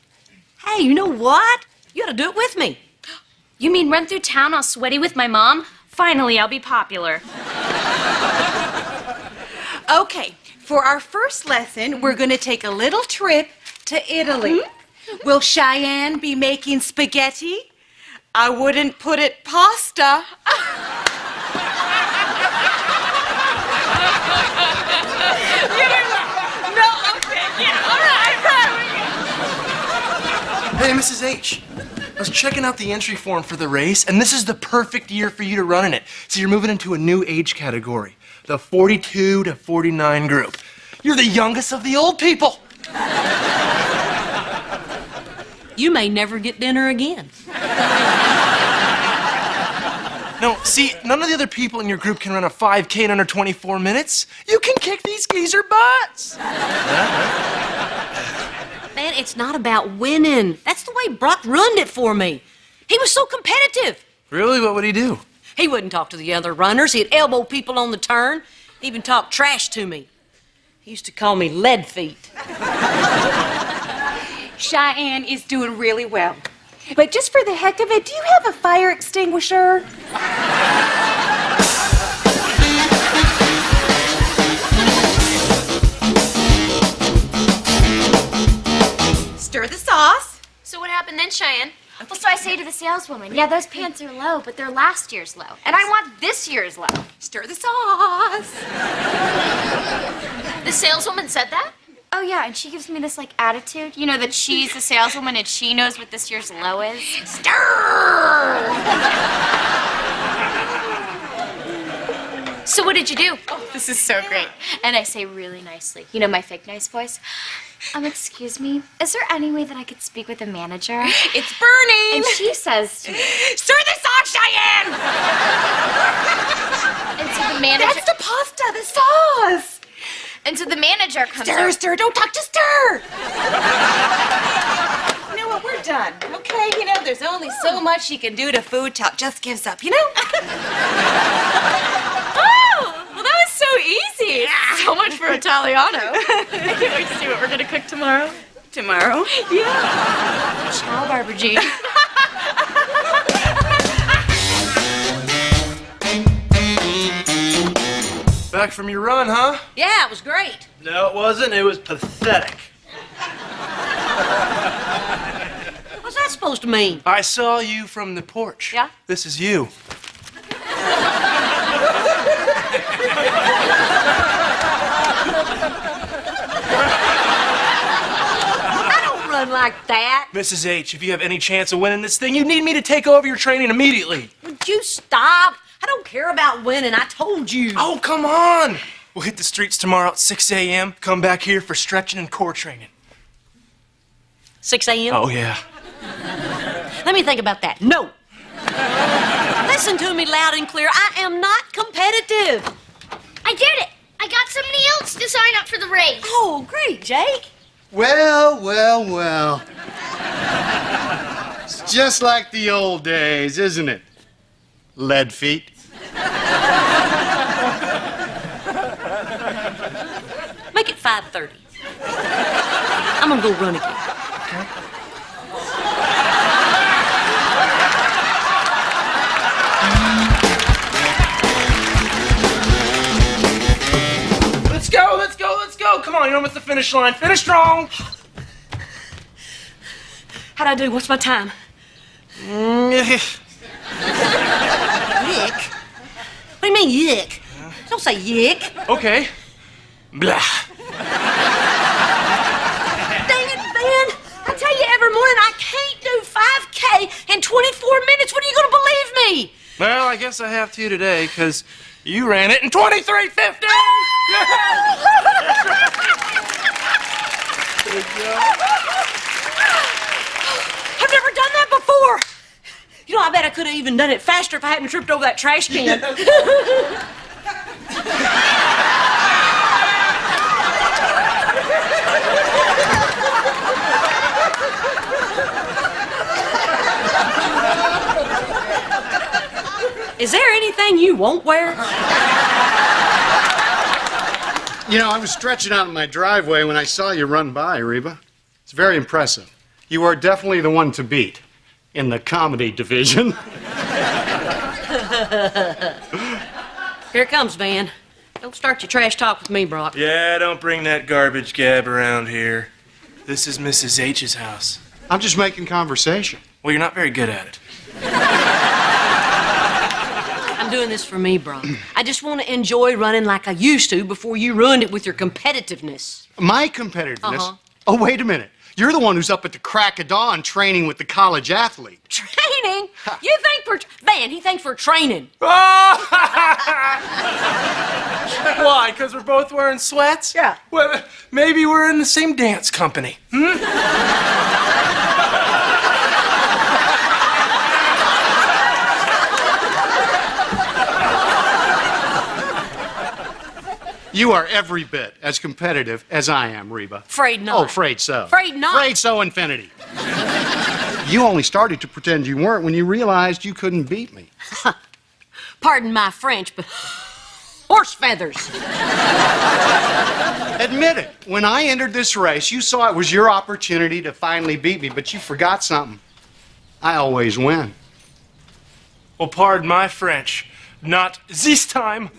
Hey, you know what? You ought to do it with me. You mean run through town all sweaty with my mom? Finally, I'll be popular. Okay, for our first lesson, we're going to take a little trip to Italy. Will Cheyenne be making spaghetti? I wouldn't put it pasta. Hey, Mrs. H. I was checking out the entry form for the race, and this is the perfect year for you to run in it. So you're moving into a new age category, the 42 to 49 group. You're the youngest of the old people. You may never get dinner again. No, see, none of the other people in your group can run a 5K in under 24 minutes. You can kick these geezer butts. Man, it's not about winning. That's the way Brock ruined it for me. He was so competitive. Really? What would he do? He wouldn't talk to the other runners. He'd elbow people on the turn. He even talked trash to me. He used to call me lead feet. Cheyenne is doing really well. But just for the heck of it, do you have a fire extinguisher? and then Cheyenne. Well, so I say to the saleswoman, yeah, those pants are low, but they're last year's low. And I want this year's low. Stir the sauce. The saleswoman said that? Oh, yeah, and she gives me this, like, attitude. You know, that she's the saleswoman and she knows what this year's low is. Stir! So what did you do? Oh, this is so great. And I say really nicely. You know my fake nice voice? Excuse me, is there any way that I could speak with the manager? It's burning! And she says to me, Stir the sauce, Cheyenne! and so the manager... That's the pasta, the sauce! And so the manager comes Stir, up. stir, don't talk, just stir! You know what, we're done, okay? You know, there's only so much you can do to food till it just gives up, you know? Well, that was so easy. So much for Italiano. I can't wait to see what we're gonna cook tomorrow. Tomorrow? Yeah. Ciao, Barbara Jean. Back from your run, huh? Yeah, it was great. No, it wasn't. It was pathetic. What's that supposed to mean? I saw you from the porch. Yeah? This is you. I don't run like that. Mrs. H, if you have any chance of winning this thing, you need me to take over your training immediately. Would you stop? I don't care about winning, I told you. Oh, come on. We'll hit the streets tomorrow at 6 a.m. Come back here for stretching and core training. 6 a.m.? Oh, yeah. Let me think about that. No. Listen to me loud and clear. I am not competitive. I did it. I got somebody else to sign up for the race. Oh, great, Jake. Well, well, well. It's just like the old days, isn't it? Lead feet. Make it 5:30. I'm gonna go run again. Let's go, let's go, let's go. Come on, you're almost at the finish line. Finish strong. How'd I do? What's my time? Yick. What do you mean, yick? Don't say yick. Okay. Blah. Dang it, Van. I tell you every morning I can't do 5K in 24 minutes. When are you gonna believe me? Well, I guess I have to today, because you ran it in 23:50. I've never done that before. You know, I bet I could have even done it faster if I hadn't tripped over that trash can. Is there anything you won't wear? You know, I was stretching out in my driveway when I saw you run by, Reba. It's very impressive. You are definitely the one to beat in the comedy division. Here it comes, Van. Don't start your trash talk with me, Brock. Yeah, don't bring that garbage gab around here. This is Mrs. H's house. I'm just making conversation. Well, you're not very good at it. I'm doing this for me, Brock. I just want to enjoy running like I used to before you ruined it with your competitiveness. My competitiveness? Uh-huh. Oh, wait a minute. You're the one who's up at the crack of dawn training with the college athlete. Training? You think for... Van, he thinks for training. Why? Because we're both wearing sweats? Yeah. Well, maybe we're in the same dance company. You are every bit as competitive as I am, Reba. Afraid not. Oh, afraid so. Afraid not. Afraid so, infinity. You only started to pretend you weren't when you realized you couldn't beat me. Pardon my French, but horse feathers. Admit it. When I entered this race, you saw it was your opportunity to finally beat me, but you forgot something. I always win. Well, pardon my French. Not this time.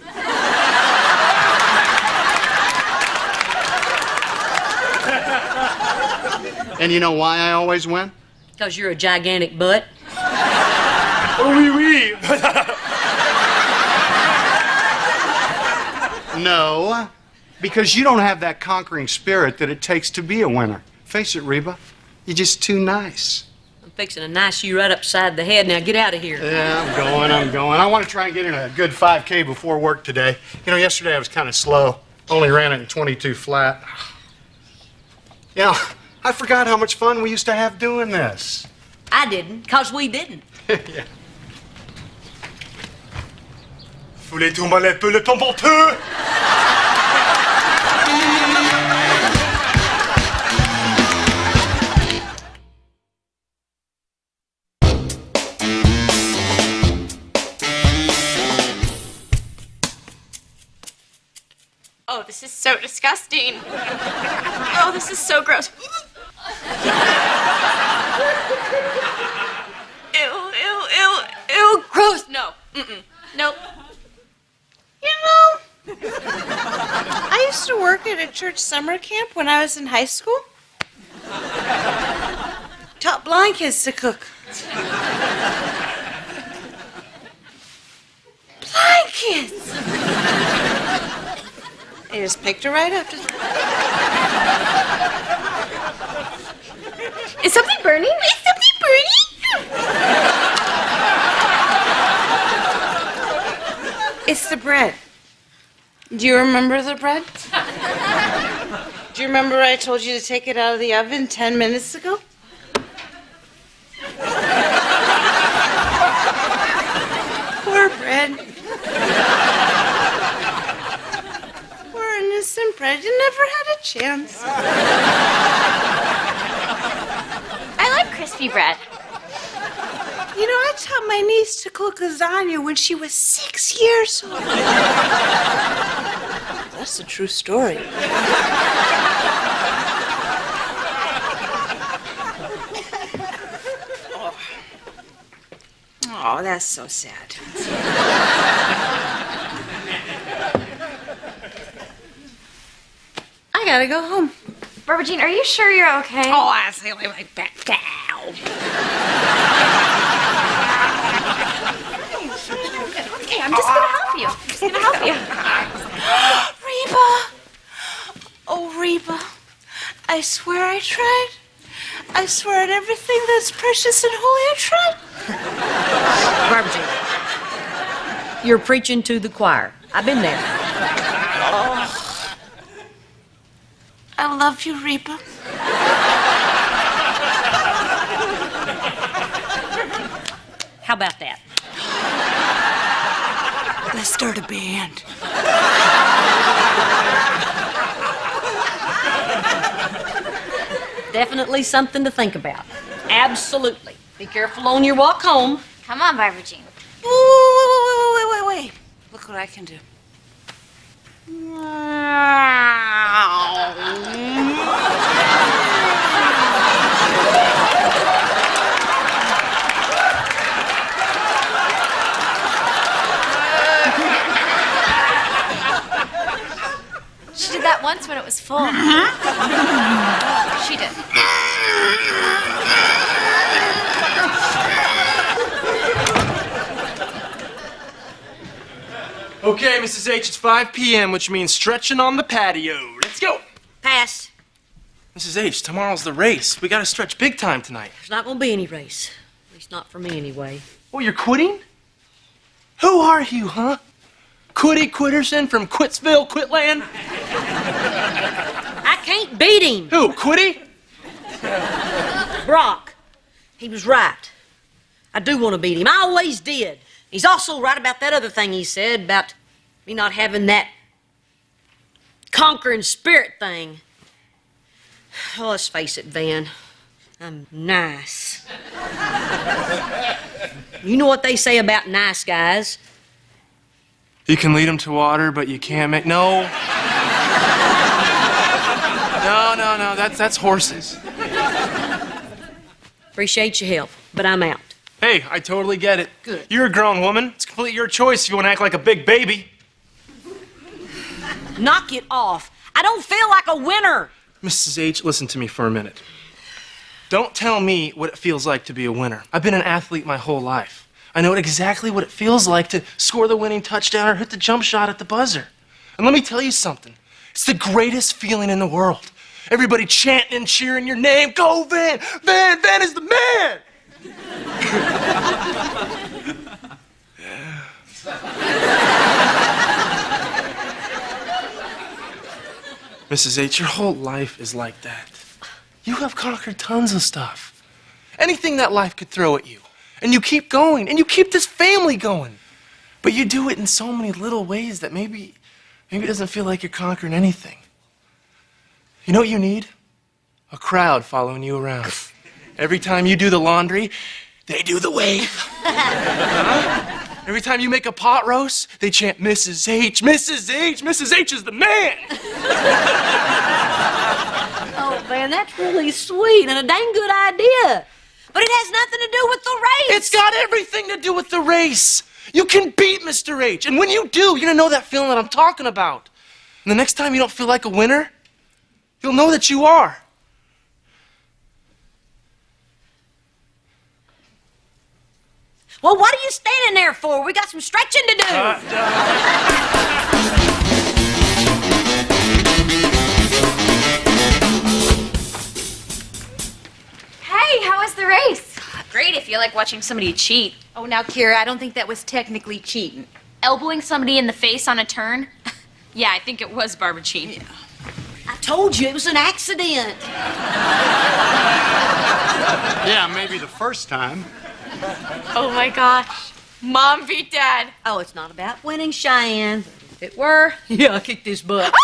And you know why I always win? Because you're a gigantic butt. Oh, oui, oui. No, because you don't have that conquering spirit that it takes to be a winner. Face it, Reba, you're just too nice. I'm fixing to nice you right upside the head. Now get out of here. Yeah, I'm going. I want to try and get in a good 5K before work today. You know, yesterday I was kind of slow. Only ran it in 22 flat. You know, I forgot how much fun we used to have doing this. I didn't, because we didn't. Yeah. Foulez tomber un peu le temps pour peu. Oh, this is so disgusting. Oh, this is so gross. Ew, gross. No, nope. You know, I used to work at a church summer camp when I was in high school. Taught blind kids to cook. Blind kids! I just picked her right up. Is something burning? Is something burning? It's the bread. Do you remember the bread? Do you remember I told you to take it out of the oven 10 minutes ago? Poor bread. Poor innocent bread. You never had a chance. I like crispy bread. You know, I taught my niece to cook lasagna when she was 6 years old. That's a true story. Oh, that's so sad. I gotta go home. Barbara Jean, are you sure you're okay? Oh, I say like back down. Okay, I'm just gonna help you. I'm just gonna help you. Reba! Oh, Reba. I swear I tried. I swear on everything that's precious and holy I tried. Barbara Jean, you're preaching to the choir. I've been there. Oh. I love you, Reba. How about that? Let's start a band. Definitely something to think about. Absolutely. Be careful on your walk home. Come on, Barbara Jean. Wait. Look what I can do. She did that once when it was full. She did. Okay, Mrs. H, it's 5 p.m., which means stretching on the patio. Let's go. Pass. Mrs. H, tomorrow's the race. We gotta stretch big time tonight. There's not gonna be any race. At least not for me, anyway. Oh, you're quitting? Who are you, huh? Quitty Quitterson from Quitsville, Quitland? I can't beat him. Who, Quitty? Brock. He was right. I do want to beat him. I always did. He's also right about that other thing he said about me not having that conquering spirit thing. Oh, let's face it, Van. I'm nice. You know what they say about nice guys? You can lead them to water, but you can't make... No. No, that's horses. Appreciate your help, but I'm out. Hey, I totally get it. Good. You're a grown woman. It's completely your choice if you want to act like a big baby. Knock it off. I don't feel like a winner. Mrs. H, listen to me for a minute. Don't tell me what it feels like to be a winner. I've been an athlete my whole life. I know exactly what it feels like to score the winning touchdown or hit the jump shot at the buzzer. And let me tell you something. It's the greatest feeling in the world. Everybody chanting and cheering your name. Go, Van! Van! Van is the man! Mrs. H, your whole life is like that. You have conquered tons of stuff. Anything that life could throw at you. And you keep going, and you keep this family going. But you do it in so many little ways that maybe it doesn't feel like you're conquering anything. You know what you need? A crowd following you around. Every time you do the laundry, they do the wave. Every time you make a pot roast, they chant Mrs. H, Mrs. H, Mrs. H is the man. Oh, man, that's really sweet and a dang good idea. But it has nothing to do with the race. It's got everything to do with the race. You can beat Mr. H. And when you do, you're going to know that feeling that I'm talking about. And the next time you don't feel like a winner, you'll know that you are. Well, what are you standing there for? We got some stretching to do. Hey, how was the race? Great if you like watching somebody cheat. Oh, now, Kira, I don't think that was technically cheating. Elbowing somebody in the face on a turn? Yeah, I think it was Barbara Jean. Yeah. I told you it was an accident. Yeah, maybe the first time. Oh my gosh. Mom beat Dad. Oh, it's not about winning, Cheyenne. If it were, yeah, I kicked his butt.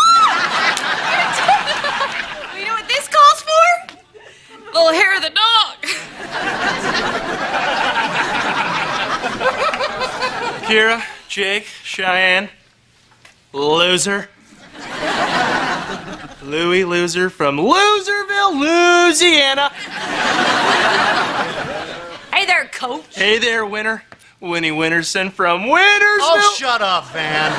You know what this calls for? Little hair of the dog. Kira, Jake, Cheyenne, loser. Louie Loser from Loserville, Louisiana. Hey there, Coach. Hey there, winner. Winnie Winterson from Wintersville. Oh, shut up, Van.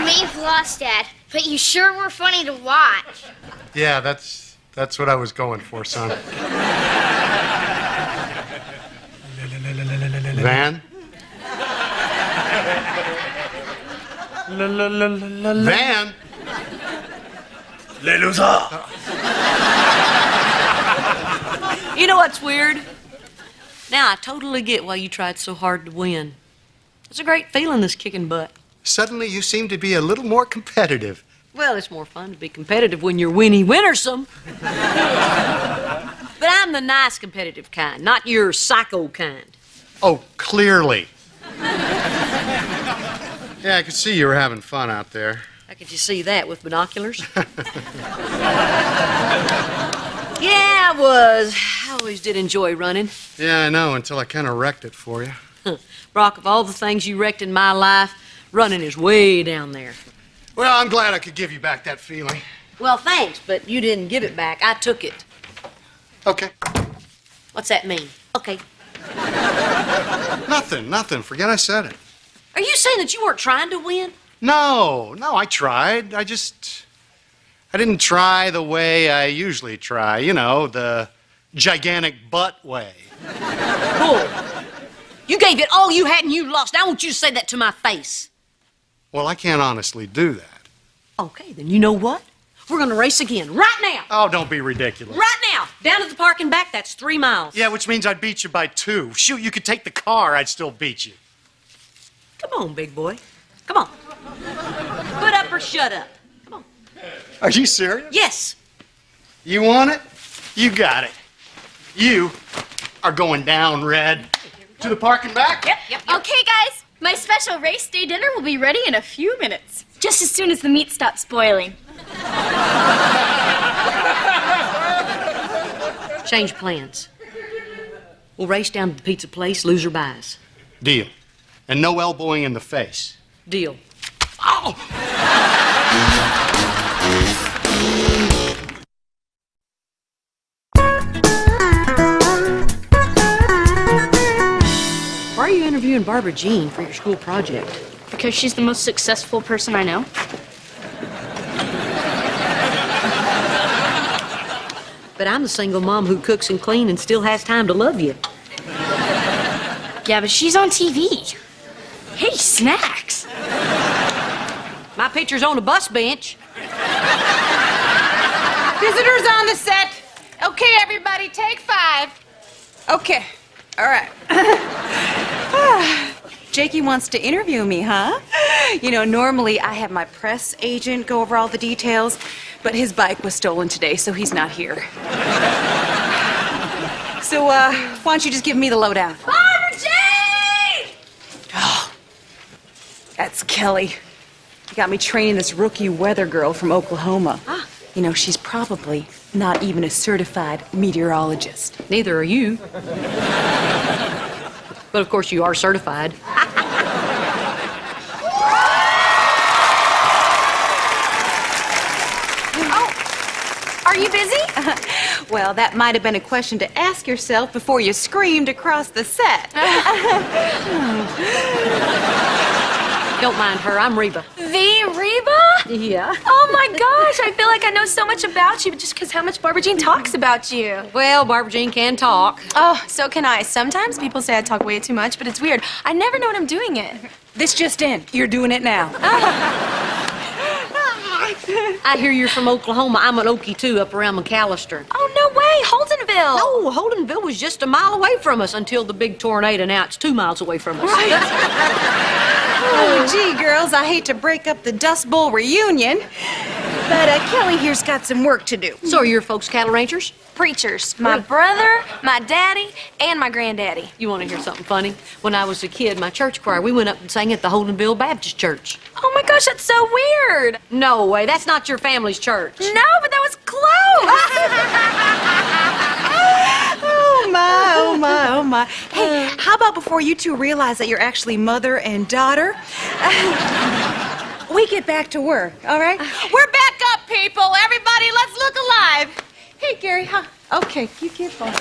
We've lost, Dad, but you sure were funny to watch. Yeah, that's what I was going for, son. Van? Van? Les losers. You know what's weird? Now I totally get why you tried so hard to win. It's a great feeling, this kicking butt. Suddenly you seem to be a little more competitive. Well, it's more fun to be competitive when you're Winnie Wintersome. But I'm the nice competitive kind, not your psycho kind. Oh, clearly. Yeah, I could see you were having fun out there. How could you see that with binoculars? Yeah, I was. I always did enjoy running. Yeah, I know, until I kind of wrecked it for you. Brock, of all the things you wrecked in my life, running is way down there. Well, I'm glad I could give you back that feeling. Well, thanks, but you didn't give it back. I took it. Okay. What's that mean? Okay. Nothing. Forget I said it. Are you saying that you weren't trying to win? No, I tried. I didn't try the way I usually try. You know, the gigantic butt way. Bull. You gave it all you had and you lost. I want you to say that to my face. Well, I can't honestly do that. Okay, then you know what? We're gonna race again, right now. Oh, don't be ridiculous. Right now. Down to the park and back, that's 3 miles. Yeah, which means I'd beat you by 2. Shoot, you could take the car, I'd still beat you. Come on, big boy. Come on. Put up or shut up. Come on. Are you serious? Yes. You want it? You got it. You are going down, Red. To the park and back? Yep. Okay, guys. My special race day dinner will be ready in a few minutes. Just as soon as the meat stops spoiling. Change plans. We'll race down to the pizza place, loser buys. Deal. And no elbowing in the face. Deal. Oh! Why are you interviewing Barbara Jean for your school project? Because she's the most successful person I know. But I'm the single mom who cooks and cleans and still has time to love you. Yeah, but she's on TV. Hey, snacks. My picture's on a bus bench. Visitors on the set. Okay, everybody, take 5. Okay, all right. Jakey wants to interview me, huh? You know, normally I have my press agent go over all the details, but his bike was stolen today, so he's not here. So, why don't you just give me the lowdown? Barbara Jean! Oh, that's Kelly. You got me training this rookie weather girl from Oklahoma. You know, she's probably not even a certified meteorologist. Neither are you. But of course you are certified. Are you busy? Well, that might have been a question to ask yourself before you screamed across the set. Don't mind her, I'm Reba. The Reba? Yeah. Oh my gosh, I feel like I know so much about you just because how much Barbara Jean talks about you. Well, Barbara Jean can talk. Oh, so can I. Sometimes people say I talk way too much, but it's weird. I never know when I'm doing it. This just in. You're doing it now. I hear you're from Oklahoma. I'm an Okie too, up around McAllister. Oh, no way, Holdenville. No, Holdenville was just a mile away from us until the big tornado. Now it's 2 miles away from us. Oh, gee, girls, I hate to break up the Dust Bowl reunion, but Kelly here's got some work to do. So are your folks cattle ranchers? Preachers. My brother, my daddy, and my granddaddy. You want to hear something funny? When I was a kid, my church choir, we went up and sang at the Holdenville Baptist Church. Oh my gosh, that's so weird. No way, that's not your family's church. No, but that was close. Oh, my, oh, my, oh, my. Hey, how about before you two realize that you're actually mother and daughter, we get back to work, all right? We're back up, people. Everybody, let's look alive. Hey, Gary, huh? Okay, you get on.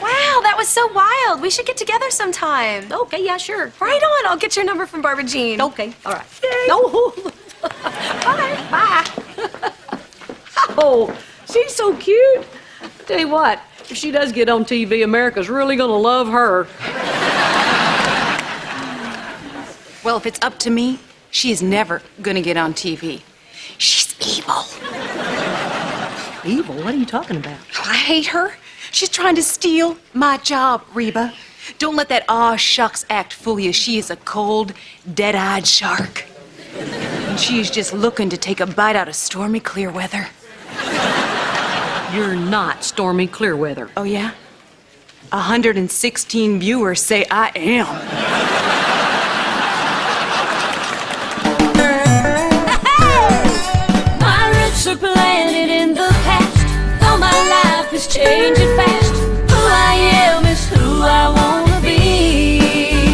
Wow, that was so wild. We should get together sometime. Okay, yeah, sure. Right on. I'll get your number from Barbara Jean. Okay, all right. No. Bye. Oh, she's so cute. I tell you what, if she does get on TV, America's really gonna love her. Well, if it's up to me, she is never gonna get on TV. She's evil. Evil? What are you talking about? I hate her. She's trying to steal my job, Reba. Don't let that aw shucks act fool you. She is a cold, dead-eyed shark. And she is just looking to take a bite out of Stormy Clearweather. You're not Stormy Clearweather. Oh, yeah? 116 viewers say I am. My roots are planted in the past, though my life is changing fast. Who I am is who I wanna be.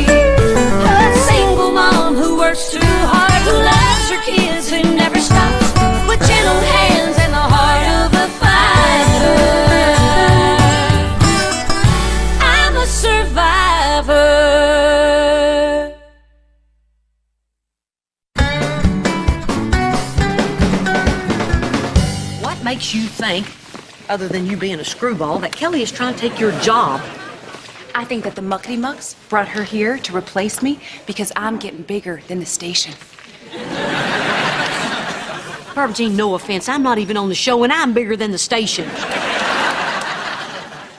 A single mom who works too hard, who loves her kids and never stops, with gentle hands and the heart of a fighter. I'm a survivor. What makes you think, other than you being a screwball, that Kelly is trying to take your job? I think that the muckety mucks brought her here to replace me because I'm getting bigger than the station. Barbara Jean, no offense, I'm not even on the show and I'm bigger than the station.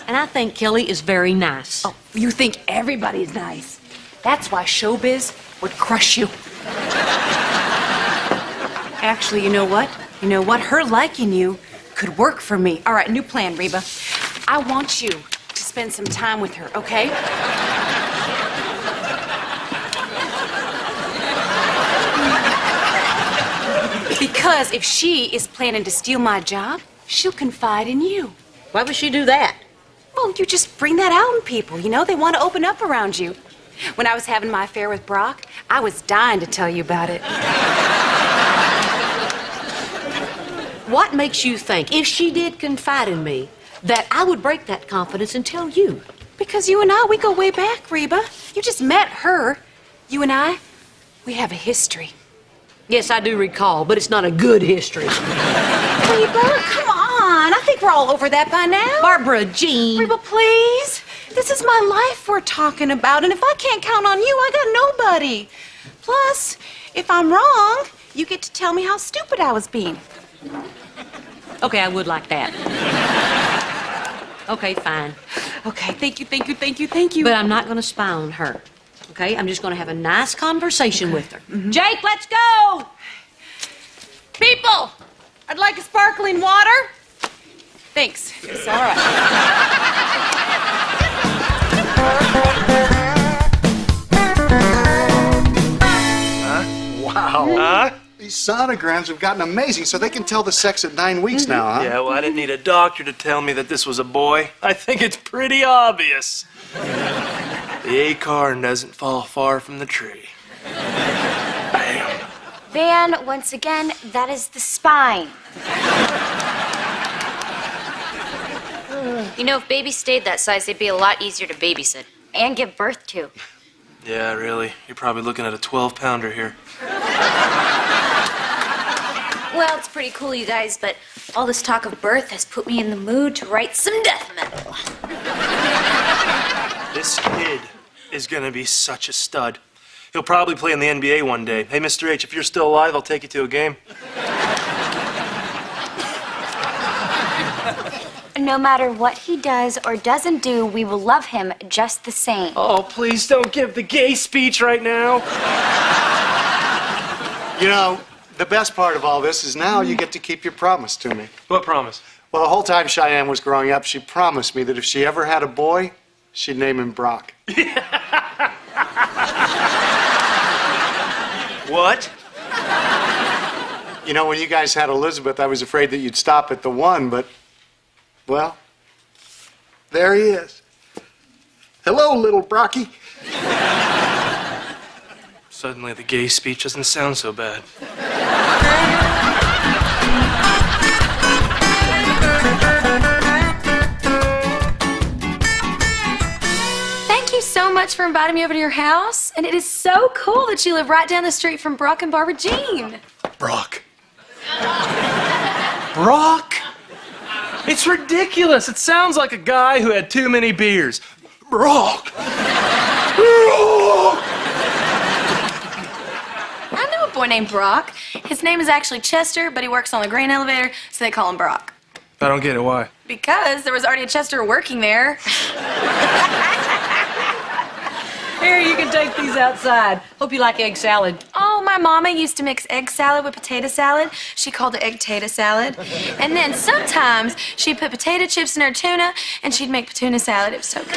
And I think Kelly is very nice. Oh, you think everybody's nice. That's why showbiz would crush you. Actually, you know what? You know what? Her liking you could work for me. All right, new plan, Reba. I want you to spend some time with her, okay? Because if she is planning to steal my job, she'll confide in you. Why would she do that? Well, you just bring that out in people, you know? They want to open up around you. When I was having my affair with Brock, I was dying to tell you about it. What makes you think, if she did confide in me, that I would break that confidence and tell you? Because you and I, we go way back, Reba. You just met her. You and I, we have a history. Yes, I do recall, but it's not a good history. Reba, come on. I think we're all over that by now. Barbara Jean. Reba, please. This is my life we're talking about, and if I can't count on you, I got nobody. Plus, if I'm wrong, you get to tell me how stupid I was being. Okay, I would like that. Okay, fine. Okay, thank you, thank you, thank you, thank you. But I'm not going to spy on her. Okay? I'm just going to have a nice conversation with her. Jake, let's go! People, I'd like a sparkling water. Thanks. It's all right. Wow. These sonograms have gotten amazing, so they can tell the sex at 9 weeks now, huh? Yeah, well, I didn't need a doctor to tell me that this was a boy. I think it's pretty obvious. The acorn doesn't fall far from the tree. Van, once again, that is the spine. You know, if babies stayed that size, they'd be a lot easier to babysit. And give birth to. Yeah, really. You're probably looking at a 12-pounder here. Well, it's pretty cool, you guys, but all this talk of birth has put me in the mood to write some death metal. This kid is gonna be such a stud. He'll probably play in the NBA one day. Hey, Mr. H, if you're still alive, I'll take you to a game. No matter what he does or doesn't do, we will love him just the same. Oh, please don't give the gay speech right now. You know, the best part of all this is now you get to keep your promise to me. What promise? Well, the whole time Cheyenne was growing up, she promised me that if she ever had a boy, she'd name him Brock. What? You know, when you guys had Elizabeth, I was afraid that you'd stop at the one, but, well, there he is. Hello, little Brocky. Suddenly the gay speech doesn't sound so bad. Thank you so much for inviting me over to your house. And it is so cool that you live right down the street from Brock and Barbara Jean. Brock. Brock? It's ridiculous. It sounds like a guy who had too many beers. Brock. I know a boy named Brock. His name is actually Chester, but he works on the grain elevator, so they call him Brock. I don't get it. Why? Because there was already a Chester working there. Here, you can take these outside. Hope you like egg salad. Oh, my mama used to mix egg salad with potato salad. She called it egg-tater salad. And then sometimes she'd put potato chips in her tuna, and she'd make tuna salad. It was so good.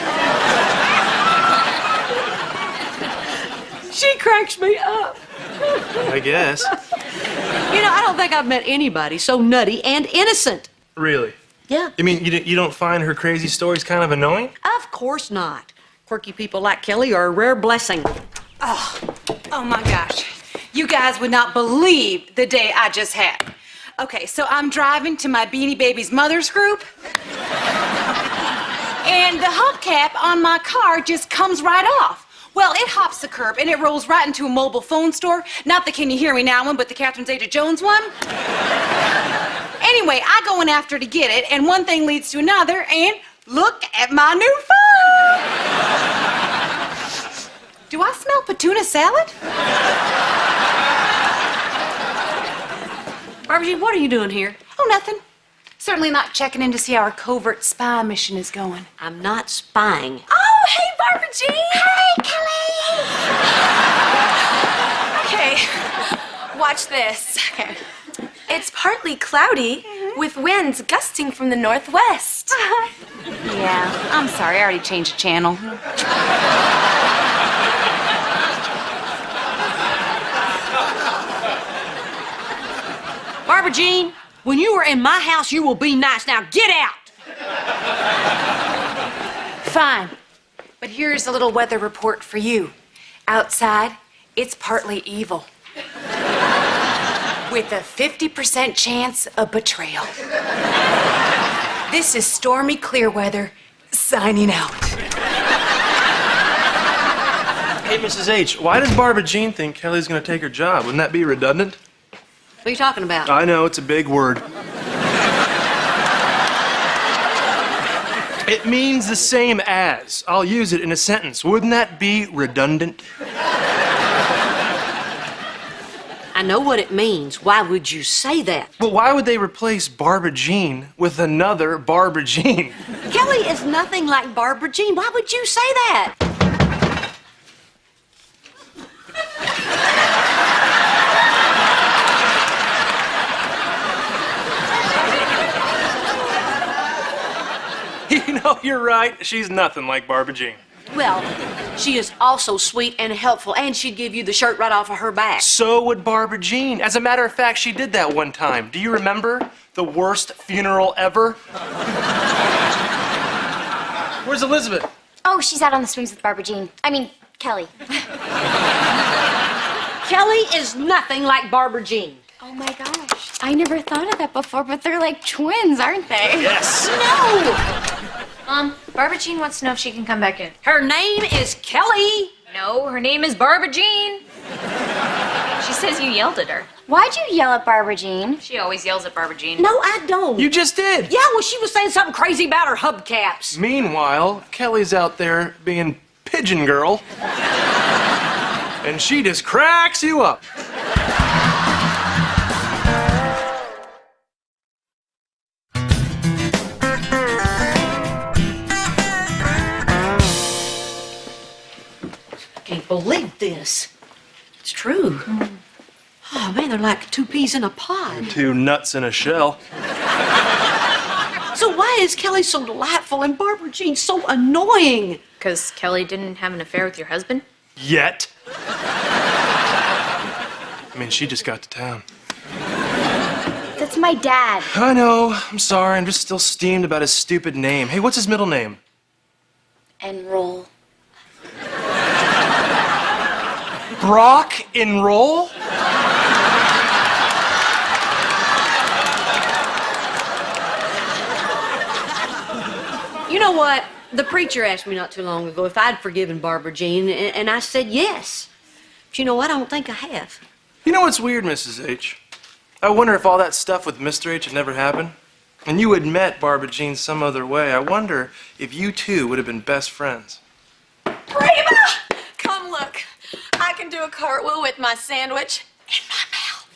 She cracks me up. I guess. You know, I don't think I've met anybody so nutty and innocent. Really? Yeah. You mean you don't find her crazy stories kind of annoying? Of course not. Quirky people like Kelly are a rare blessing. Oh my gosh. You guys would not believe the day I just had. Okay, so I'm driving to my Beanie Babies Mothers group. And the hubcap on my car just comes right off. Well, it hops the curb and it rolls right into a mobile phone store. Not the Can You Hear Me Now one, but the Catherine Zeta-Jones one. Anyway, I go in after to get it, and one thing leads to another, and look at my new phone! Do I smell patuna salad? Barbara Jean, what are you doing here? Oh, nothing. Certainly not checking in to see how our covert spy mission is going. I'm not spying. Oh, hey, Barbara Jean! Hey, Kelly! Okay, watch this. Okay. It's partly cloudy with winds gusting from the northwest. Yeah, I'm sorry. I already changed the channel. Barbara Jean, when you are in my house, you will be nice. Now get out! Fine. But here's a little weather report for you. Outside, it's partly evil. With a 50% chance of betrayal. This is Stormy Clearweather signing out. Hey, Mrs. H, why does Barbara Jean think Kelly's gonna take her job? Wouldn't that be redundant? What are you talking about? I know, it's a big word. It means the same as. I'll use it in a sentence. Wouldn't that be redundant? I know what it means. Why would you say that? Well, why would they replace Barbara Jean with another Barbara Jean? Kelly is nothing like Barbara Jean. Why would you say that? You know, you're right. She's nothing like Barbara Jean. Well, she is also sweet and helpful, and she'd give you the shirt right off of her back. So would Barbara Jean. As a matter of fact, she did that one time. Do you remember? The worst funeral ever? Where's Elizabeth? Oh, she's out on the swings with Barbara Jean. I mean, Kelly. Kelly is nothing like Barbara Jean. Oh my gosh. I never thought of that before, but they're like twins, aren't they? Yes. No! Barbara Jean wants to know if she can come back in. Her name is Kelly. No, her name is Barbara Jean. She says you yelled at her. Why'd you yell at Barbara Jean? She always yells at Barbara Jean. No, I don't. You just did. Yeah, well, she was saying something crazy about her hubcaps. Meanwhile, Kelly's out there being pigeon girl. And she just cracks you up. Can't believe this. It's true. Oh, man, they're like two peas in a pod. Two nuts in a shell. So why is Kelly so delightful and Barbara Jean so annoying? Because Kelly didn't have an affair with your husband? Yet. I mean, she just got to town. That's my dad. I know. I'm sorry. I'm just still steamed about his stupid name. Hey, what's his middle name? Enroll. Brock Enroll? You know what? The preacher asked me not too long ago if I'd forgiven Barbara Jean, and I said yes. But you know what? I don't think I have. You know what's weird, Mrs. H? I wonder if all that stuff with Mr. H had never happened. And you had met Barbara Jean some other way. I wonder if you two would have been best friends. Reba! Come look. I can do a cartwheel with my sandwich in my mouth.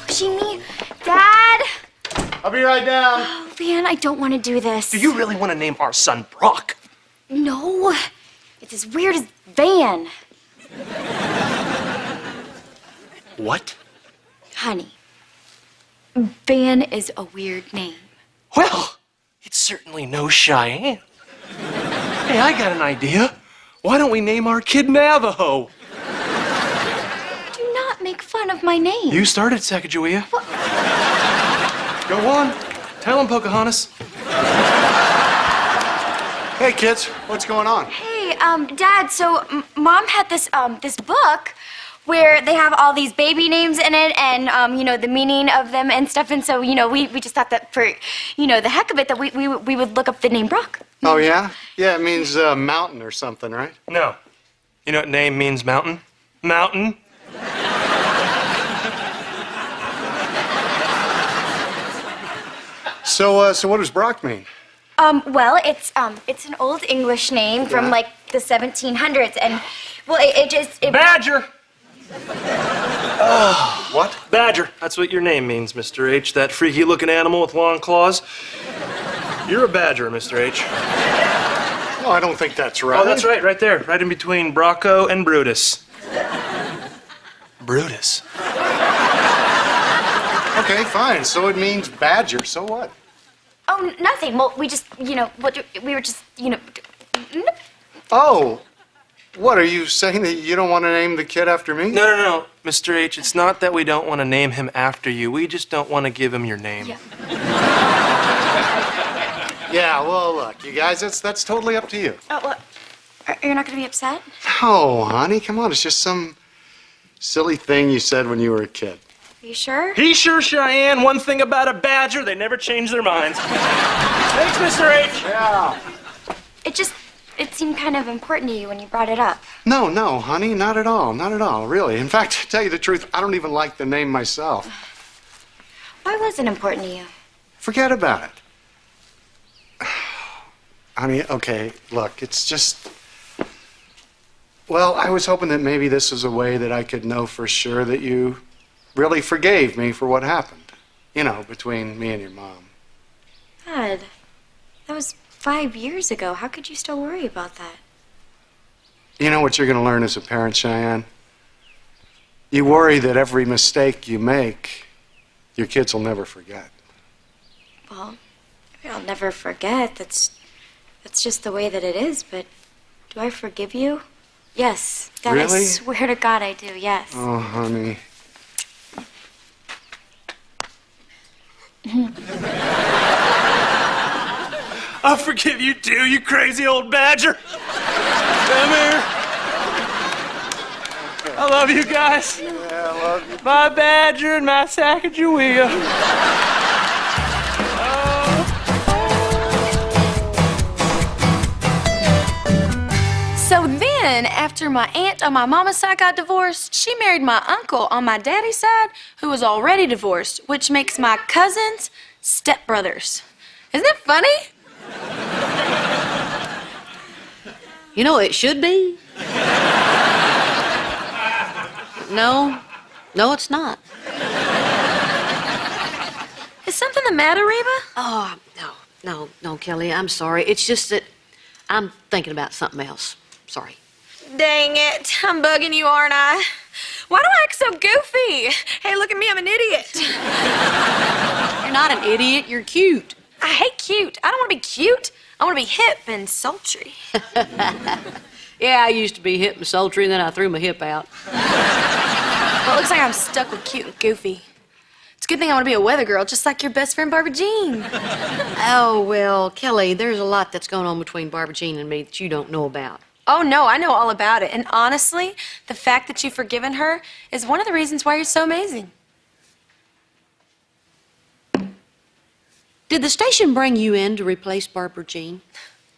Pushing me? Dad? I'll be right down. Oh, man, I don't want to do this. Do you really want to name our son Brock? No. It's as weird as Van. What? Honey, Van is a weird name. Well, it's certainly no Cheyenne. Hey, I got an idea. Why don't we name our kid Navajo? Do not make fun of my name. You started, Sacagawea. Go on. Tell him, Pocahontas. Hey, kids, what's going on? Hey, Dad, so Mom had this book where they have all these baby names in it and, the meaning of them and stuff. And so, we just thought that for, the heck of it, that we would look up the name Brock. Oh, yeah? Yeah, it means mountain or something, right? No. You know what name means mountain? Mountain. So what does Brock mean? Well, it's an old English name from, like, the 1700s. And, well, it just... Badger! What? Badger. That's what your name means, Mr. H. That freaky-looking animal with long claws. You're a badger, Mr. H. No, I don't think that's right. Oh, that's right, right there. Right in between Brocco and Brutus. Brutus. Okay, fine. So it means badger. So what? Oh, nothing. Well, we just, we were just, Oh. What, are you saying that you don't want to name the kid after me? No, Mr. H. It's not that we don't want to name him after you. We just don't want to give him your name. Yeah. Yeah, well, look, you guys, that's totally up to you. Oh, well, you're not going to be upset? No, honey, come on. It's just some silly thing you said when you were a kid. you sure? He sure, Cheyenne. One thing about a badger, they never change their minds. Thanks, Mr. H. Yeah. It seemed kind of important to you when you brought it up. No, honey, not at all. Not at all, really. In fact, to tell you the truth, I don't even like the name myself. Why was it important to you? Forget about it. Honey, okay, look, it's just... Well, I was hoping that maybe this was a way that I could know for sure that you really forgave me for what happened. You know, between me and your mom. Dad, that was 5 years ago. How could you still worry about that? You know what you're going to learn as a parent, Cheyenne? You worry that every mistake you make, your kids will never forget. Well, I'll never forget. That's just the way that it is, but do I forgive you? Yes. Dad, Really? I swear to God I do, yes. Oh, honey. I'll forgive you too, you crazy old badger. Come here. I love you guys. Yeah, I love you. My badger and my Sacagawea. So then, after my aunt on my mama's side got divorced, she married my uncle on my daddy's side, who was already divorced, which makes my cousins stepbrothers. Isn't that funny? You know, it should be. No, it's not. Is something the matter, Reba? Oh, no, Kelly, I'm sorry. It's just that I'm thinking about something else. Sorry. Dang it. I'm bugging you, aren't I? Why do I act so goofy? Hey, look at me, I'm an idiot. You're not an idiot, you're cute. I hate cute. I don't want to be cute. I want to be hip and sultry. Yeah, I used to be hip and sultry, and then I threw my hip out. Well, it looks like I'm stuck with cute and goofy. It's a good thing I want to be a weather girl, just like your best friend Barbara Jean. Oh, well, Kelly, there's a lot that's going on between Barbara Jean and me that you don't know about. Oh, no, I know all about it. And honestly, the fact that you've forgiven her is one of the reasons why you're so amazing. Did the station bring you in to replace Barbara Jean?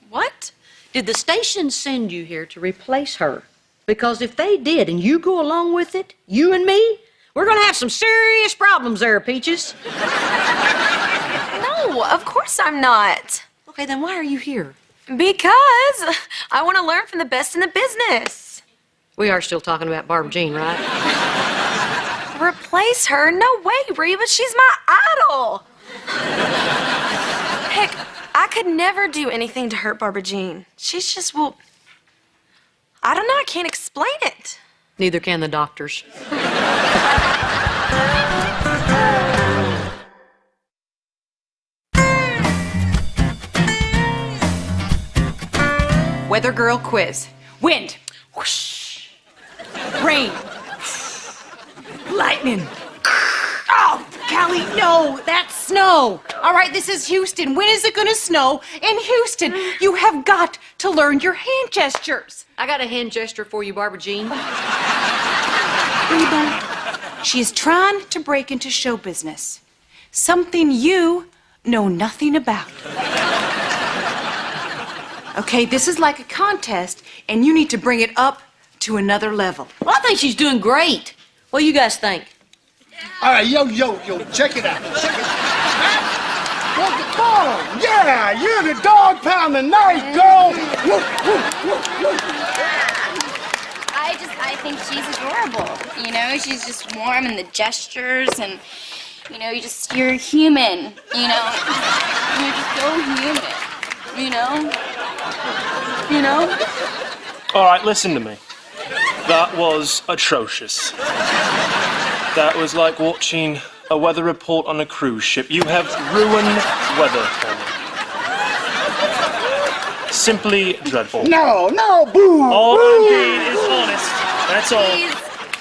What? Did the station send you here to replace her? Because if they did and you go along with it, you and me, we're gonna have some serious problems there, Peaches. No, of course I'm not. Okay, then why are you here? Because I want to learn from the best in the business. We are still talking about Barbara Jean, right? Replace her? No way, Reba. She's my idol. Heck, I could never do anything to hurt Barbara Jean. She's just, well, I don't know. I can't explain it. Neither can the doctors. Weather girl quiz. Wind. Whoosh. Rain. Lightning. Oh, Callie, no, that's snow. All right, this is Houston. When is it gonna snow in Houston? You have got to learn your hand gestures. I got a hand gesture for you, Barbara Jean. Reba, she is trying to break into show business. Something you know nothing about. Okay, this is like a contest, and you need to bring it up to another level. Well, I think she's doing great. What do you guys think? All right, yo, check it out. Check it out. Look at Bottom. Yeah, you're the dog pound the night, girl. I think she's adorable. You know, she's just warm and the gestures and, you know, you're human. You know, you're just so human. You know? You know? All right, listen to me. That was atrocious. That was like watching a weather report on a cruise ship. You have ruined weather for me. Simply dreadful. No, boo. All I'm being is honest. That's all.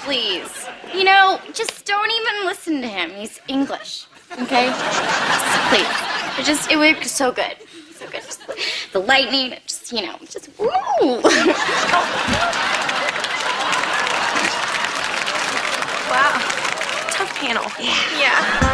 Please. You know, just don't even listen to him. He's English. Okay? Please. It was so good. So good. Just the lightning, just, you know, just woo! Wow. Tough channel. Yeah.